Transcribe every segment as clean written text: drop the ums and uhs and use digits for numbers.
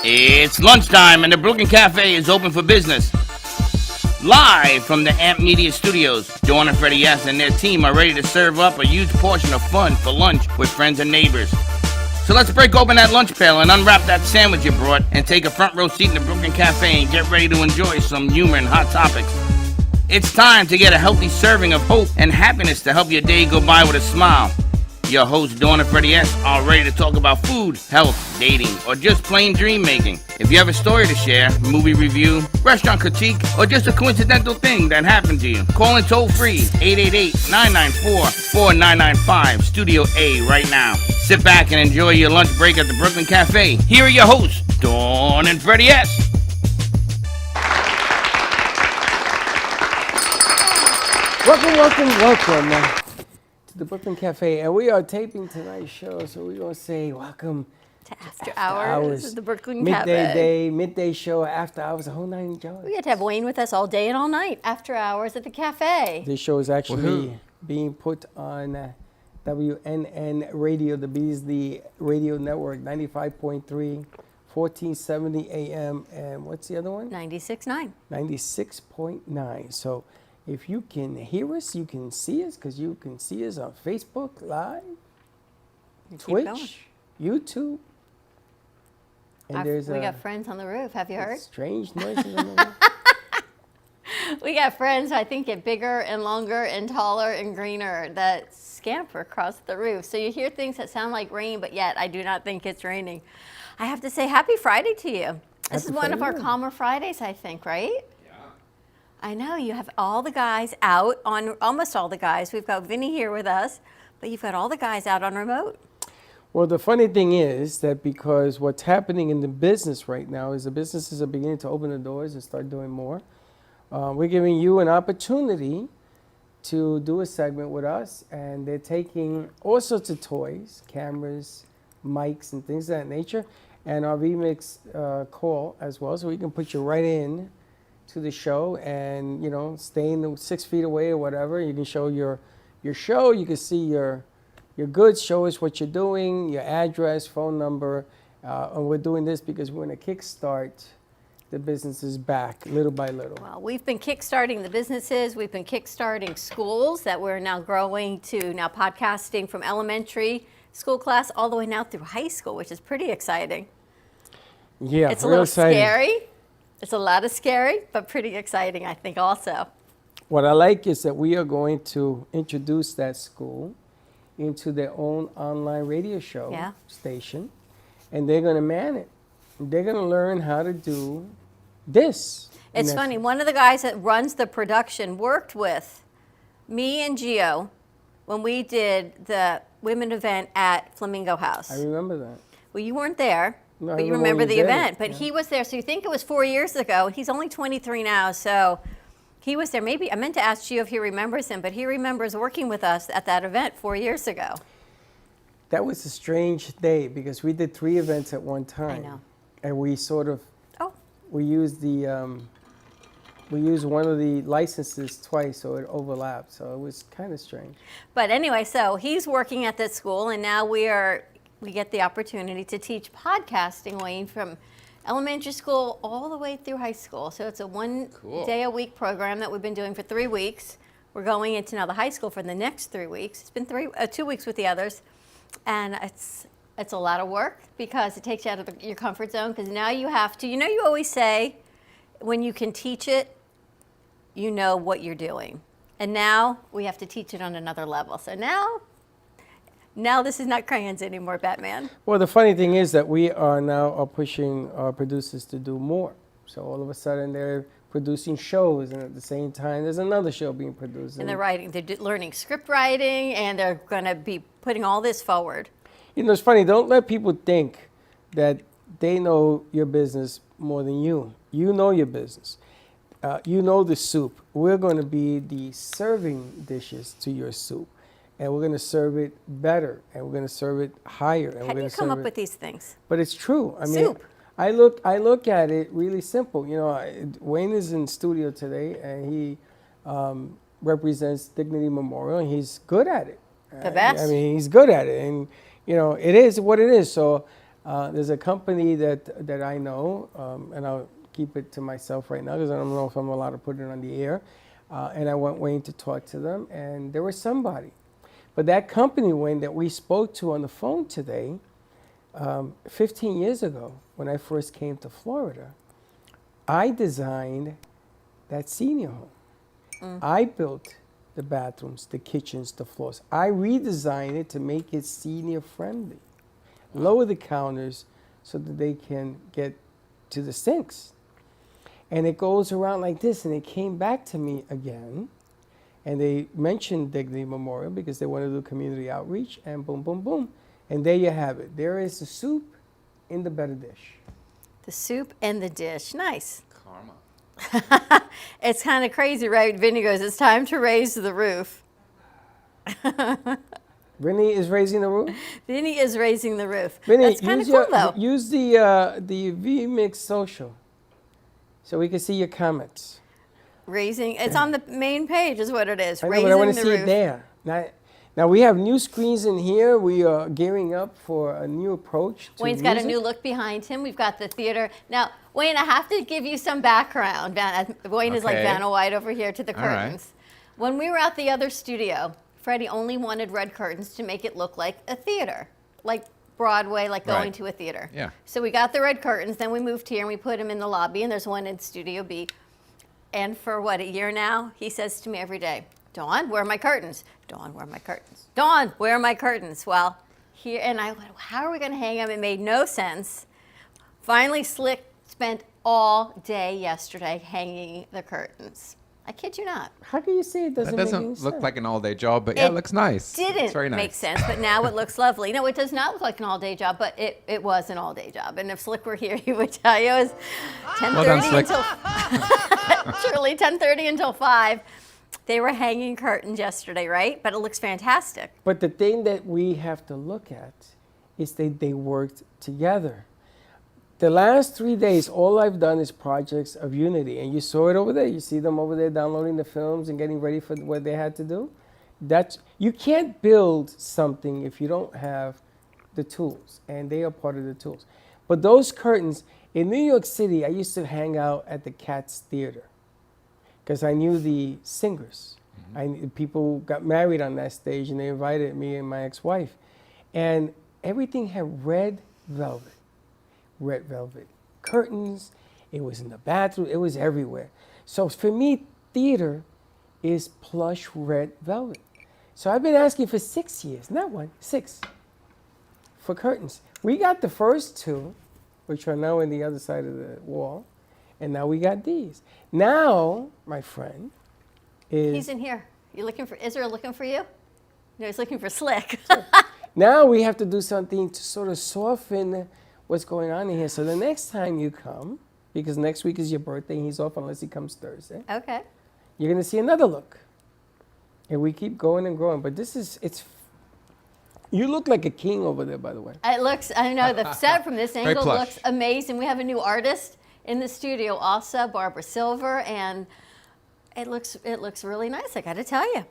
It's lunchtime and the Brooklyn Cafe is open for business. Live from the AMP Media Studios, Dawn and Freddie S. and their team are ready to serve up a huge portion of fun for lunch with friends and neighbors. So let's break open that lunch pail and unwrap that sandwich you brought and take a front row seat in the Brooklyn Cafe and get ready to enjoy some humor and hot topics. It's time to get a healthy serving of hope and happiness to help your day go by with a smile. Your hosts, Dawn and Freddie S., are ready to talk about food, health, dating, or just plain dream making. If you have a story to share, movie review, restaurant critique, or just a coincidental thing that happened to you, call in toll free 888-994-4995, Studio A right now. Sit back and enjoy your lunch break at the Brooklyn Cafe. Here are your hosts, Dawn and Freddie S. Welcome to the Brooklyn Cafe, and we are taping tonight's show, so we're going to say welcome to After Hours at the Brooklyn Cafe. Midday show, After Hours, the whole nine yards. We get to have Wayne with us all day and all night, After Hours at the Cafe. This show is actually being put on WNN Radio, the Beasley Radio Network, 95.3, 1470 AM, and what's the other one? 96.9. 96.9. So if you can hear us, you can see us, because you can see us on Facebook Live, Twitch, YouTube. And we got friends on the roof. Have you heard? Strange noises on the roof. We got friends, I think, get bigger and longer and taller and greener that scamper across the roof. So you hear things that sound like rain, but yet I do not think it's raining. I have to say happy Friday to you. This is one of our calmer Fridays, I think, right? I know, you have all the guys out on, almost all the guys. We've got Vinny here with us, but you've got all the guys out on remote. Well, the funny thing is that because what's happening in the business right now is the businesses are beginning to open the doors and start doing more. We're giving you an opportunity to do a segment with us, and they're taking all sorts of toys, cameras, mics, and things of that nature, and our remix call as well, so we can put you right in to the show, and stay in the 6 feet away or whatever. You can show your show. You can see your goods. Show us what you're doing, your address, phone number, and we're doing this because we're going to kickstart the businesses back little by little. Well, we've been kickstarting the businesses. We've been kickstarting schools that we're now growing to now podcasting from elementary school class all the way now through high school, which is pretty exciting. Yeah, it's a little exciting. Scary. It's a lot of scary, but pretty exciting, I think, also. What I like is that we are going to introduce that school into their own online radio show station, and they're going to man it. They're going to learn how to do this. It's funny. One of the guys that runs the production worked with me and Gio when we did the women event at Flamingo House. I remember that. Well, you weren't there. No, but you remember the event. But he was there. So you think it was 4 years ago. He's only 23 now. So he was there. Maybe I meant to ask Gio if he remembers him, but he remembers working with us at that event 4 years ago. That was a strange day because we did 3 events at one time. I know. And we sort of, we used one of the licenses twice, so it overlapped. So it was kind of strange. But anyway, so he's working at that school, and now we get the opportunity to teach podcasting, Wayne, from elementary school all the way through high school. So it's a one-day-a-week program that we've been doing for 3 weeks. We're going into now the high school for the next 3 weeks. It's been 2 weeks with the others, and it's a lot of work because it takes you out of your comfort zone, because now you have to, you always say when you can teach it, you know what you're doing. And now we have to teach it on another level. So now this is not crayons anymore, Batman. Well, the funny thing is that we are now pushing our producers to do more. So all of a sudden they're producing shows, and at the same time there's another show being produced. And they're learning script writing, and they're going to be putting all this forward. It's funny. Don't let people think that they know your business more than you. You know your business. You know the soup. We're going to be the serving dishes to your soup. And we're going to serve it better, and we're going to serve it higher. And How do you come up with these things? But it's true. I mean, soup. I look at it really simple. Wayne is in studio today, and he represents Dignity Memorial, and he's good at it. The best. I mean, he's good at it, and it is what it is. So There's a company that I know, and I'll keep it to myself right now because I don't know if I'm allowed to put it on the air. And I went Wayne to talk to them, and there was somebody. But that company, Wayne, that we spoke to on the phone today, 15 years ago, when I first came to Florida, I designed that senior home. I built the bathrooms, the kitchens, the floors. I redesigned it to make it senior friendly. Lower the counters so that they can get to the sinks. And it goes around like this, and it came back to me again. And they mentioned Dignity Memorial because they want to do community outreach, and boom, boom, boom. And there you have it. There is the soup in the better dish. The soup and the dish. Nice. Karma. It's kind of crazy, right? Vinny goes, it's time to raise the roof. Vinny is raising the roof. Vinny is raising the roof. Vinny, That's kind of cool, though. use the VMix social so we can see your comments. Raising, it's on the main page is what it is. I know, Raising but I want to the see roof. it there. Now we have new screens in here. We are gearing up for a new approach to Wayne's got a music. new look behind him. We've got the theater. Now, Wayne, I have to give you some background. Wayne is like Okay. Vanna White over here to the All right. curtains. When we were at the other studio, Freddie only wanted red curtains to make it look like a theater, like Broadway, like going Right. to a theater. Yeah. So we got the red curtains. Then we moved here and we put them in the lobby, and there's one in Studio B. And for what, a year now, he says to me every day, Dawn, where are my curtains? Dawn, where are my curtains? Dawn, where are my curtains? Well, here, and I went, how are we going to hang them? It made no sense. Finally, Slick spent all day yesterday hanging the curtains. I kid you not. How can you say it doesn't That make any doesn't look sense? like an all-day job, but yeah, it looks nice. Didn't It's very nice. make sense, but now it looks lovely. No, it does not look like an all-day job, but it was an all-day job. And if Slick were here, he would tell you it was 10:30 Well done, Slick. until surely 10:30 until 5. They were hanging curtains yesterday, right? But it looks fantastic. But the thing that we have to look at is that they worked together. The last 3 days, all I've done is projects of unity. And you saw it over there. You see them over there downloading the films and getting ready for what they had to do. You can't build something if you don't have the tools. And they are part of the tools. But those curtains, in New York City, I used to hang out at the Katz Theater because I knew the singers. People got married on that stage, and they invited me and my ex-wife. And everything had red velvet curtains. It was in the bathroom. It was everywhere. So for me, theater is plush red velvet. So I've been asking for 6 years, not one, 6, for curtains. We got the first 2, which are now on the other side of the wall, and now we got these. Now, my friend, He's is in here. You looking for Israel? Looking for you? No, he's looking for Slick. now we have to do something to sort of soften what's going on in here. So the next time you come, because next week is your birthday, and he's off unless he comes Thursday, Okay. you're going to see another look. And we keep going and growing. But you look like a king over there, by the way. It looks, I know, the set from this Very angle plush. looks amazing. We have a new artist in the studio also, Barbara Silver, and it looks really nice, I got to tell you.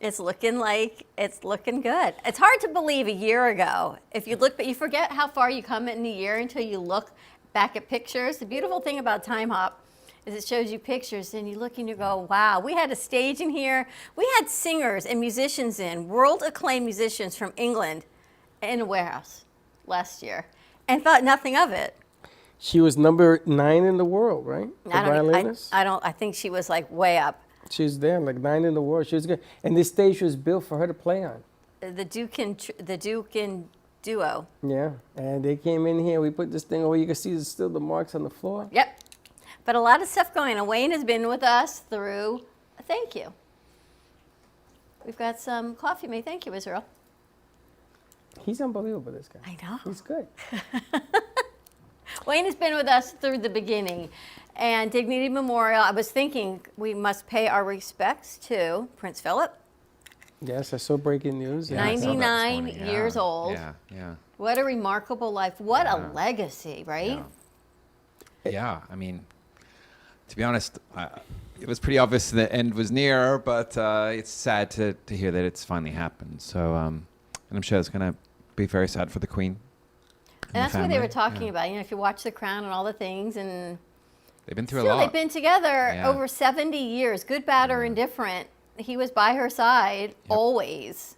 It's looking good. It's hard to believe a year ago. If you look, but you forget how far you come in a year until you look back at pictures. The beautiful thing about Time Hop is it shows you pictures and you look and you go, wow, we had a stage in here. We had singers and musicians world acclaimed musicians from England in a warehouse last year and thought nothing of it. She was number 9 in the world, right? The violinist. I think she was like way up. She was there, like 9 in the world. She was good. And this stage was built for her to play on. The Duke and Duo. Yeah. And they came in here. We put this thing over. You can see there's still the marks on the floor. Yep. But a lot of stuff going on. Wayne has been with us through a thank you. We've got some coffee made. Thank you, Israel. He's unbelievable, this guy. I know. He's good. Wayne has been with us through the beginning. And Dignity Memorial, I was thinking we must pay our respects to Prince Philip. Yes, I saw breaking news. Yeah, I saw that this 99 morning. years old. Yeah. What a remarkable life. What a Yeah. legacy, right? Yeah, I mean, to be honest, it was pretty obvious the end was near, but it's sad to hear that it's finally happened. So, and I'm sure it's going to be very sad for the Queen. And that's what they family, were talking yeah. about. You know, if you watch The Crown and all the things, and They've been through a still lot. they've been together Yeah. over 70 years, good, bad, or indifferent. He was by her side always,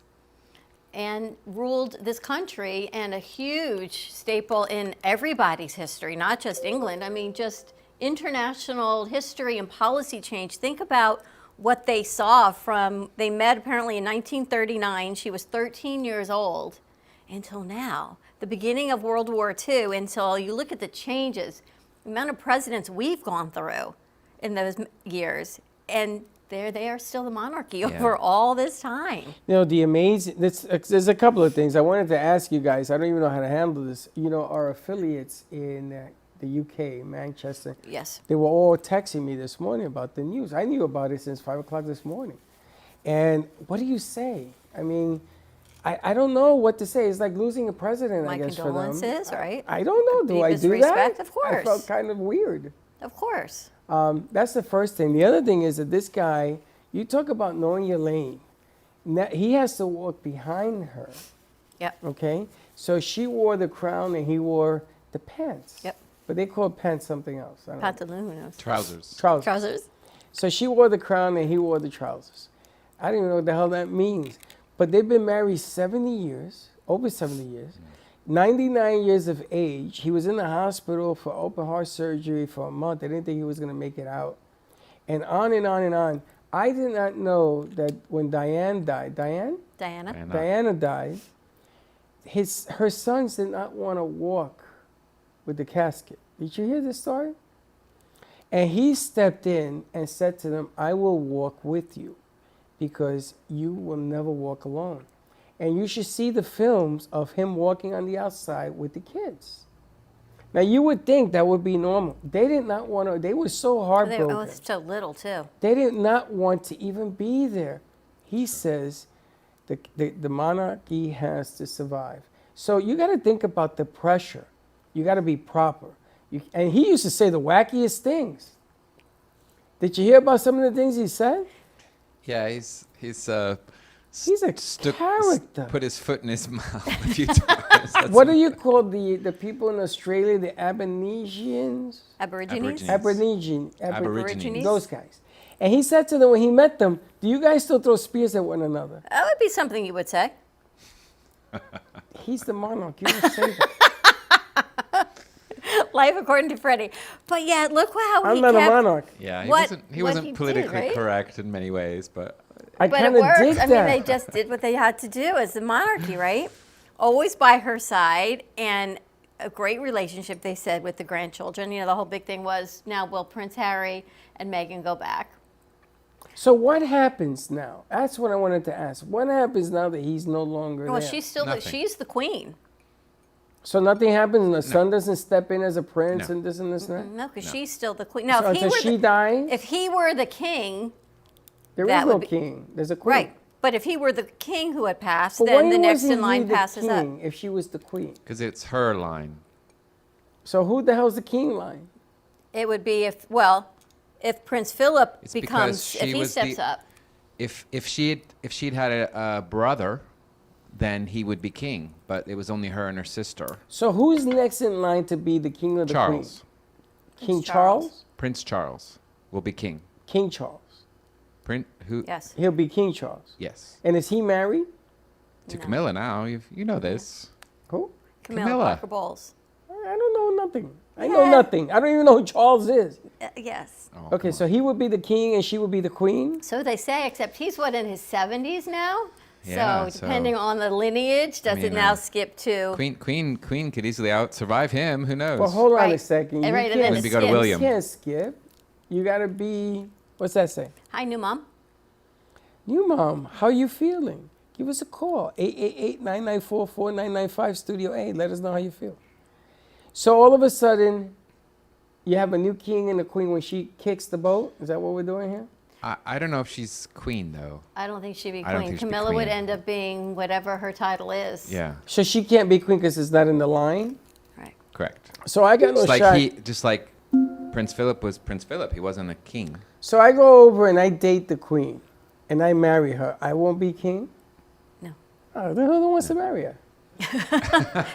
and ruled this country, and a huge staple in everybody's history, not just England. I mean, just international history and policy change. Think about what they saw from, they met apparently in 1939. She was 13 years old until now, the beginning of World War II, until you look at the changes, the amount of presidents we've gone through in those years, and there they are, still the monarchy over all this time. You know, the amazing, there's a couple of things I wanted to ask you guys. I don't even know how to handle this. You know, our affiliates in the UK, Manchester, Yes. they were all texting me this morning about the news. I knew about it since 5 o'clock this morning. And what do you say? I mean, I don't know what to say. It's like losing a president, My I guess, for them. condolences, right? I don't know. Do I Deepest do respect, that? of course. I felt kind of weird. Of course. That's the first thing. The other thing is that this guy, you talk about knowing your lane. He has to walk behind her, Yep. okay? So she wore the crown and he wore the pants. Yep. But they call pants something else. I don't know. Pantaloons. Trousers. Trousers. Trousers. So she wore the crown and he wore the trousers. I don't even know what the hell that means. But they've been married 70 years, over 70 years. 99 years of age. He was in the hospital for open heart surgery for a month. They didn't think he was going to make it out. And on and on and on. I did not know that when Diana died, Diana. Diana died, her sons did not want to walk with the casket. Did you hear this story? And he stepped in and said to them, I will walk with you because you will never walk alone. And you should see the films of him walking on the outside with the kids. Now, you would think that would be normal. They did not want to, they were so They heartbroken. were so little, too. They did not want to even be there. He says the monarchy has to survive. So you got to think about the pressure. You got to be proper. And he used to say the wackiest things. Did you hear about some of the things he said? Yeah, he's He's a character. Put his foot in his mouth a few times. That's What do you call the people in Australia, the Aborigines? Aborigines. Aborigines. Those guys. And he said to them when he met them, do you guys still throw spears at one another? That would be something you would say. He's the monarch. You don't say that. Life according to Freddie. But yeah, look how I'm he not kept. a monarch. Yeah, What he wasn't he did, politically right? correct in many ways, but I But it kind of worked. dig I that. mean, they just did what they had to do as the monarchy, right? Always by her side, and a great relationship, they said, with the grandchildren. You know, the whole big thing was, now will Prince Harry and Meghan go back? So what happens now? That's what I wanted to ask. What happens now that he's no longer Well, there? she's still Nothing. she's the queen. So nothing happens and the son doesn't step in as a prince No. and this and this and that? No, because she's still the queen. Now, So if he until were she the, dies, if he were the king, there that is no would be- king. There's a queen. right? But if he were the king who had passed, But then why the next wasn't in line he the passes up. king if she was the queen? because it's her line. So who the hell's the king line? It would be if Prince Philip It's becomes, because if she he was steps the- up. If she'd had a brother, then he would be king. But it was only her and her sister. So who's next in line to be the king or the Charles, queen? King Prince Charles. Charles? Prince Charles, will be king. King Charles. Who? Yes. He'll be King Charles. Yes. And is he married? To No. Camilla now. You know this. Who? Camilla Parker Bowles. I don't know nothing. I know Yeah. nothing. I don't even know who Charles is. Yes. Oh, Okay, come so on. he would be the king and she would be the queen? So they say, except he's in his 70s now. Yeah, so depending on the lineage, does it mean, now skip to? Queen could easily out survive him. Who knows? Well, hold on a Right. second. You Right, and then can't, it Maybe go to skips. William. you can't skip. You got to be, what's that say? Hi, new mom. New mom, how you feeling? Give us a call. 888-994-4995, Studio A. Let us know how you feel. So all of a sudden, you have a new king and a queen when she kicks the boat? Is that what we're doing here? I don't know if she's queen though. I don't think she'd be I don't queen. think she'd be Camilla would queen. end up being whatever her title is. Yeah, So she can't be queen because it's not in the line? Right. correct. So I got no shot. Just like Prince Philip was Prince Philip. He wasn't a king. So I go over and I date the queen and I marry her. I won't be king? No. Oh, then who wants to marry her?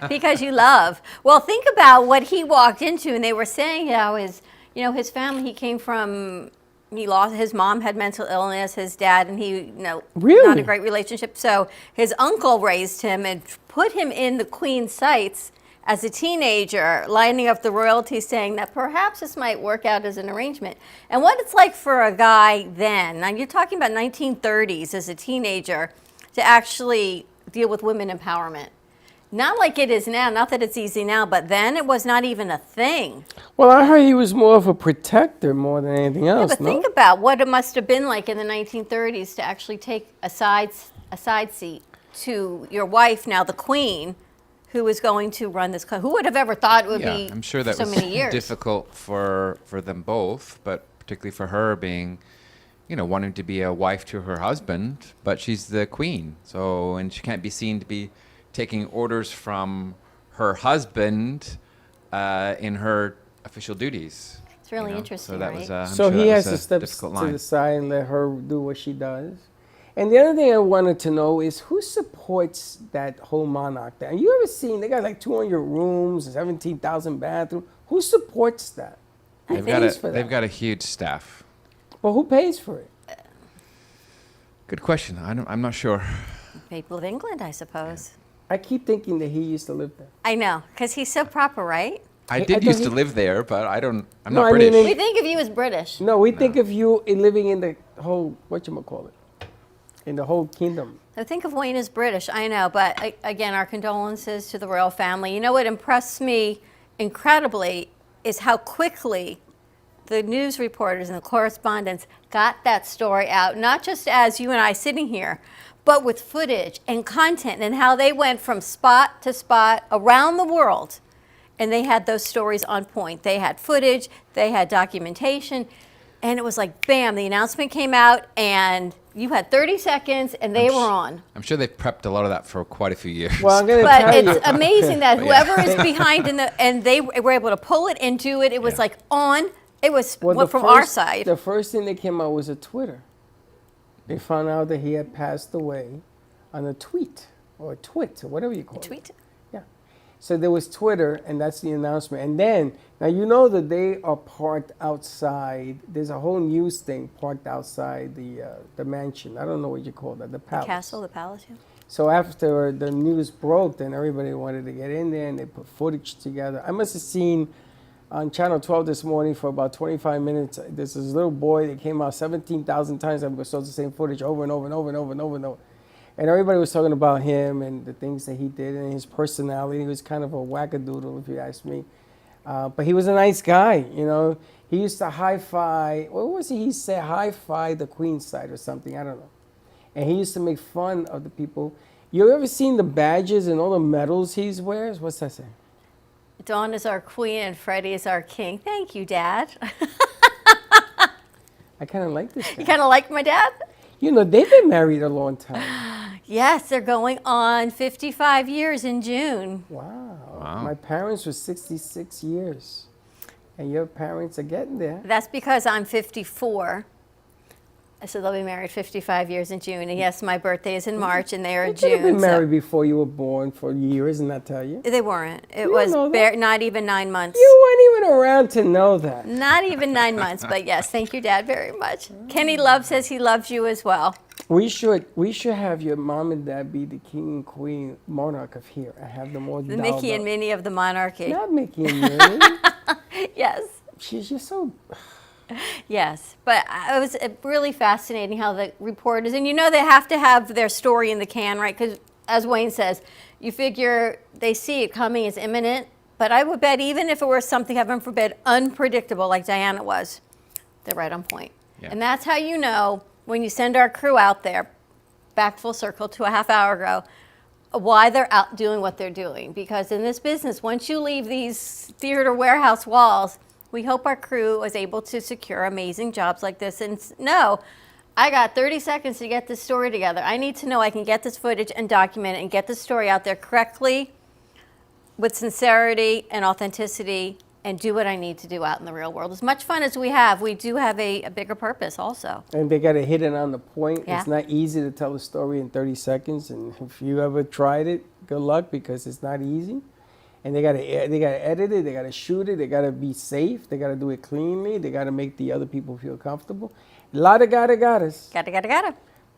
Because you love. Well, think about what he walked into, and they were saying how his family, he came from, he lost, his mom had mental illness, his dad, and he, Really? not a great relationship. So his uncle raised him and put him in the Queen sites as a teenager, lining up the royalties, saying that perhaps this might work out as an arrangement. And what it's like for a guy then, now you're talking about 1930s as a teenager, to actually deal with women empowerment. Not like it is now, not that it's easy now, but then it was not even a thing. Well, I heard he was more of a protector more than anything else. But think about what it must have been like in the 1930s to actually take a side seat to your wife, now the Queen, who is going to run this country. Who would have ever thought it would be I'm sure that so was many years? difficult for them both, but particularly for her being, wanting to be a wife to her husband, but she's the queen. So, and she can't be seen to be taking orders from her husband in her official duties. It's really interesting, So that right? was, I'm So sure he that has was to a step difficult to line. the side and let her do what she does. And the other thing I wanted to know is who supports that whole monarch thing? You ever seen, they got like 200 rooms, 17,000 bathrooms. Who supports that? Who pays for that? They've got a huge staff. Well, who pays for it? Good question. I'm not sure. People of England, I suppose. I keep thinking that he used to live there. I know, because he's so proper, right? I I did thought used to he- live there, but I'm No, not I mean, British. We think of you as British. No, we think of you living in the whole, whatchamacallit, in the whole kingdom. I think of Wayne as British, I know, but again, our condolences to the royal family. You know what impressed me incredibly is how quickly the news reporters and the correspondents got that story out, not just as you and I sitting here, but with footage and content, and how they went from spot to spot around the world, and they had those stories on point. They had footage, they had documentation, and it was like, bam, the announcement came out, and you had 30 seconds, and they were on. I'm sure they've prepped a lot of that for quite a few years. Well, I'm going to But tell you. it's amazing that whoever is behind and they were able to pull it and do it. It was Yeah. like on. It was Well, the from our first- side. The first thing that came out was a Twitter. They found out that he had passed away on a tweet or a twit or whatever you call it. Tweet. Yeah. So there was Twitter, and that's the announcement. And then, now you know that they are parked outside. There's a whole news thing parked outside the mansion. I don't know what you call that, the palace. Castle, the palace. Yeah. So after the news broke, then everybody wanted to get in there, and they put footage together. I must have seen on Channel 12 this morning for about 25 minutes. There's this little boy that came out 17,000 times. I saw the same footage over and over and over and over and over and over. And everybody was talking about him and the things that he did and his personality. He was kind of a wackadoodle, if you ask me. But he was a nice guy, you know. He used to hi-fi, what was he said? Hi-fi the Queen side or something, I don't know. And he used to make fun of the people. You ever seen the badges and all the medals he wears? What's that say? Dawn is our queen and Freddie is our king. Thank you, Dad. I kind of like this guy. You kind of like my dad? You know, they've been married a long time. Yes, they're going on 55 years in June. Wow. My parents were 66 years. And your parents are getting there. That's because I'm 54. So they'll be married 55 years in June. And yes, my birthday is in March and they are They in could have June. been so- married before you were born for years, and I tell you. They weren't. It You was know that. not even 9 months. You weren't even around to know that. Not even 9 months, but yes, thank you, Dad, very much. Kenny Love says he loves you as well. We should have your mom and dad be the king and queen monarch of here and have them all The dialed Mickey and up. Minnie of the monarchy. Not Mickey and Minnie. Yes, She's just so. yes. But it was really fascinating how the reporters, and you know they have to have their story in the can, right? Because as Wayne says, you figure they see it coming as imminent. But I would bet even if it were something, heaven forbid, unpredictable like Diana was, they're right on point. Yeah. And that's how you know when you send our crew out there, back full circle to a half hour ago, why they're out doing what they're doing. Because in this business, once you leave these theater warehouse walls, we hope our crew was able to secure amazing jobs like this. And no, I got 30 seconds to get this story together. I need to know I can get this footage and document it and get the story out there correctly, with sincerity and authenticity, and do what I need to do out in the real world. As much fun as we have, we do have a bigger purpose also. And they got to hit it on the point. Yeah. It's not easy to tell a story in 30 seconds. And if you ever tried it, good luck, because it's not easy. And they got to edit it. They got to shoot it. They got to be safe. They got to do it cleanly. They got to make the other people feel comfortable. A lot of gotta. Gotta.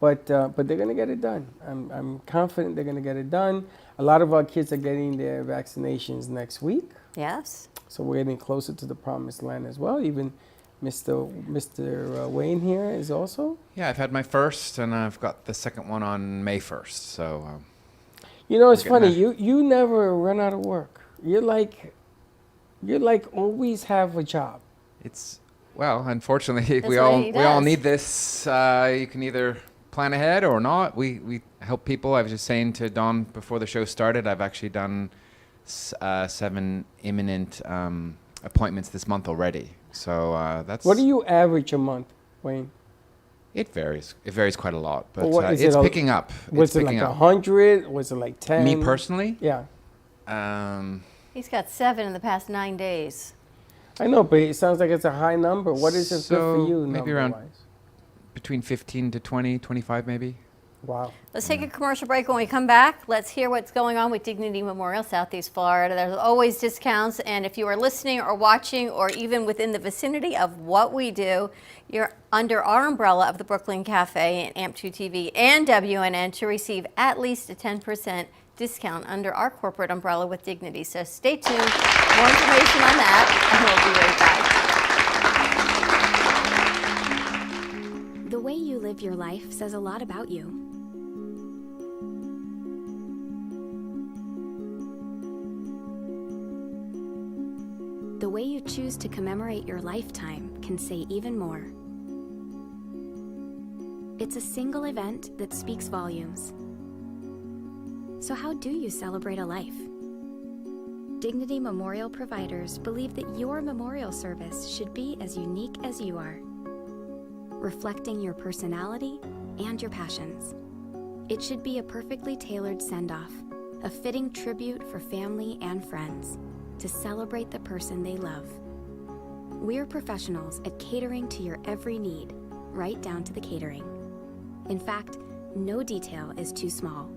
But they're going to get it done. I'm confident they're going to get it done. A lot of our kids are getting their vaccinations next week. Yes. So we're getting closer to the promised land as well. Even Mr. Wayne here is also. Yeah, I've had my first, and I've got the second one on May 1st. So, You know, it's We're getting funny. You never run out of work. You're like always have a job. it's well, unfortunately, That's we what all he we all does. need this. You can either plan ahead or not. We help people. I was just saying to Don before the show started, I've actually done 7 imminent appointments this month already. So that's What do you average a month, Wayne? It varies. It varies quite a lot, but Well, what is it's it, picking up. Was It's it like picking up. 100? Was it like 10? Me personally, Yeah, He's got 7 in the past 9 days. I know, but it sounds like it's a high number. What is it good So for you, maybe around- number-wise? between 15 to 20, 25 maybe. Wow. Let's take a commercial break. When we come back, let's hear what's going on with Dignity Memorial Southeast Florida. There's always discounts, and if you are listening or watching or even within the vicinity of what we do, you're under our umbrella of the Brooklyn Cafe and AMP2 TV and WNN to receive at least a 10% discount under our corporate umbrella with Dignity. So stay tuned. More information on that, and we'll be right back. The way you live your life says a lot about you. The way you choose to commemorate your lifetime can say even more. It's a single event that speaks volumes. So how do you celebrate a life? Dignity Memorial providers believe that your memorial service should be as unique as you are, reflecting your personality and your passions. It should be a perfectly tailored send-off, a fitting tribute for family and friends to celebrate the person they love. We're professionals at catering to your every need, right down to the catering. In fact, no detail is too small.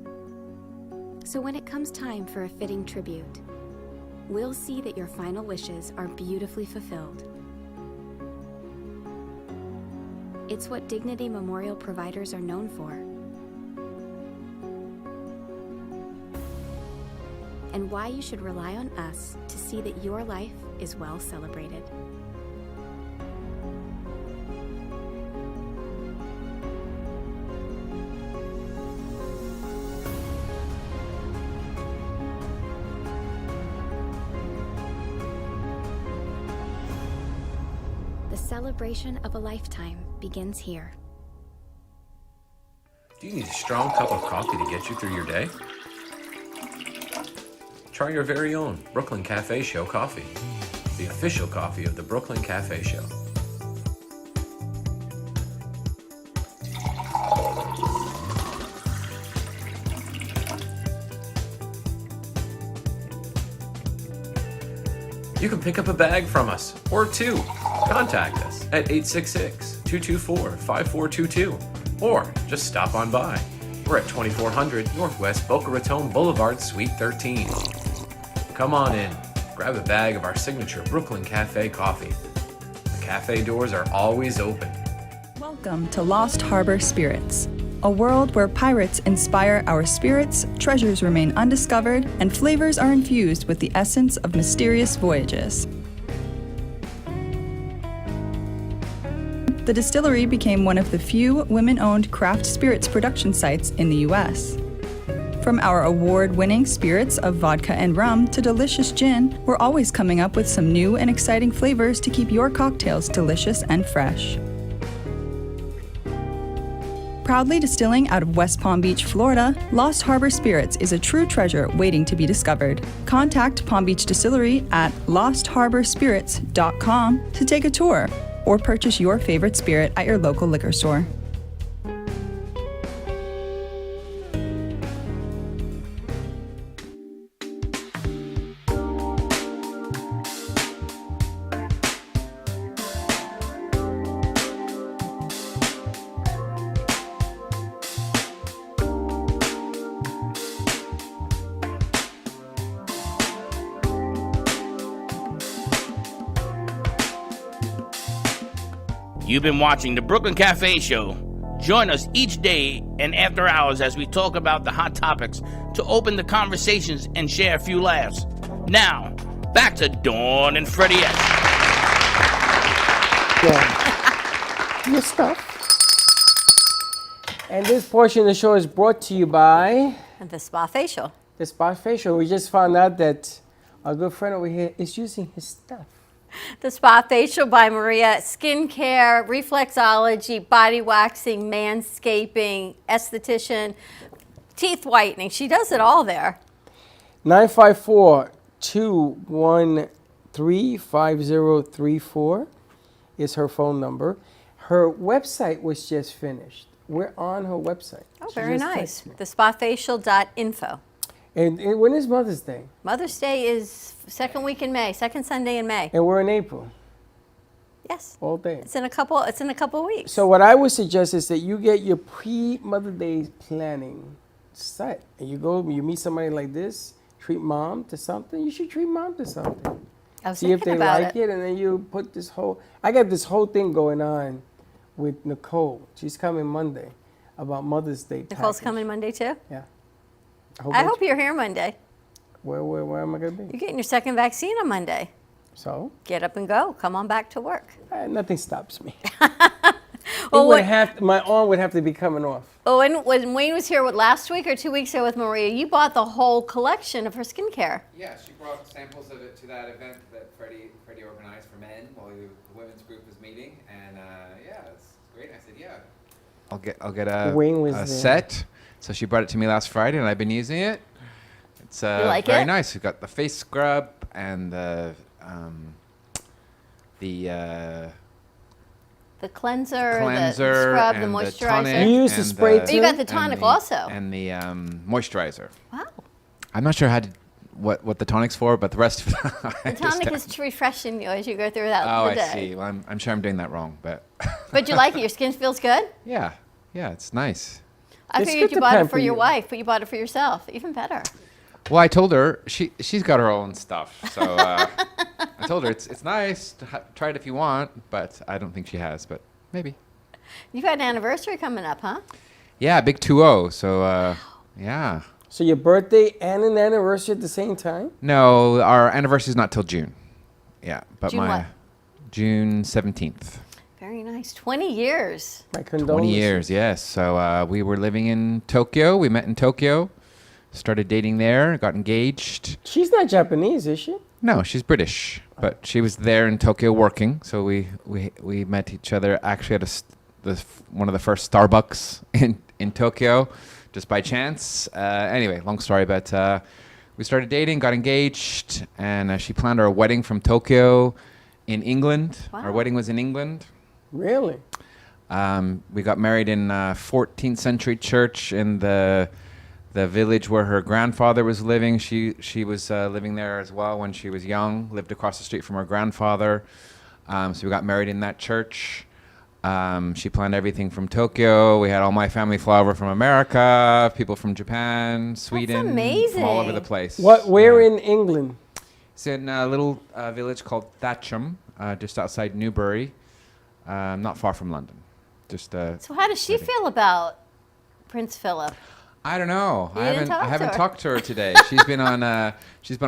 So when it comes time for a fitting tribute, we'll see that your final wishes are beautifully fulfilled. It's what Dignity Memorial providers are known for. And why you should rely on us to see that your life is well celebrated. The celebration of a lifetime begins here. Do you need a strong cup of coffee to get you through your day? Try your very own Brooklyn Cafe Show coffee, the official coffee of the Brooklyn Cafe Show. You can pick up a bag from us, or 2. Contact us at 866-224-5422, or just stop on by. We're at 2400 Northwest Boca Raton Boulevard, Suite 13. Come on in, grab a bag of our signature Brooklyn Cafe coffee. The cafe doors are always open. Welcome to Lost Harbor Spirits, a world where pirates inspire our spirits, treasures remain undiscovered, and flavors are infused with the essence of mysterious voyages. The distillery became one of the few women-owned craft spirits production sites in the U.S. From our award-winning spirits of vodka and rum to delicious gin, we're always coming up with some new and exciting flavors to keep your cocktails delicious and fresh. Proudly distilling out of West Palm Beach, Florida, Lost Harbor Spirits is a true treasure waiting to be discovered. Contact Palm Beach Distillery at lostharborspirits.com to take a tour or purchase your favorite spirit at your local liquor store. You've been watching the Brooklyn Cafe Show. Join us each day and after hours as we talk about the hot topics to open the conversations and share a few laughs. Now, back to Dawn and Freddie S. Yeah. Your stuff. And this portion of the show is brought to you by And the spa facial. the Spa Facial. We just found out that our good friend over here is using his stuff. The Spa Facial by Maria. Skincare, reflexology, body waxing, manscaping, esthetician, teeth whitening. She does it all there. 954-213-5034 is her phone number. Her website was just finished. We're on her website. Oh, She very just nice. texted me. Thespafacial.info. And when is Mother's Day? Mother's Day is second week in May, second Sunday in May. And we're in April, Yes. all day. It's in a couple weeks. So what I would suggest is that you get your pre-Mother Day planning set. And you go, you meet somebody like this, treat mom to something. You should treat mom to something. I was See if thinking they about like it, and then you put this whole. I got this whole thing going on with Nicole. She's coming Monday about Mother's Day. Nicole's package. coming Monday too. Yeah. I hope you're here Monday. Where am I gonna be? You're getting your second vaccine on Monday. So Get up and go. Come on back to work. nothing stops me. Well, My arm would have to be coming off. Oh, and when Wayne was here last week or 2 weeks ago with Maria, you bought the whole collection of her skincare. Yeah, she brought samples of it to that event that Freddie organized for men while the women's group was meeting, and yeah, it's great. I said, yeah, I'll get Wayne was a there. set. So she brought it to me last Friday, and I've been using it. It's like very it? nice. We've got the face scrub and the cleanser, cleanser, the scrub, the and moisturizer. tonic You use the and spray Oh, you got the too? tonic and also. and the moisturizer. Wow. I'm not sure what the tonic's for, but the rest of it. The tonic is to refreshen you as you go through that Oh, the I day. see. Well, I'm sure I'm doing that wrong, but But you like it? Your skin feels good? yeah, it's nice. I It's figured good you to bought it pamper for your you. wife, but you bought it for yourself. Even better. Well, I told her she's got her own stuff, so I told her it's nice to try it if you want, but I don't think she has, but maybe. You've got an anniversary coming up, huh? Yeah, big 2-0. So yeah. So your birthday and an anniversary at the same time? No, our anniversary is not till June. Yeah, but June what? June 17th. Very nice. 20 years. My condolences. 20 years, yes. So we were living in Tokyo. We met in Tokyo, started dating there, got engaged. She's not Japanese, is she? No, she's British, but she was there in Tokyo working. So we met each other actually at one of the first Starbucks in Tokyo, just by chance. Anyway, long story, but we started dating, got engaged, and she planned our wedding from Tokyo in England. Wow. Our wedding was in England. Really? We got married in a 14th century church in the village where her grandfather was living. She was living there as well when she was young, lived across the street from her grandfather. So we got married in that church. She planned everything from Tokyo. We had all my family fly over from America, people from Japan, Sweden, from all over the amazing. place. Where Yeah. in England? It's in a little village called Thatcham, just outside Newbury, not far from London. Just So how does she feel about Prince Philip? I don't know. You I didn't haven't talk to her. talked to her today. She's been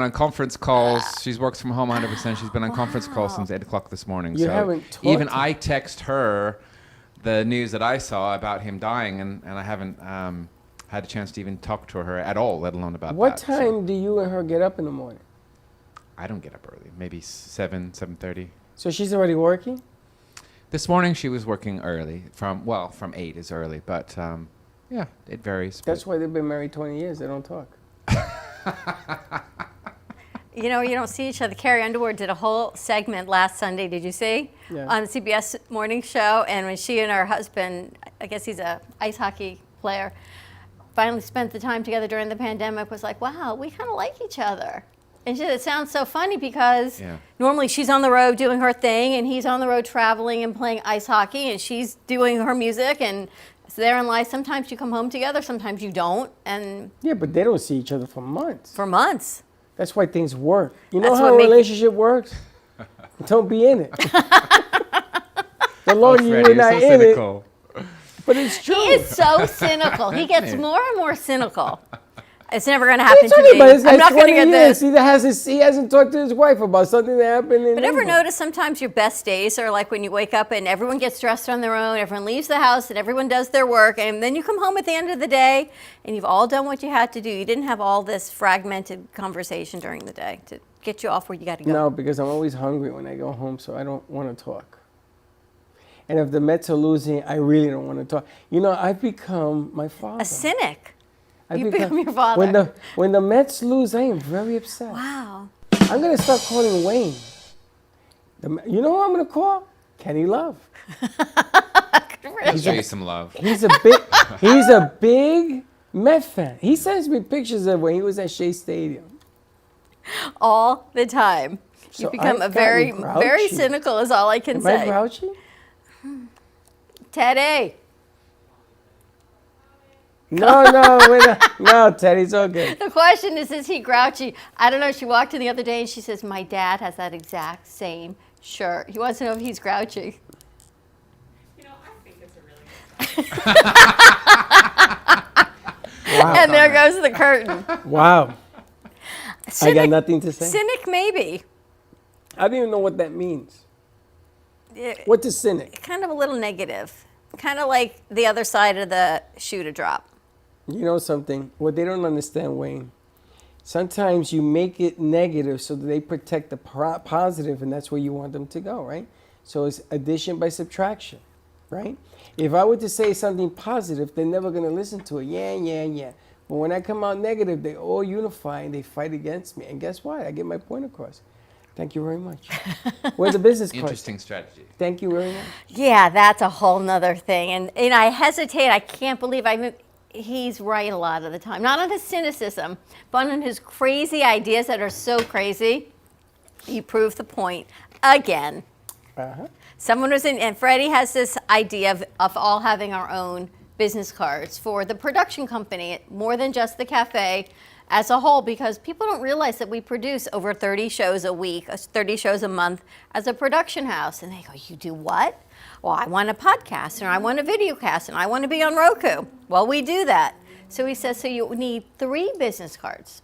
on conference calls. She's works from home 100%. She's been on conference calls since 8 o'clock this morning. You so haven't talked even to- I text her the news that I saw about him dying, and I haven't had a chance to even talk to her at all, let alone about What that. time do you and her get up in the morning? I don't get up early. Maybe 7:30. So she's already working? This morning she was working early. From 8 is early, but yeah, it varies. That's but- why they've been married 20 years. They don't talk. You know, you don't see each other. Carrie Underwood did a whole segment last Sunday, did you see? Yeah. On the CBS morning show. And when she and her husband, I guess he's a ice hockey player, finally spent the time together during the pandemic, was like, wow, we kind of like each other. And she said, it sounds so funny because Yeah. normally she's on the road doing her thing and he's on the road traveling and playing ice hockey and she's doing her music, and so therein lies, sometimes you come home together, sometimes you don't, and Yeah, but they don't see each other for months. for months. That's why things work. You know That's how what a make it- relationship works? Don't be in it. The longer Freddie, you're not so in cynical. it. But it's true. He is so cynical. He gets more and more cynical. It's never going to What happen are you to talking me. about? It's I'm like not going to 20 get years. this. He hasn't talked to his wife about something that happened in But ever England. notice sometimes your best days are like when you wake up and everyone gets dressed on their own, everyone leaves the house and everyone does their work, and then you come home at the end of the day and you've all done what you had to do. You didn't have all this fragmented conversation during the day to get you off where you got to go. No, because I'm always hungry when I go home, so I don't want to talk. And if the Mets are losing, I really don't want to talk. You know, I've become my father. A cynic. I've You become your father. When the Mets lose, I am very upset. Wow. I'm going to start calling Wayne. You know who I'm going to call? Kenny Love. I'll show you some love. He's a big Met fan. He sends me pictures of when he was at Shea Stadium. All the time. So You become I've a very, gotten very grouchy. cynical is all I can Am say. I grouchy? Teddy. No, Teddy's all good. The question is he grouchy? I don't know. She walked in the other day and she says, my dad has that exact same shirt. He wants to know if he's grouchy. You know, I think it's a really good Wow. And there goes the curtain. Wow. I got Cynic, nothing to say. cynic maybe. I don't even know what that means. Yeah, What's a cynic? kind of a little negative. Kind of like the other side of the shoe to drop. You know something? What they don't understand, Wayne, sometimes you make it negative so that they protect the positive, and that's where you want them to go, right? So it's addition by subtraction, right? If I were to say something positive, they're never going to listen to it. Yeah. But when I come out negative, they all unify and they fight against me. And guess what? I get my point across. Thank you very much. Where's the business card? Interesting strategy. Thank you very much. Yeah, that's a whole nother thing. And I hesitate. I can't believe he's right a lot of the time. Not on his cynicism, but on his crazy ideas that are so crazy. You prove the point again. Uh-huh. Someone was in, and Freddie has this idea of all having our own business cards for the production company, more than just the cafe as a whole, because people don't realize that we produce over 30 shows a week, 30 shows a month as a production house. And they go, you do what? Well, I want a podcast, and I want a video cast, and I want to be on Roku. Well, we do that. So he says, so you need 3 business cards.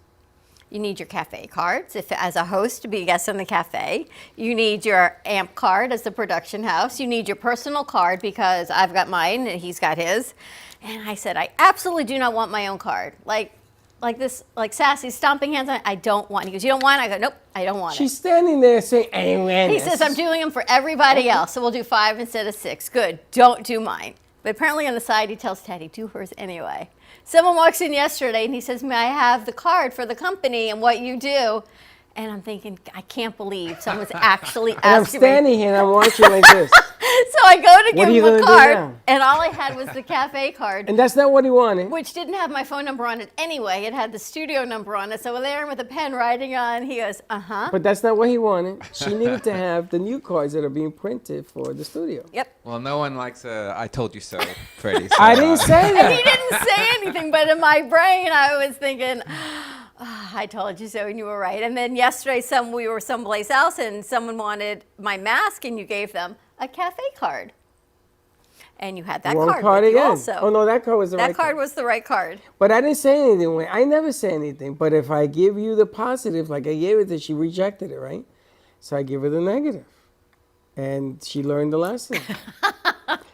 You need your cafe cards if as a host to be a guest on the cafe. You need your AMP card as the production house. You need your personal card because I've got mine and he's got his. And I said, I absolutely do not want my own card. Like Sassy stomping hands on it. I don't want it. He goes, you don't want it? I go, nope, I don't want She's standing there saying, "Amen." it. He says, I'm doing them for everybody else, so we'll do 5 instead of 6. Good, don't do mine. But apparently on the side, he tells Teddy, do hers anyway. Someone walks in yesterday and he says, may I have the card for the company and what you do? And I'm thinking, I can't believe someone's actually And I'm asking me. standing here and I'm watching like this. So I go to What are give you him a gonna do card, now? and all I had was the cafe card, And that's not what he wanted. which didn't have my phone number on it anyway. It had the studio number on it. So there with a pen writing on, he goes, uh-huh. But that's not what he wanted. She needed to have the new cards that are being printed for the studio. Yep. Well, no one likes a I told you so, Freddie. So, I didn't say He that. didn't say anything, but in my brain, I was thinking, "Ah, I told you so, and you were right. And then yesterday, we were someplace else, and someone wanted my mask, and you gave them a cafe card. And you had that Wrong card card with you again. also. Oh no, that card was the that right card was the right card. But I didn't say anything. Wayne. I never say anything. But if I give you the positive, like I gave it to, she rejected it, right? So I give her the negative, and she learned the lesson.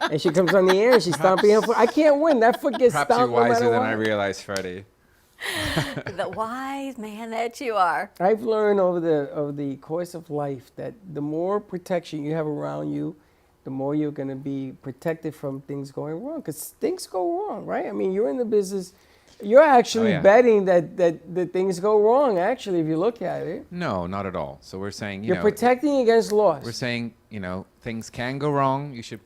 And she comes on the air and she's stomping her foot. I can't win. That foot gets perhaps you're stomped no matter wiser than what. I realized, Freddie. The wise man that you are. I've learned over the course of life that the more protection you have around you, the more you're going to be protected from things going wrong. Because things go wrong, right? I mean, you're in the business. You're actually yeah. betting that things go wrong, actually, if you look at it. No, not at all. So we're saying, You're protecting against loss. we're saying, things can go wrong. You should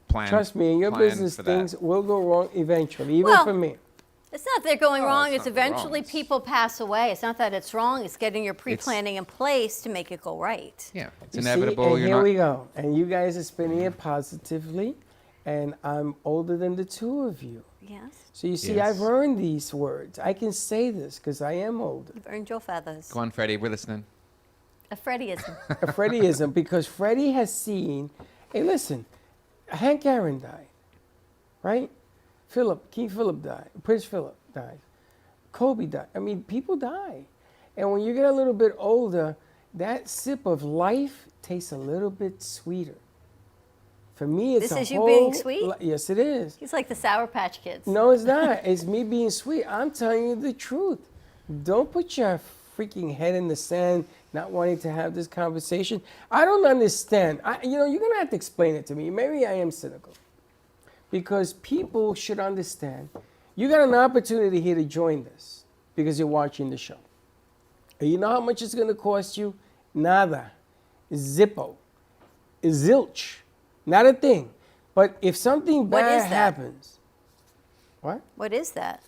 plan. Trust me, in your plan business, for that. things will go wrong eventually, even Well, for me. It's not they're going Oh, wrong. it's It's not wrong. eventually It's- people pass away. It's not that it's wrong. It's getting your pre-planning in place to make it go right. Yeah, it's You see, inevitable. and You're here not. we go. And you guys are spinning it positively, and I'm older than the two of you. Yes. So you see, Yes. I've earned these words. I can say this because I am older. You've earned your feathers. Go on, Freddie. We're listening. A Freddieism. A Freddieism, because Freddie has seen, hey, listen, Hank Aaron died, right? King Philip died. Prince Philip died. Kobe died. I mean, people die. And when you get a little bit older, that sip of life tastes a little bit sweeter. For me, it's This a is you whole being sweet? Yes, it is. He's like the Sour Patch Kids. No, it's not. It's me being sweet. I'm telling you the truth. Don't put your freaking head in the sand, not wanting to have this conversation. I don't understand. You're going to have to explain it to me. Maybe I am cynical. Because people should understand. You got an opportunity here to join this because you're watching the show. And you know how much it's going to cost you? Nada. Zippo. Zilch. Not a thing. But if something What bad is that? happens. What? What is that?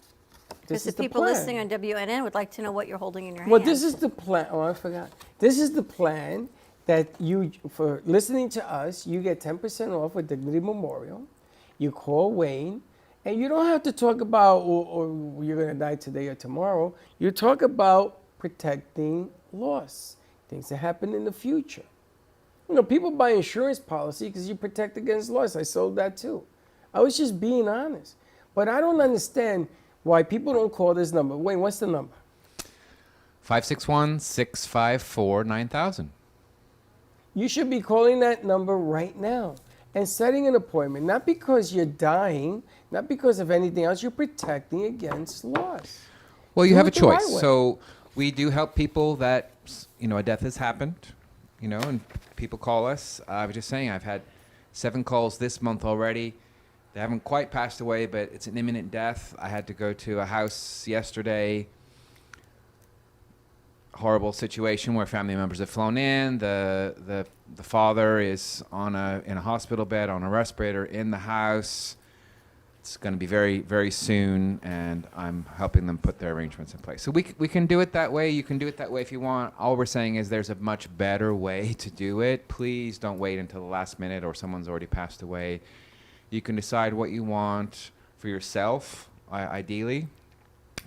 Because This the is the people plan. listening on WNN would like to know what you're holding in your Well, hand. this is the plan. Oh, I forgot. This is the plan that you, for listening to us, you get 10% off with Dignity Memorial. You call Wayne, and you don't have to talk about, or you're going to die today or tomorrow. You talk about protecting loss, things that happen in the future. You know, people buy insurance policy because you protect against loss. I sold that too. I was just being honest. But I don't understand why people don't call this number. Wayne, what's the number? 561-654-9000. You should be calling that number right now and setting an appointment, not because you're dying, not because of anything else. You're protecting against loss. Well, you Do have a it the right choice. way. So we do help people that, a death has happened, and people call us. I was just saying, I've had 7 calls this month already. They haven't quite passed away, but it's an imminent death. I had to go to a house yesterday. Horrible situation where family members have flown in. The father is in a hospital bed on a respirator in the house. It's going to be very, very soon, and I'm helping them put their arrangements in place. So we can do it that way. You can do it that way if you want. All we're saying is there's a much better way to do it. Please don't wait until the last minute or someone's already passed away. You can decide what you want for yourself, ideally,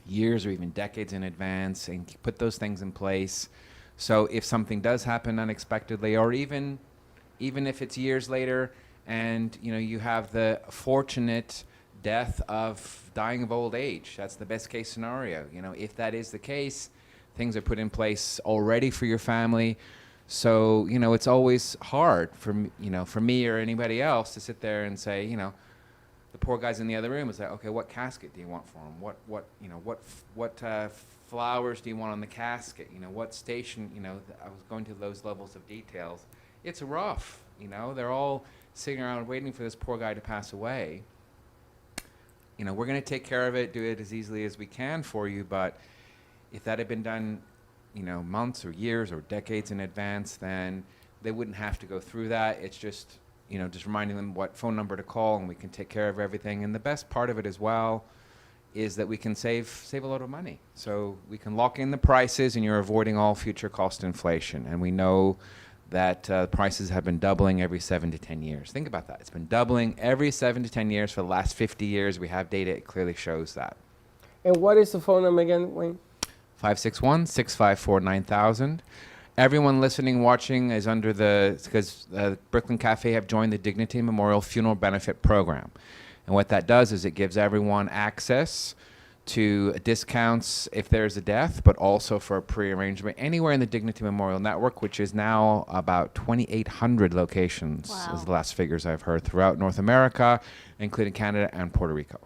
years or even decades in advance, and put those things in place. So if something does happen unexpectedly, or even if it's years later, and you have the fortunate death of dying of old age, that's the best case scenario. If that is the case, things are put in place already for your family. So, it's always hard for me or anybody else to sit there and say, the poor guy's in the other room is like, okay, what casket do you want for him? What flowers do you want on the casket? What station? I was going to those levels of details. It's rough. They're all sitting around waiting for this poor guy to pass away. We're going to take care of it, do it as easily as we can for you. But if that had been done, months or years or decades in advance, then they wouldn't have to go through that. It's just, just reminding them what phone number to call, and we can take care of everything. And the best part of it as well is that we can save a lot of money. So we can lock in the prices, and you're avoiding all future cost inflation. And we know that prices have been doubling every 7 to 10 years. Think about that. It's been doubling every 7 to 10 years for the last 50 years. We have data. It clearly shows that. And what is the phone number again, Wayne? 561-654-9000. Everyone listening, watching is under because Brooklyn Cafe have joined the Dignity Memorial Funeral Benefit Program. And what that does is it gives everyone access to discounts if there's a death, but also for a pre-arrangement anywhere in the Dignity Memorial Network, which is now about 2,800 locations, Wow. is the last figures I've heard, throughout North America, including Canada and Puerto Rico.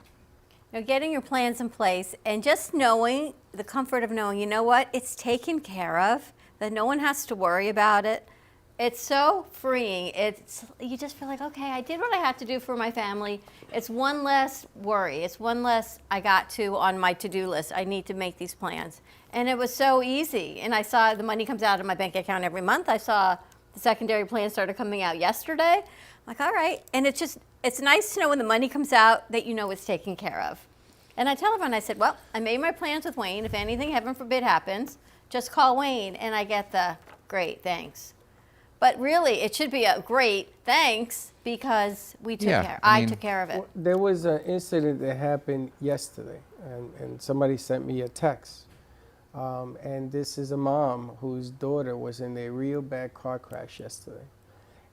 Now, getting your plans in place and just knowing, the comfort of knowing, it's taken care of, that no one has to worry about it. It's so freeing. You just feel like, okay, I did what I had to do for my family. It's one less worry. It's one less I got to on my to-do list. I need to make these plans. And it was so easy. And I saw the money comes out of my bank account every month. I saw the secondary plan started coming out yesterday. I'm like, all right. And it's nice to know when the money comes out that it's taken care of. And I tell everyone, I said, well, I made my plans with Wayne. If anything, heaven forbid, happens, just call Wayne. And I get the great thanks. But really, it should be a great thanks because we took care. I took care of it. Well, there was an incident that happened yesterday, and somebody sent me a text. And this is a mom whose daughter was in a real bad car crash yesterday.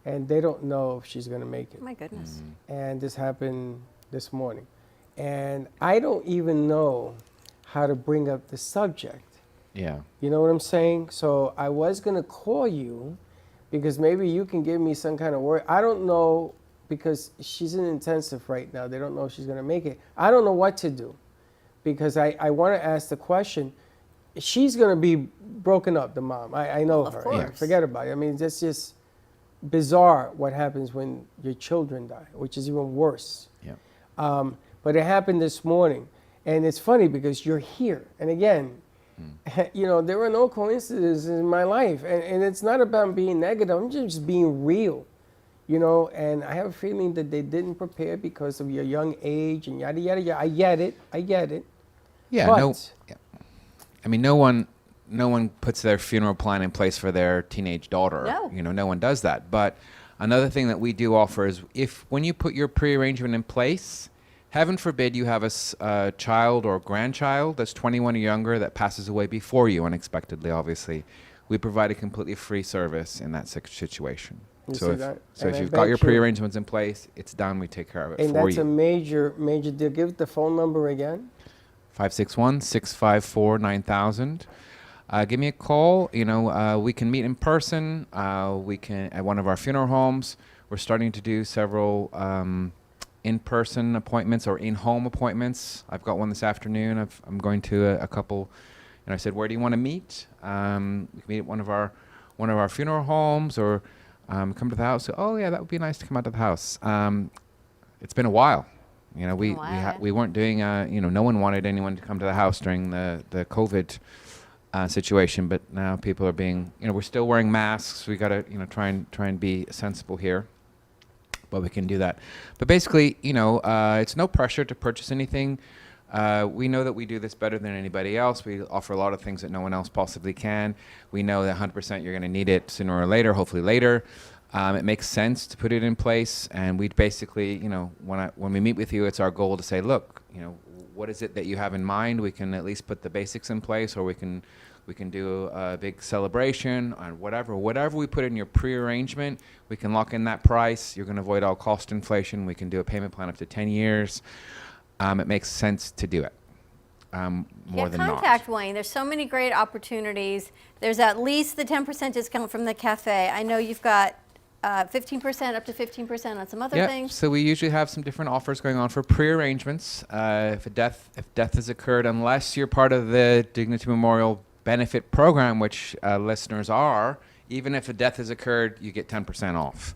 and they don't know if she's going to make it. Oh my goodness. And this happened this morning. And I don't even know how to bring up the subject. Yeah. You know what I'm saying? So I was going to call you because maybe you can give me some kind of word. I don't know, because she's in intensive right now. They don't know if she's going to make it. I don't know what to do, because I want to ask the question. She's going to be broken up, the mom. I know Of her. course. Forget about it. I mean, that's just bizarre what happens when your children die, which is even worse. Yeah. But it happened this morning. And it's funny because you're here. And again, you know, there were no coincidences in my life. And it's not about being negative. I'm just being real, you know. And I have a feeling that they didn't prepare because of your young age and yada, yada, yada. I get it. I get it. Yeah. But I mean, no one puts their funeral plan in place for their teenage daughter. No. You know, no one does that. But another thing that we do offer is, when you put your pre-arrangement in place, heaven forbid you have a child or grandchild that's 21 or younger that passes away before you unexpectedly, obviously, we provide a completely free service in that situation. You So see that? if And I you've got bet your you- pre-arrangements in place, it's done. We take care of it and for that's you. a major, major deal. Give the phone number again. 561-654-9000. Give me a call. You know, we can meet in person. We can at one of our funeral homes. We're starting to do several in-person appointments or in-home appointments. I've got one this afternoon. I'm going to a couple. And I said, where do you want to meet? We can meet at one of our funeral homes, or come to the house. So, oh yeah, that would be nice to come out to the house. It's been a while. You know, we weren't doing, you know, no one wanted anyone to come to the house during the COVID situation, but now people are being, you know, we're still wearing masks. We got to, you know, try and be sensible here, but we can do that. But basically, you know, it's no pressure to purchase anything. We know that we do this better than anybody else. We offer a lot of things that no one else possibly can. We know that 100% you're going to need it sooner or later, hopefully later. It makes sense to put it in place, and we basically, you know, when we meet with you, it's our goal to say, look, you know, what is it that you have in mind? We can at least put the basics in place, or we can do a big celebration on whatever we put in your pre-arrangement. We can lock in that price. You're going to avoid all cost inflation. We can do a payment plan up to 10 years. It makes sense to do it. More than not. Contact Wayne. There's so many great opportunities. There's at least the 10% discount from the cafe. I know you've got 15%, up to 15% on some other things. So we usually have some different offers going on for pre-arrangements. If death has occurred, unless you're part of the Dignity Memorial Benefit Program, which listeners are, even if a death has occurred, you get 10% off.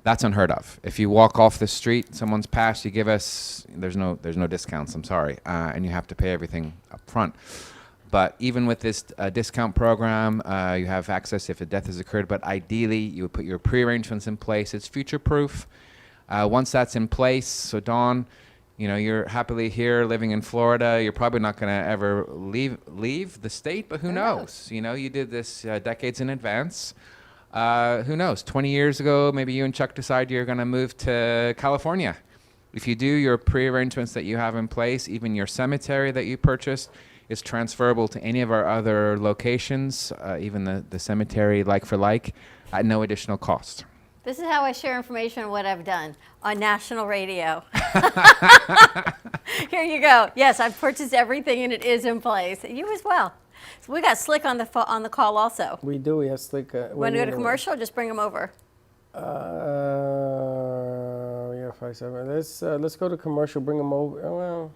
That's unheard of. If you walk off the street, someone's passed, you give us, there's no discounts, I'm sorry, and you have to pay everything up front. But even with this discount program, you have access if a death has occurred, but ideally you would put your pre-arrangements in place. It's future-proof. Once that's in place, so Dawn, you know, you're happily here living in Florida. You're probably not going to ever leave the state, but who knows? You know, you did this decades in advance. Who knows? 20 years ago, maybe you and Chuck decide you're going to move to California. If you do, your pre-arrangements that you have in place, even your cemetery that you purchased, is transferable to any of our other locations, even the cemetery like for like, at no additional cost. This is how I share information on what I've done on national radio. Here you go. Yes, I've purchased everything and it is in place. You as well. So we got Slick on the call also. We do. We have Slick. Want to go to commercial? Just bring them over. Yeah, 5-7. Let's go to commercial. Bring them over. Oh, well,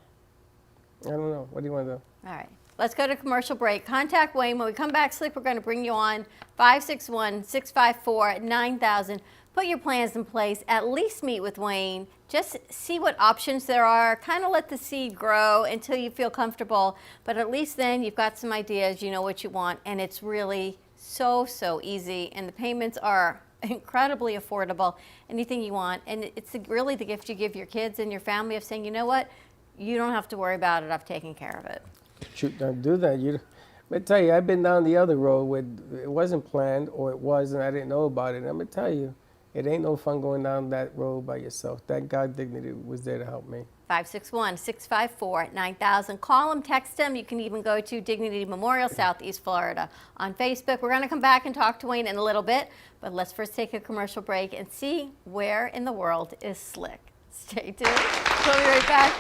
I don't know. What do you want to do? All right. Let's go to commercial break. Contact Wayne. When we come back, Slick, we're going to bring you on 561-654-9000. Put your plans in place. At least meet with Wayne. Just see what options there are. Kind of let the seed grow until you feel comfortable. But at least then you've got some ideas. You know what you want. And it's really so easy. And the payments are incredibly affordable. Anything you want. And it's really the gift you give your kids and your family of saying, you know what? You don't have to worry about it. I've taken care of it. Shoot, don't do that. But tell you, I've been down the other road where it wasn't planned, or it was, and I didn't know about it. And I'm gonna tell you, it ain't no fun going down that road by yourself. Thank God Dignity was there to help me. 561-654-9000. Call them, text them. You can even go to Dignity Memorial, Southeast Florida on Facebook. We're going to come back and talk to Wayne in a little bit, but let's first take a commercial break and see where in the world is Slick. Stay tuned. We'll be right back.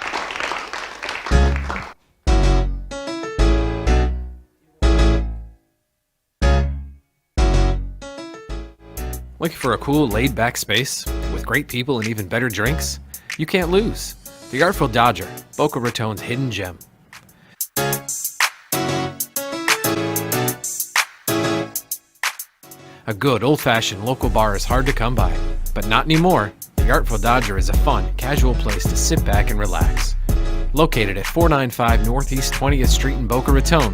Looking for a cool, laid-back space with great people and even better drinks? You can't lose. The Artful Dodger, Boca Raton's hidden gem. A good, old-fashioned local bar is hard to come by, but not anymore. The Artful Dodger is a fun, casual place to sit back and relax. Located at 495 Northeast 20th Street in Boca Raton,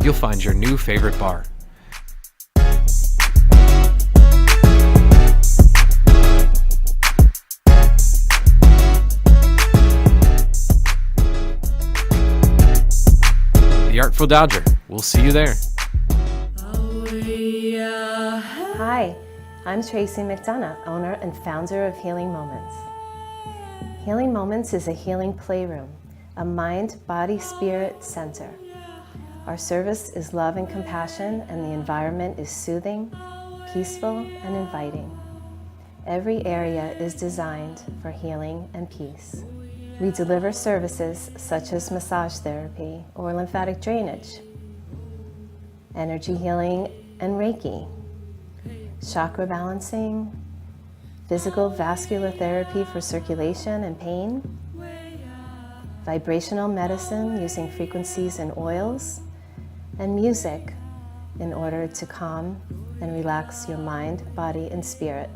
you'll find your new favorite bar. The Artful Dodger. We'll see you there. Hi, I'm Tracy McDonough, owner and founder of Healing Moments. Healing Moments is a healing playroom, a mind, body, spirit center. Our service is love and compassion, and the environment is soothing, peaceful, and inviting. Every area is designed for healing and peace. We deliver services such as massage therapy or lymphatic drainage, energy healing and Reiki, chakra balancing, physical vascular therapy for circulation and pain, vibrational medicine using frequencies and oils, and music in order to calm and relax your mind, body, and spirit.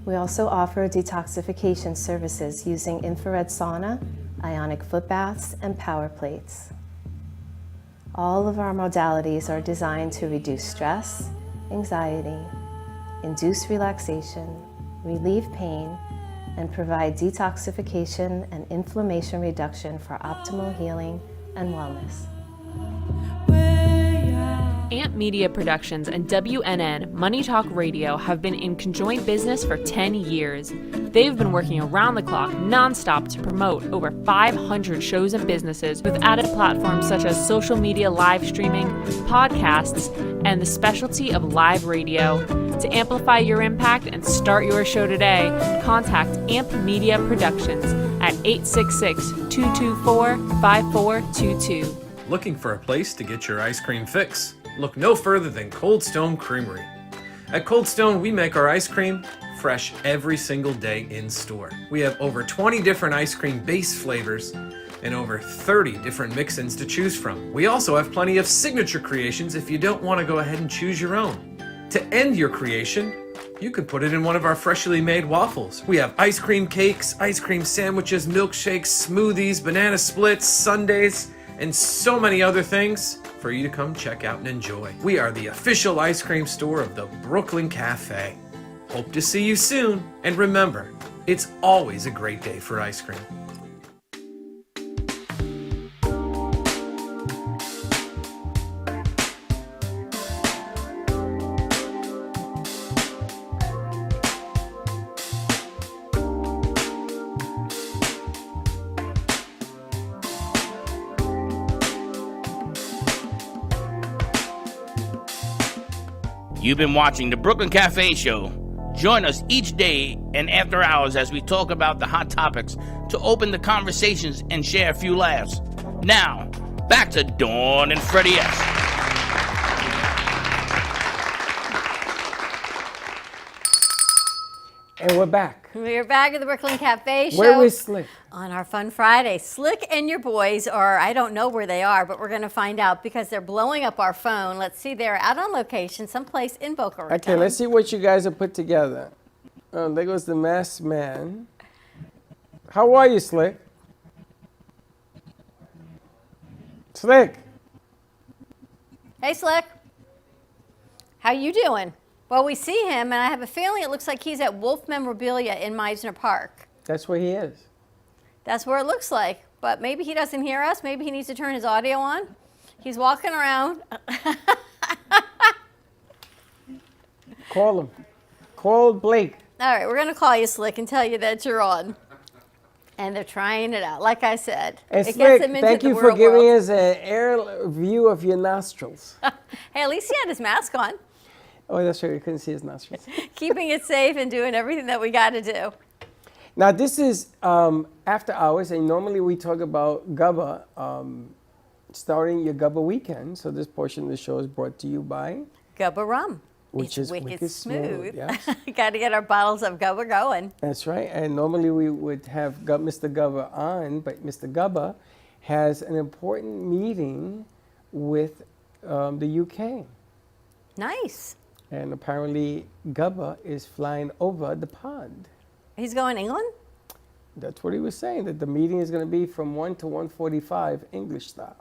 We also offer detoxification services using infrared sauna, ionic foot baths, and power plates. All of our modalities are designed to reduce stress, anxiety, induce relaxation, relieve pain, and provide detoxification and inflammation reduction for optimal healing and wellness. Amp Media Productions and WNN Money Talk Radio have been in conjoint business for 10 years. They've been working around the clock, nonstop, to promote over 500 shows and businesses with added platforms such as social media live streaming, podcasts, and the specialty of live radio. To amplify your impact and start your show today, contact Amp Media Productions at 866-224-5422. Looking for a place to get your ice cream fix? Look no further than Cold Stone Creamery. At Cold Stone, we make our ice cream fresh every single day in store. We have over 20 different ice cream base flavors and over 30 different mix-ins to choose from. We also have plenty of signature creations if you don't want to go ahead and choose your own. To end your creation, you can put it in one of our freshly made waffles. We have ice cream cakes, ice cream sandwiches, milkshakes, smoothies, banana splits, sundaes, and so many other things for you to come check out and enjoy. We are the official ice cream store of the Brooklyn Cafe. Hope to see you soon, and remember, it's always a great day for ice cream. You've been watching the Brooklyn Cafe Show. Join us each day and after hours as we talk about the hot topics to open the conversations and share a few laughs. Now, back to Dawn and Freddie S. And we're back. We're back at the Brooklyn Cafe Show. Where is Slick? On our Fun Friday. Slick and your boys are, I don't know where they are, but we're going to find out because they're blowing up our phone. Let's see, they're out on location someplace in Boca Raton. Okay, let's see what you guys have put together. Oh, there goes the masked man. How are you, Slick? Slick. Hey, Slick. How you doing? Well, we see him, and I have a feeling it looks like he's at Wolf Memorabilia in Meisner Park. That's where he is. That's where it looks like. But maybe he doesn't hear us. Maybe he needs to turn his audio on. He's walking around. Call him. Call Blake. All right, we're going to call you, Slick, and tell you that you're on. And they're trying it out. Like I said, And it Slick, gets them into thank the you for real giving world. us an air view of your nostrils. Hey, at least he had his mask on, Oh, that's right. You couldn't see his nostrils. keeping it safe and doing everything that we got to do. Now, this is after hours, and normally we talk about Gubba, starting your Gubba weekend. So this portion of the show is brought to you by, Gubba rum. which It's is wicked smooth. Yes, Got to get our bottles of Gubba going. that's right. And normally we would have Mr. Gubba on, but Mr. Gubba has an important meeting with the UK. Nice. And apparently Gubba is flying over the pond. He's going to England? That's what he was saying, that the meeting is going to be from 1 to 1:45 English style.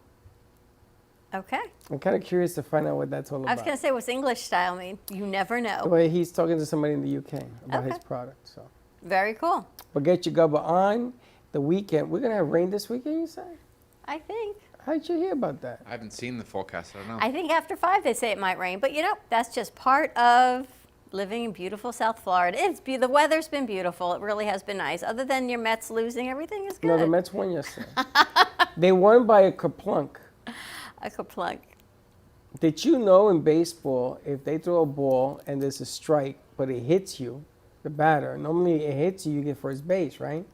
Okay. I'm kind of curious to find out what that's all I about. was going to say, what's English style mean? You never know. Well, he's talking to somebody in the UK about his Okay. product. So, Very cool. but get your Gubba on the weekend. We're going to have rain this weekend, you say? I think. How did you hear about that? I haven't seen the forecast. I don't know. I think after 5 they say it might rain, but that's just part of living in beautiful South Florida. The weather's been beautiful. It really has been nice. Other than your Mets losing, everything is good. No, the Mets won yesterday. They won by a kerplunk. A kaplunk. Did you know in baseball, if they throw a ball and there's a strike, but it hits you, the batter, normally it hits you, you get first base, right?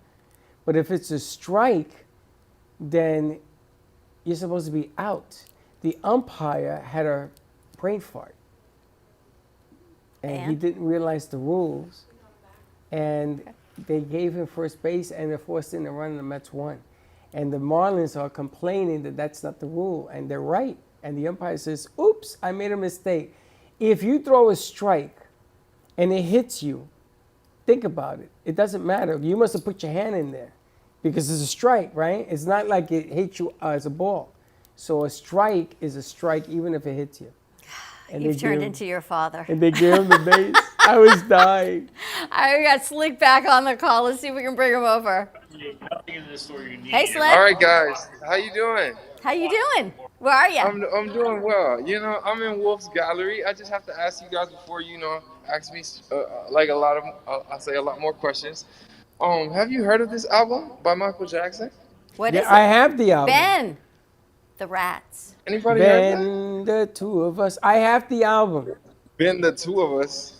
But if it's a strike, then you're supposed to be out. The umpire had a brain fart. And he And? didn't realize the rules. And they gave him first base and they forced him to run and the Mets won. And the Marlins are complaining that that's not the rule. And they're right. And the umpire says, oops, I made a mistake. If you throw a strike and it hits you, think about it. It doesn't matter. You must have put your hand in there because it's a strike, right? It's not like it hits you as a ball. So a strike is a strike even if it hits you. And You've they turned gave- into your father. And they gave him the base. I was dying. I got Slick back on the call. Let's see if we can bring him over. Hey, Slick. All right, guys. How you doing? How you doing? Where are you? I'm doing well. I'm in Wolf's Gallery. I just have to ask you guys before ask me like a lot of I'll say a lot more questions. Have you heard of this album by Michael Jackson? What Yeah, is I it? have the album. Ben. The Rats. Anybody heard that? Ben, the two of us. I have the album. Been the two of us.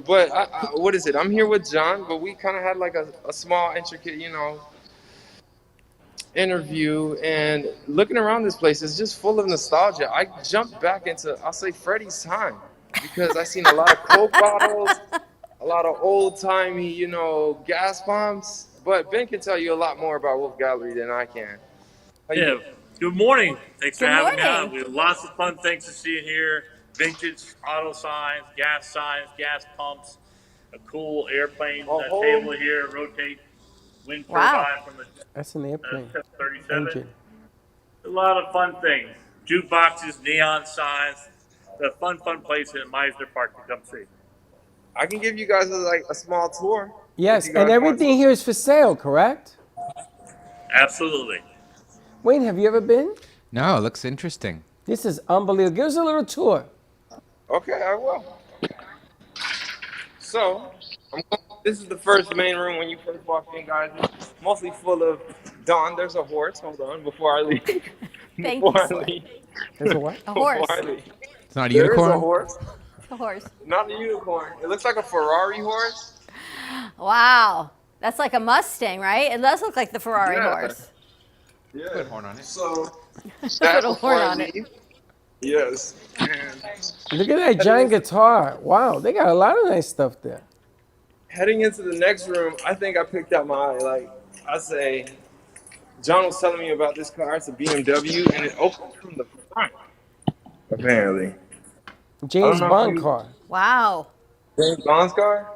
But what is it? I'm here with John, but we kind of had like a small, intricate, interview. And looking around this place is just full of nostalgia. I jumped back into, I'll say, Freddie's time because I seen a lot of Coke bottles, a lot of old-timey, gas pumps. But Ben can tell you a lot more about Wolf Gallery than I can. How you doing? Good morning. Thanks for Good having me morning. on. We have lots of fun things to see in here. Vintage auto signs, gas pumps, a cool airplane Oh. table here, rotate wind Wow. turbine from the That's an airplane 737. engine. A lot of fun things. Jukeboxes, neon signs. A fun place in Meisner Park to come see. I can give you guys a small tour. Yes, If you and guys everything here is for sale, correct? Absolutely. Wayne, have you ever been? No, it looks interesting. This is unbelievable. Give us a little tour. Okay, I will. So, this is the first main room when you first walk in, guys. It's mostly full of Don. There's a horse. Hold on, before I leave. Thank Before you, I Slick. leave. There's a what? A horse. Before I leave. It's not a There is unicorn? a horse. A horse. Not a unicorn. It looks like a Ferrari horse. Wow. That's like a Mustang, right? It does look like the Ferrari Yeah. horse. Yeah. Put a horn on it. So, Put that's a before horn I on it. leave. Yes. And Look at that giant guitar. Wow, they got a lot of nice stuff there. heading into the next room, I think I picked out John was telling me about this car. It's a BMW, and it opens from the front, apparently. James know if Bond you- car. Wow. James Bond's car?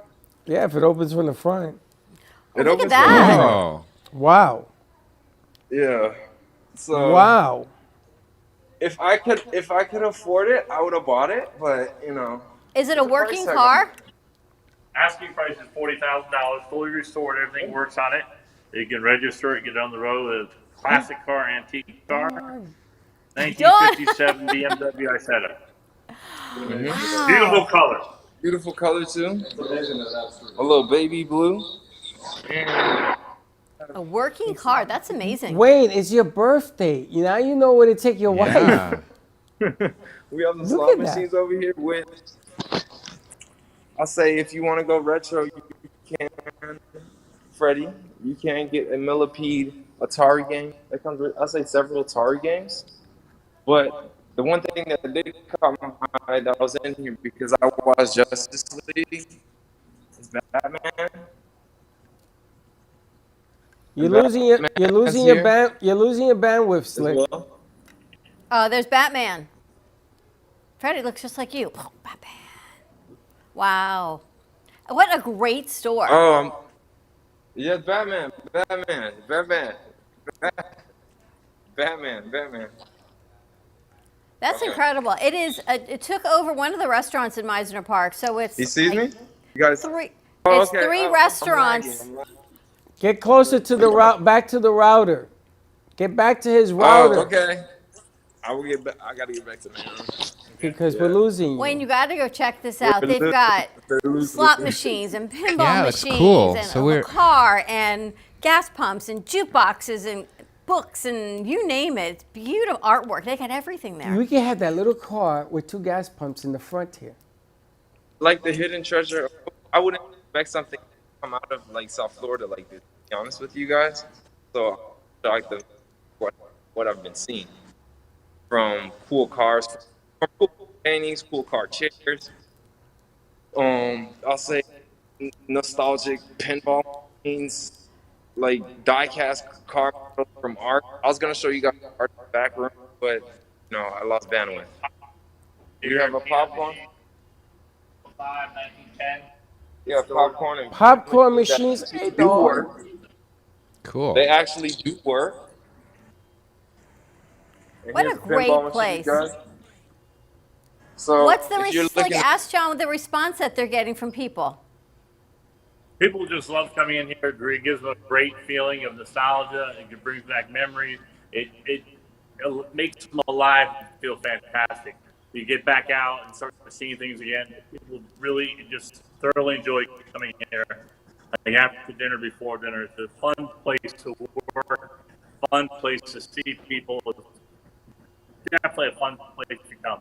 Yeah, if it opens from the front. It look at opens that. from the front. Oh. Wow. Yeah. So Wow. if I could afford it, I would have bought it, but Is it a It's a price working tag. car? Asking price is $40,000, fully restored. Everything works on it. You can register it, get it on the road. A classic car, antique car. 1957 BMW Isetta. Beautiful color. beautiful color too. A little baby blue. And A working car. That's amazing. Wayne, it's your birthday. Now you know where to take your wife. We have the Look slot at that. machines over here with. I say if you want to go retro, you can. Freddie, you can get a Millipede Atari game. That comes with, I say, several Atari games. But the one thing that did caught my eye that was in here because I watched Justice League is Batman. You're losing your bandwidth, Slick. Well. Oh, there's Batman. Freddie looks just like you. Oh, Batman. Wow. What a great store. Yeah, Batman. That's incredible. It is. It took over one of the restaurants in Meisner Park, so it's. He sees me? You guys. Three. Oh, It's okay. three I'm restaurants. lagging. Get closer to the back to the router. Get back to his router. Oh, okay. I will get back. I gotta get back to that. Because we're losing you. Wayne, you got to go check this out. They've got slot machines and pinball Yeah, that's machines cool. and So a we're- car and gas pumps and jukeboxes and books and you name it. It's beautiful artwork. They got everything there. We can have that little car with 2 gas pumps in the front here. Like the hidden treasure. I wouldn't expect something to come out of like South Florida like this. To be honest with you guys, so I'm shocked of what I've been seeing from cool cars, from cool paintings, cool car chairs. I'll say nostalgic pinball machines, like die-cast car models from art. I was gonna show you guys art in the back room, but no, I lost bandwidth. Do you have a popcorn? 1910. Yeah, popcorn and Popcorn machines. They Hey, do dog. work. Cool. They actually do work. And What here's a the great pinball machine, place. guys. So What's the if you're like? looking- Ask John what the response that they're getting from people. People just love coming in here. It gives them a great feeling of nostalgia. It brings back memories. It makes them alive and feel fantastic. You get back out and start seeing things again. People really just thoroughly enjoy coming here. Like after dinner, before dinner, it's a fun place to work, fun place to see people. It's definitely a fun place to come.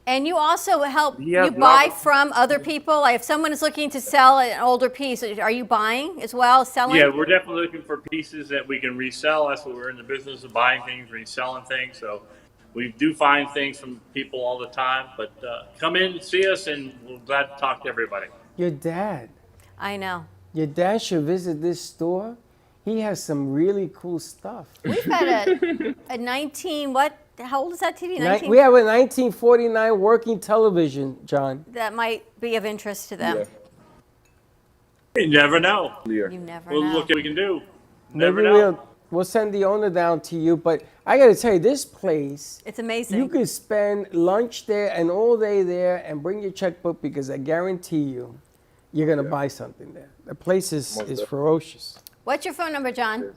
And you also help Yeah, you buy no. from other people. Like if someone is looking to sell an older piece, are you buying as well, selling? Yeah, we're definitely looking for pieces that we can resell. That's what we're in the business of, buying things, reselling things. So we do find things from people all the time. But come in, see us, and we're glad to talk to everybody. Your dad. I know. Your dad should visit this store. He has some really cool stuff. We've had a 19, what? How old is that TV? 19? We have a 1949 working television, John. That might be of interest to them. You never know. You never We'll know. look what we can do. Never Maybe know. we'll send the owner down to you. But I got to tell you, this place, It's amazing. you could spend lunch there and all day there and bring your checkbook because I guarantee you, you're going to buy something there. The place is ferocious. What's your phone number, John?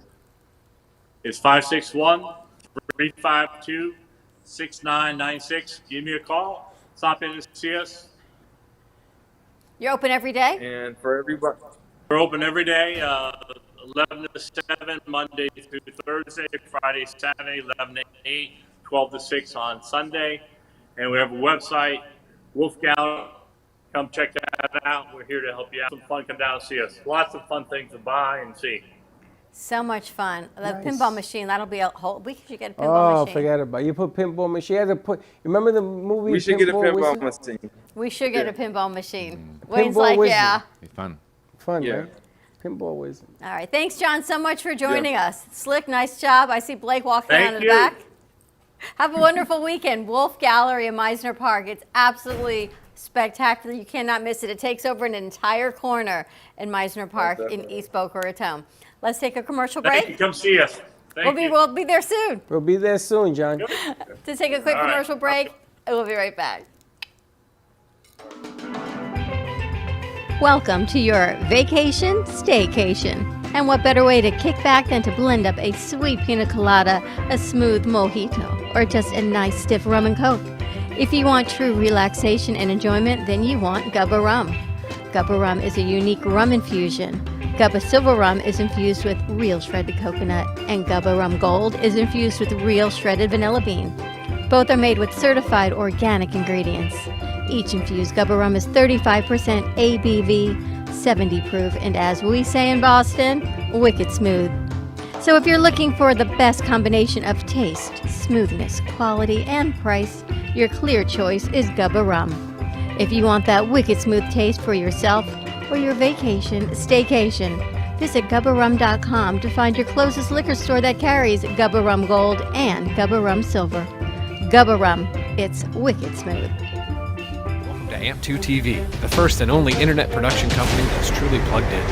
It's 561-352-6996. Give me a call. Stop in and see us. You're open every day? And for everybody, We're open every day, 11 to 7, Monday through Thursday, Friday, Saturday, 11 to 8, 12 to 6 on Sunday. And we have a website, Wolf Gallery. Come check that out. We're here to help you out. Some fun. Come down and see us. Lots of fun things to buy and see. So much fun. The Nice. pinball machine, that'll be a whole, we should get a pinball Oh, machine. forget about it. You put pinball machine. You had to put. Remember the movie? we should get a pinball Wizard? machine. We should get a pinball machine. Wayne's Pinball like, Wizard. yeah. Be fun. Fun, Yeah. right? Pinball Wizard. All right. Thanks, John, so much for joining us. Slick, nice job. I see Blake walking Thank down in the you. back. Have a wonderful weekend. Wolf Gallery in Meisner Park. It's absolutely spectacular. You cannot miss it. It takes over an entire corner in Meisner Park in East Boca Raton. Let's take a commercial Thank break. you. Come see us. Thank you. We'll be there soon. We'll be there soon, John. To take a quick All right. commercial break, we'll be right back. Welcome to your vacation staycation. And what better way to kick back than to blend up a sweet pina colada, a smooth mojito, or just a nice stiff rum and coke? If you want true relaxation and enjoyment, then you want Gubba Rum. Gubba Rum is a unique rum infusion. Gubba Silver Rum is infused with real shredded coconut, and Gubba Rum Gold is infused with real shredded vanilla bean. Both are made with certified organic ingredients. Each infused Gubba Rum is 35% ABV, 70 proof, and as we say in Boston, wicked smooth. So if you're looking for the best combination of taste, smoothness, quality, and price, your clear choice is Gubba Rum. If you want that wicked smooth taste for yourself or your vacation, staycation, visit GubbaRum.com to find your closest liquor store that carries Gubba Rum Gold and Gubba Rum Silver. Gubba Rum, it's wicked smooth. Welcome to AMP2 TV, the first and only internet production company that's truly plugged in.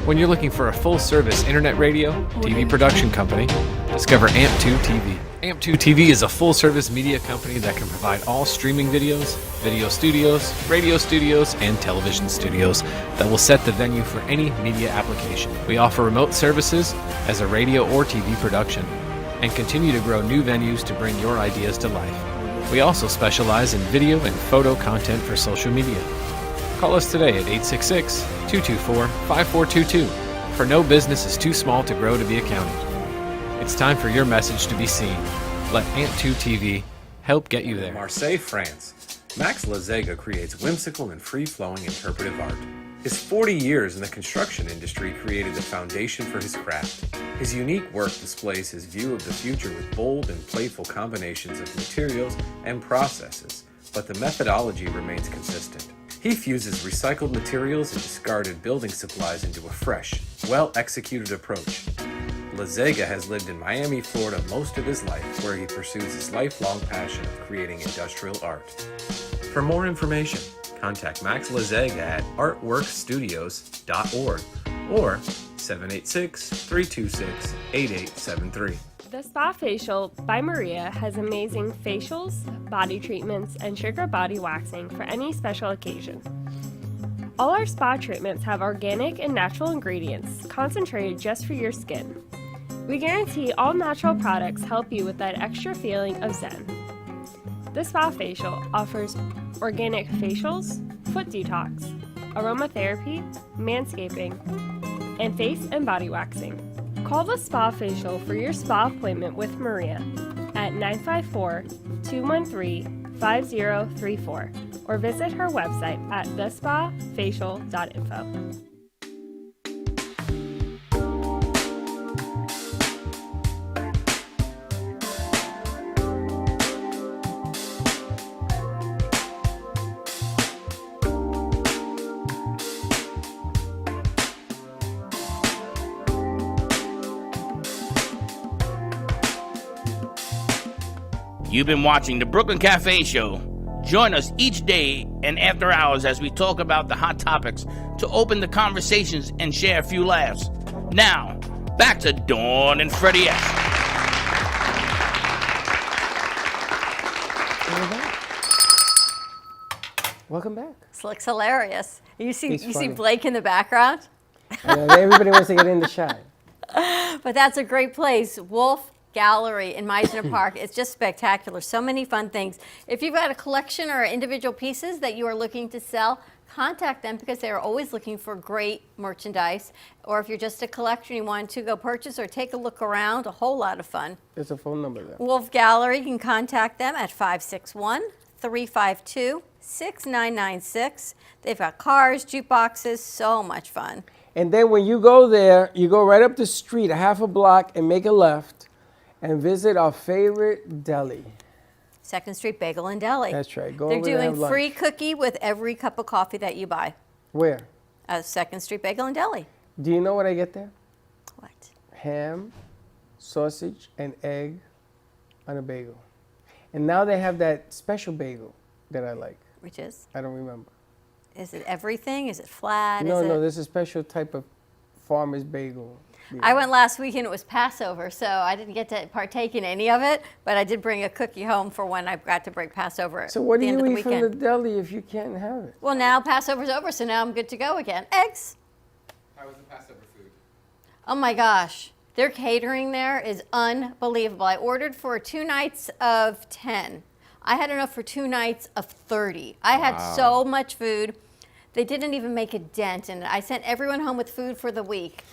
When you're looking for a full-service internet radio, TV production company, discover AMP2 TV. AMP2 TV is a full-service media company that can provide all streaming videos, video studios, radio studios, and television studios that will set the venue for any media application. We offer remote services as a radio or TV production and continue to grow new venues to bring your ideas to life. We also specialize in video and photo content for social media. Call us today at 866-224-5422, for no business is too small to grow to be accounted. It's time for your message to be seen. Let AMP2 TV help get you there. Marseille, France. Max Lazega creates whimsical and free-flowing interpretive art. His 40 years in the construction industry created the foundation for his craft. His unique work displays his view of the future with bold and playful combinations of materials and processes, but the methodology remains consistent. He fuses recycled materials and discarded building supplies into a fresh, well-executed approach. Lazega has lived in Miami, Florida most of his life, where he pursues his lifelong passion of creating industrial art. For more information, contact Max Lazega at artworkstudios.org or 786-326-8873. The Spa Facial by Maria has amazing facials, body treatments, and sugar body waxing for any special occasion. All our spa treatments have organic and natural ingredients concentrated just for your skin. We guarantee all natural products help you with that extra feeling of zen. The Spa Facial offers organic facials, foot detox, aromatherapy, manscaping, and face and body waxing. Call the Spa Facial for your spa appointment with Maria at 954-213-5034 or visit her website at thespafacial.info. You've been watching the Brooklyn Cafe Show. Join us each day and after hours as we talk about the hot topics to open the conversations and share a few laughs. Now, back to Dawn and Freddie S. Welcome back. This looks hilarious. You see funny. Blake in the background? Everybody wants to get in the shot. But that's a great place. Wolf Gallery in Meisner Park. It's just spectacular. So many fun things. If you've got a collection or individual pieces that you are looking to sell, contact them because they're always looking for great merchandise. Or if you're just a collector and you want to go purchase or take a look around, a whole lot of fun. There's a phone number there. Wolf Gallery, you can contact them at 561-352-6996. They've got cars, jukeboxes, so much fun. And then when you go there, you go right up the street, a half a block, and make a left, and visit our favorite deli. 2nd Street Bagel and Deli. That's right. Go They're over there and have doing lunch. free cookie with every cup of coffee that you buy. Where? At 2nd Street Bagel and Deli. Do you know what I get there? What? Ham, sausage, and egg on a bagel. And now they have that special bagel that I like. Which is? I don't remember. Is it everything? Is it flat? No, is no, it... there's a special type of farmer's bagel. Yeah. I went last week and it was Passover, so I didn't get to partake in any of it, but I did bring a cookie home for when I got to break Passover So what at the do end you of the eat from weekend. the deli if you can't have it? Well, now Passover's over, so now I'm good to go again. Eggs. How was the Passover food? Oh my gosh. Their catering there is unbelievable. I ordered for 2 nights of 10. I had enough for 2 nights of 30. I had so much food. They didn't even make a dent in it. I sent everyone home with food for the week.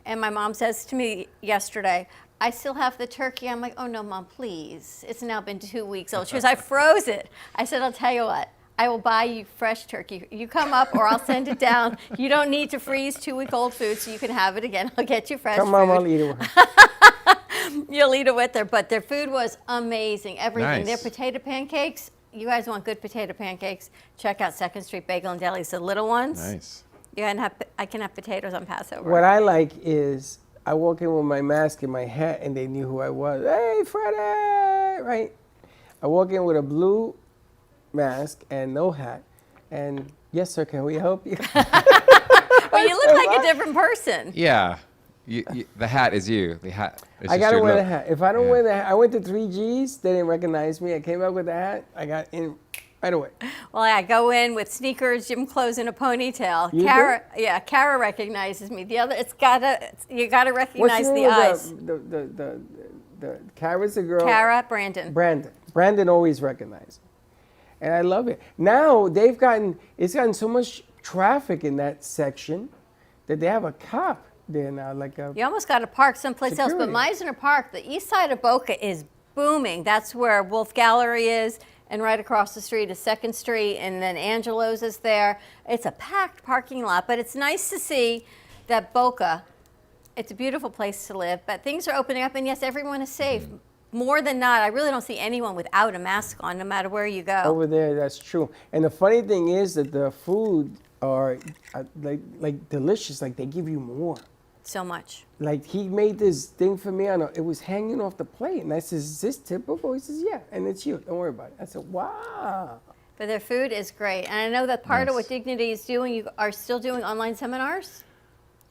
And my mom says to me yesterday, I still have the turkey. I'm like, oh no, Mom, please. It's now been 2 weeks old. She goes, I froze it. I said, I'll tell you what, I will buy you fresh turkey. You come up or I'll send it down. You don't need to freeze 2-week-old food so you can have it again. I'll get you fresh Come food. on, I'll eat it with her. You'll eat it with her. But their food was amazing. Everything. Nice. Their potato pancakes. You guys want good potato pancakes? Check out 2nd Street Bagel and Deli. It's the little ones. Nice. I can have potatoes on Passover. What I like is I walk in with my mask and my hat, and they knew who I was. Hey, Freddie, right? I walk in with a blue mask and no hat, and yes, sir, can we help you? Well, you look like a different person. Yeah. The hat is you. The hat. I gotta wear the hat. If I don't wear the hat, I went to 3Gs. They didn't recognize me. I came out with the hat. I got in right away. Well, I go in with sneakers, gym clothes, and a ponytail. You Kara recognizes me. The other, you gotta recognize the eyes. The Kara's the girl. Kara, Brandon. Brandon always recognizes me, and I love it. Now it's gotten so much traffic in that section that they have a cop there now, like a. You almost got to park someplace else, but security. Meisner Park, the east side of Boca, is booming. That's where Wolf Gallery is, and right across the street is 2nd Street, and then Angelo's is there. It's a packed parking lot, but it's nice to see that Boca, it's a beautiful place to live, but things are opening up, and yes, everyone is safe. More than not, I really don't see anyone without a mask on, no matter where you go. Over there, that's true. And the funny thing is that the food are like delicious. Like they give you more. So much. Like he made this thing for me. It was hanging off the plate, and I says, "Is this typical?" He says, "Yeah," and it's you. Don't worry about it. I said, "Wow." But their food is great, and I know that part of what Dignity is doing, you are still doing online seminars.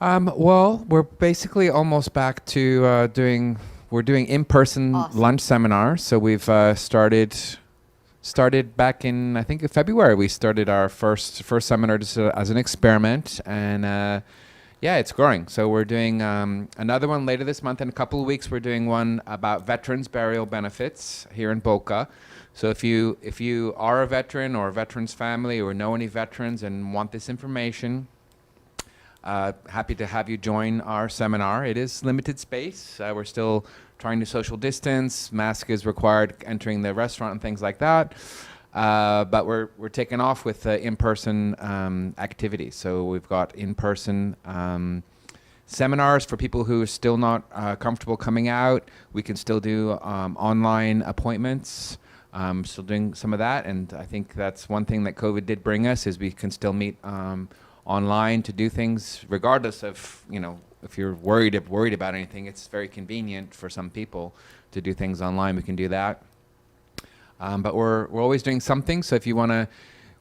Well, we're basically almost back to doing in-person lunch seminars. So we've started back in, I think, February. We started our first seminar just as an experiment, and it's growing. So we're doing another one later this month. In a couple of weeks, we're doing one about veterans burial benefits here in Boca. So if you are a veteran or a veteran's family or know any veterans and want this information, happy to have you join our seminar. It is limited space. We're still trying to social distance. Mask is required entering the restaurant and things like that. But we're taking off with in-person activities. So we've got in-person seminars for people who are still not comfortable coming out. We can still do online appointments. Still doing some of that, and I think that's one thing that COVID did bring us is we can still meet online to do things regardless of, if you're worried about anything. It's very convenient for some people to do things online. We can do that. But we're always doing something. So if you want to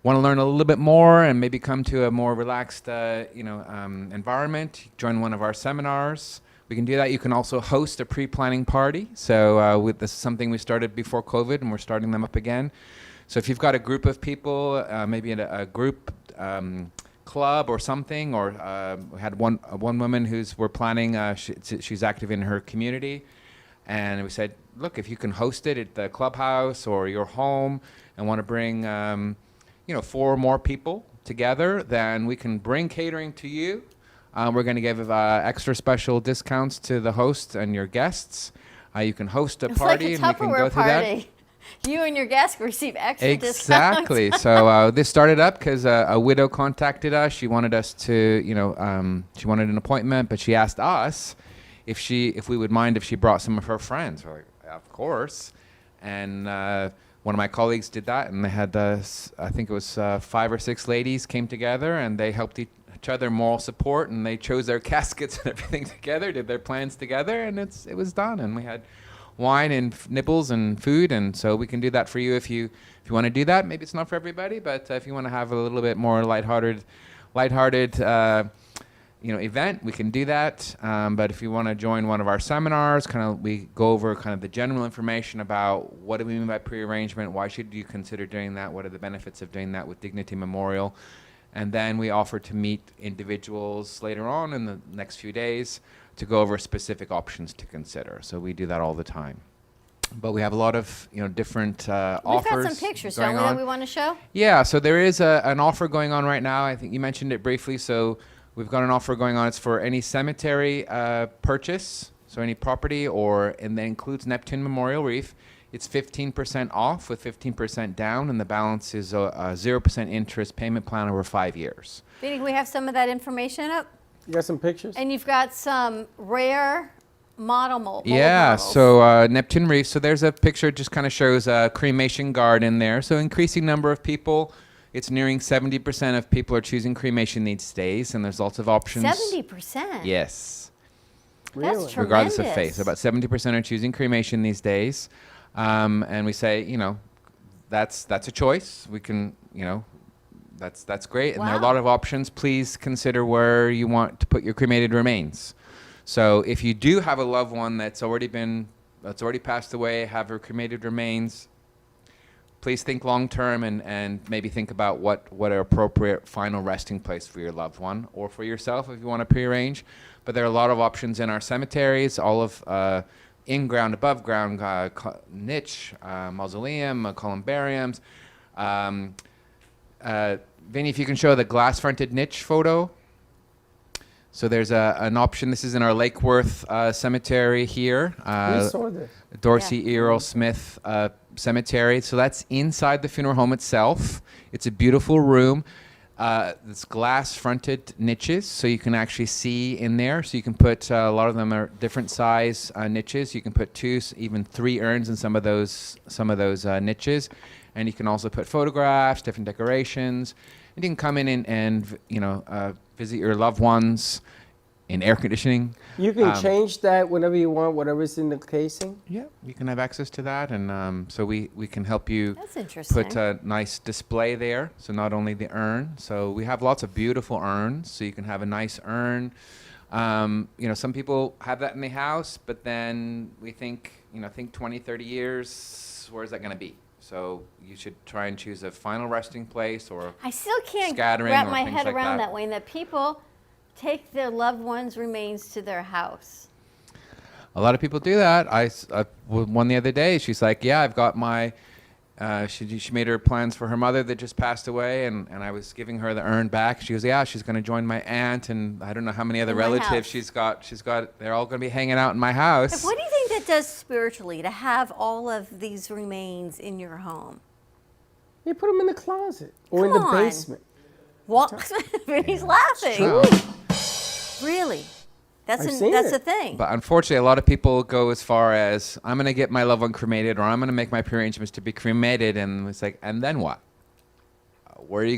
learn a little bit more and maybe come to a more relaxed environment, join one of our seminars. We can do that. You can also host a pre-planning party. So this is something we started before COVID, and we're starting them up again. So if you've got a group of people, maybe in a group club or something, or we had one woman we're planning. She's active in her community, and we said, look, if you can host it at the clubhouse or your home, and want to bring 4 or more people together, then we can bring catering to you. We're going to give extra special discounts to the host and your guests. You can host a party, it's like and we can go through that. You and your guests receive extra discounts. Exactly. So this started up because a widow contacted us. She wanted us to, she wanted an appointment, but she asked us if we would mind if she brought some of her friends. We're like, of course. And one of my colleagues did that, and they had, I think it was 5 or 6 ladies came together, and they helped each other moral support, and they chose their caskets and everything together, did their plans together, and it was done. And we had wine and nibbles and food, and so we can do that for you if you want to do that. Maybe it's not for everybody, but if you want to have a little bit more lighthearted event, we can do that. But if you want to join one of our seminars, we go over the general information about what do we mean by pre-arrangement, why should you consider doing that, what are the benefits of doing that with Dignity Memorial, and then we offer to meet individuals later on in the next few days to go over specific options to consider. So we do that all the time. but we have a lot of different We've offers. got some pictures, going don't we, on. that we want to show? Yeah, so there is an offer going on right now. I think you mentioned it briefly. So we've got an offer going on. It's for any cemetery purchase, so any property, and that includes Neptune Memorial Reef. It's 15% off with 15% down, and the balance is a 0% interest payment plan over 5 years. Vinny, we have some of that information up? You got some pictures? And you've got some rare mold Yeah, models. so Neptune Reef. So there's a picture, just kind of shows a cremation garden there. So increasing number of people. It's nearing 70% of people are choosing cremation these days, and there's lots of options. 70%? Yes. That's tremendous. Regardless of faith. So about 70% are choosing cremation these days. And we say, that's a choice. We can, that's great. And there are a lot of options. Please consider where you want to put your cremated remains. So if you do have a loved one that's already passed away, have her cremated remains, please think long term and maybe think about what an appropriate final resting place for your loved one or for yourself if you want to prearrange. But there are a lot of options in our cemeteries, all of in-ground, above-ground, niche, mausoleum, columbariums. Vinny, if you can show the glass-fronted niche photo. So there's an option. This is in our Lake Worth Cemetery here. We saw this. Dorsey Earl Smith Cemetery. So that's inside the funeral home itself. It's a beautiful room. It's glass-fronted niches, so you can actually see in there. So you can put a lot of them are different size niches. You can put 2, even 3 urns in some of those niches, and you can also put photographs, different decorations, and you can come in and visit your loved ones in air conditioning. You can change that whenever you want, whatever's in the casing? Yeah, you can have access to that, and so we can help you That's interesting. put a nice display there. So not only the urn, so we have lots of beautiful urns, so you can have a nice urn. Some people have that in the house, but then we think 20, 30 years, where's that going to be? So you should try and choose a final resting place or I still can't scattering wrap or my things head like around that. that, Wayne, that people take their loved ones' remains to their house. A lot of people do that. One the other day, she's like, yeah, I've got my, she made her plans for her mother that just passed away, and I was giving her the urn back. She goes, yeah, she's going to join my aunt, and I don't know how many other In my relatives house. she's got, they're all going to be hanging out in my house. But what do you think that does spiritually, to have all of these remains in your home? You put them in the closet or in Come the on. basement. What? He's laughing. True. Really? That's I've seen that's it. a thing. But unfortunately, a lot of people go as far as, I'm going to get my loved one cremated, or I'm going to make my arrangements to be cremated, and it's like, and then what? Where do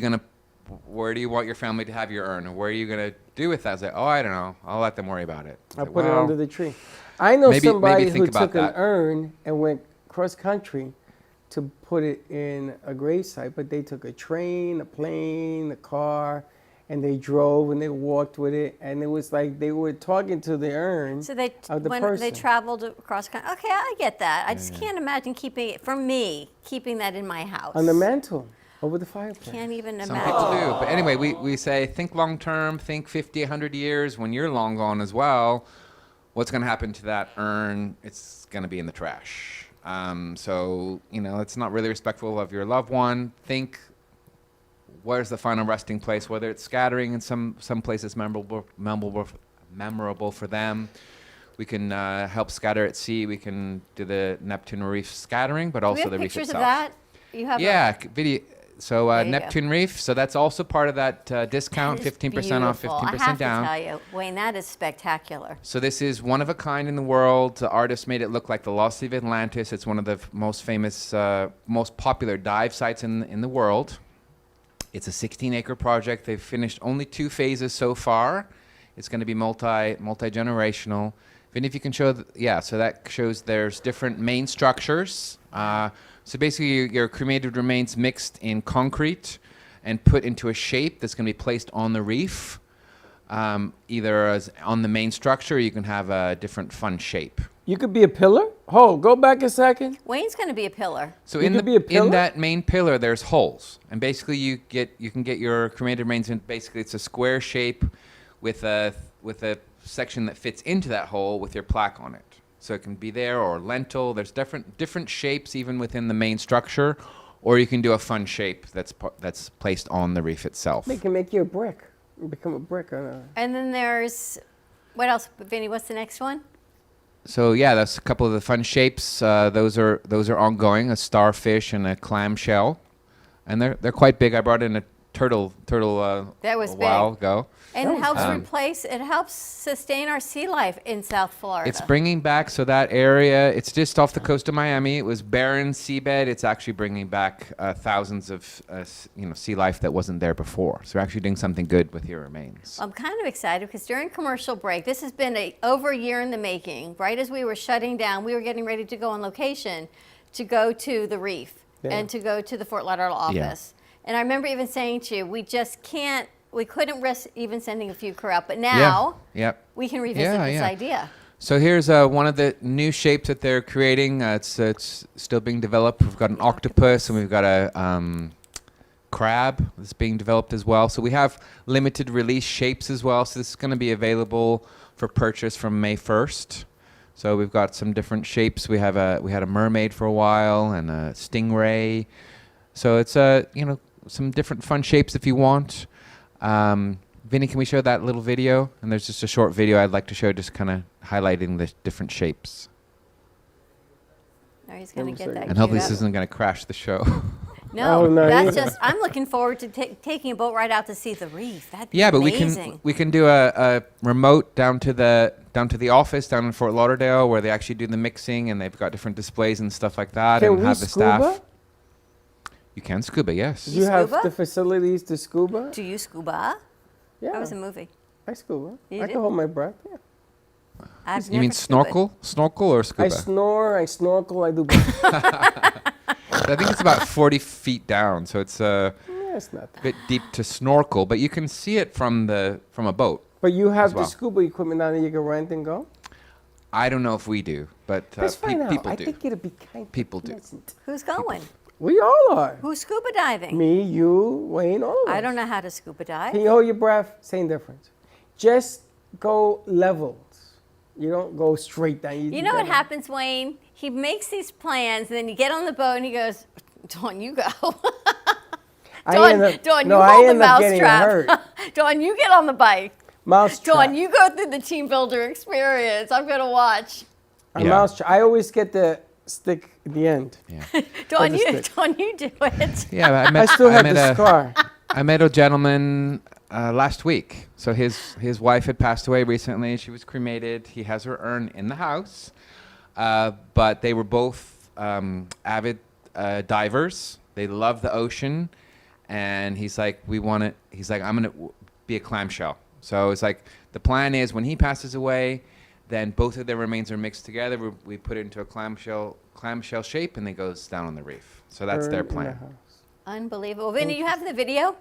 you want your family to have your urn? Or where are you going to do with that? It's like, oh, I don't know. I'll let them worry about it. I Like, put it well, under the tree. I know maybe somebody who think about took an that. urn and went cross country to put it in a gravesite, but they took a train, a plane, a car, and they drove and they walked with it, and it was like they were talking to the urn So they of the when person. they traveled across country. Okay, I get that. I just can't imagine keeping that in my house. on the mantle over the fireplace. Can't even Some imagine. people do. But anyway, we say think long term, think 50, 100 years. When you're long gone as well, what's going to happen to that urn? It's going to be in the trash. So, it's not really respectful of your loved one. Think, where's the final resting place? Whether it's scattering in some places memorable for them. We can help scatter at sea. We can do the Neptune Reef scattering, but Do we also have the reef pictures itself. of that? You have Yeah, video. So There you go. Neptune Reef. So that's also part of that discount, That is 15% off, beautiful. 15% I have down. to tell you, Wayne, that is spectacular. So this is one of a kind in the world. The artist made it look like the Lost City of Atlantis. It's one of the most famous, most popular dive sites in the world. It's a 16-acre project. They've finished only 2 phases so far. It's going to be multi-generational. Vinny, if you can show, so that shows there's different main structures. So basically, your cremated remains mixed in concrete and put into a shape that's going to be placed on the reef, either as on the main structure, or you can have a different fun shape. You could be a pillar? Go back a second. Wayne's going to be a pillar. So You could be a pillar? in that main pillar, there's holes, and basically you can get your cremated remains in. Basically, it's a square shape with a section that fits into that hole with your plaque on it. So it can be there, or lentil. There's different shapes even within the main structure, or you can do a fun shape that's placed on the reef itself. They can make you a brick. Become a brick on a. And then there's, what else, Vinny? What's the next one? So yeah, that's a couple of the fun shapes. Those are ongoing. A starfish and a clamshell, and they're quite big. I brought in a turtle That was a while big. ago. And it helps sustain our sea life in South Florida. It's bringing back, so that area, it's just off the coast of Miami. It was barren seabed. It's actually bringing back thousands of sea life that wasn't there before. So we're actually doing something good with Here Remains. I'm kind of excited because during commercial break, this has been over a year in the making. Right as we were shutting down, we were getting ready to go on location to go to the reef and to go to the Fort Lauderdale office. And I remember even saying to you, we couldn't risk even sending a few crew out, but now we can revisit this idea. So here's one of the new shapes that they're creating. It's still being developed. We've got an octopus and we've got a crab that's being developed as well. So we have limited release shapes as well. So this is going to be available for purchase from May 1st. So we've got some different shapes. We had a mermaid for a while and a stingray. So it's some different fun shapes if you want. Vinny, can we show that little video? And there's just a short video I'd like to show, just kind of highlighting the different shapes. No, he's going to get that. And hopefully this isn't going to crash the show. No, that's just, I'm looking forward to taking a boat right out to see the reef. That'd be amazing. But we can do a remote down to the office down in Fort Lauderdale where they actually do the mixing and they've got different displays and stuff like that. Can and we have the scuba? staff. You can scuba, yes. You have the facilities to scuba? Do you scuba? Yeah. That was a movie. I scuba. You I do? can hold my breath. Yeah. You mean snorkel? Snorkel or scuba? I snore, I snorkel, I do both. I think it's about 40 feet down, so it's it's not a bit deep to snorkel, but you can see it from a boat. But you have as well. the scuba equipment now that you can rent and go? I don't know if we do, but Let's find out. people I do. think it'll be kind of People do. pleasant. Who's going? We all are. Who's scuba diving? Me, you, Wayne, all of us. I don't know how to scuba dive. Can you hold your breath? Same difference. Just go levels. You don't go straight down. You know what happens, Wayne? He makes these plans, and then you get on the boat, and he goes, Dawn, you go. Dawn, you hold the mousetrap. Dawn, you get on the bike. Mousetrap. Dawn, you go through the team builder experience. I'm going to watch. Mousetrap. I always get the stick at the end. Yeah. Dawn, you do it. Yeah, I still have the scar. I met a gentleman last week. So his wife had passed away recently. She was cremated. He has her urn in the house. But they were both avid divers. They love the ocean. And he's like, I'm going to be a clamshell. So it's like, the plan is when he passes away, then both of their remains are mixed together. We put it into a clamshell shape, and it goes down on the reef. So that's their plan. Unbelievable. Vinny, you have the video?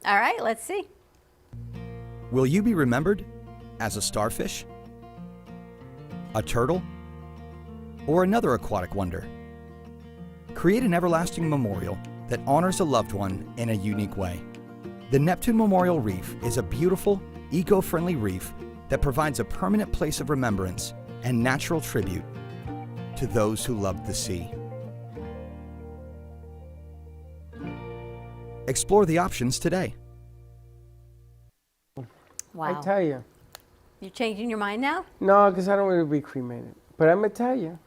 All right, let's see. Will you be remembered as a starfish, a turtle, or another aquatic wonder? Create an everlasting memorial that honors a loved one in a unique way. The Neptune Memorial Reef is a beautiful, eco-friendly reef that provides a permanent place of remembrance and natural tribute to those who loved the sea. Explore the options today. Wow. I tell you. You changing your mind now? No, because I don't want to be cremated. But I'm going to tell you,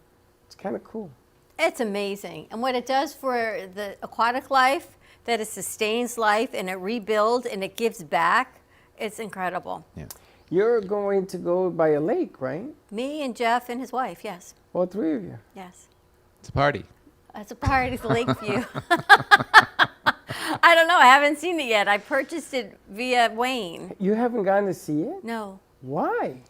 it's kind of cool. It's amazing. And what it does for the aquatic life, that it sustains life and it rebuilds and it gives back, it's incredible. Yeah. You're going to go by a lake, right? Me and Jeff and his wife, yes. All three of you. Yes. It's a party. It's a party, it's Lakeview. I don't know, I haven't seen it yet. I purchased it via Wayne. You haven't gone to see it? No. Why?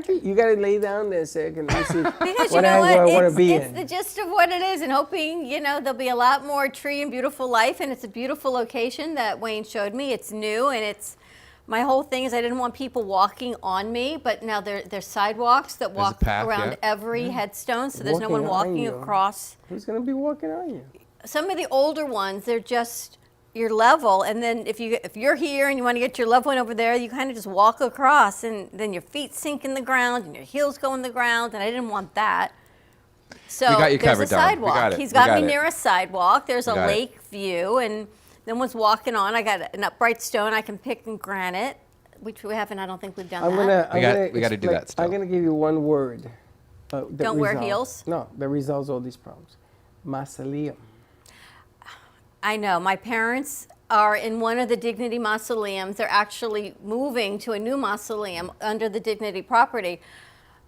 You got to lay down there a second and see Because what you know angle I want what, to be it's in. the gist of what it is, and hoping, there'll be a lot more tree and beautiful life, and it's a beautiful location that Wayne showed me. It's new, and it's, my whole thing is I didn't want people walking on me, but now there's sidewalks that walk around every headstone, so there's no one walking across. Who's going to be walking on you? Some of the older ones, they're just your level, and then if you're here and you want to get your loved one over there, you kind of just walk across, and then your feet sink in the ground and your heels go in the ground, and I didn't want that. So We got you there's covered, a darling. We sidewalk. got it. He's We got got me it. near a sidewalk. There's a got it. lake view, and then one's walking on. I got an upright stone I can pick in granite, which we haven't. I don't think we've done that. We got to do that still. I'm gonna give you one word. That Don't wear resolves- heels? No, that resolves all these problems. Mausoleum. I know. My parents are in one of the Dignity mausoleums. They're actually moving to a new mausoleum under the Dignity property.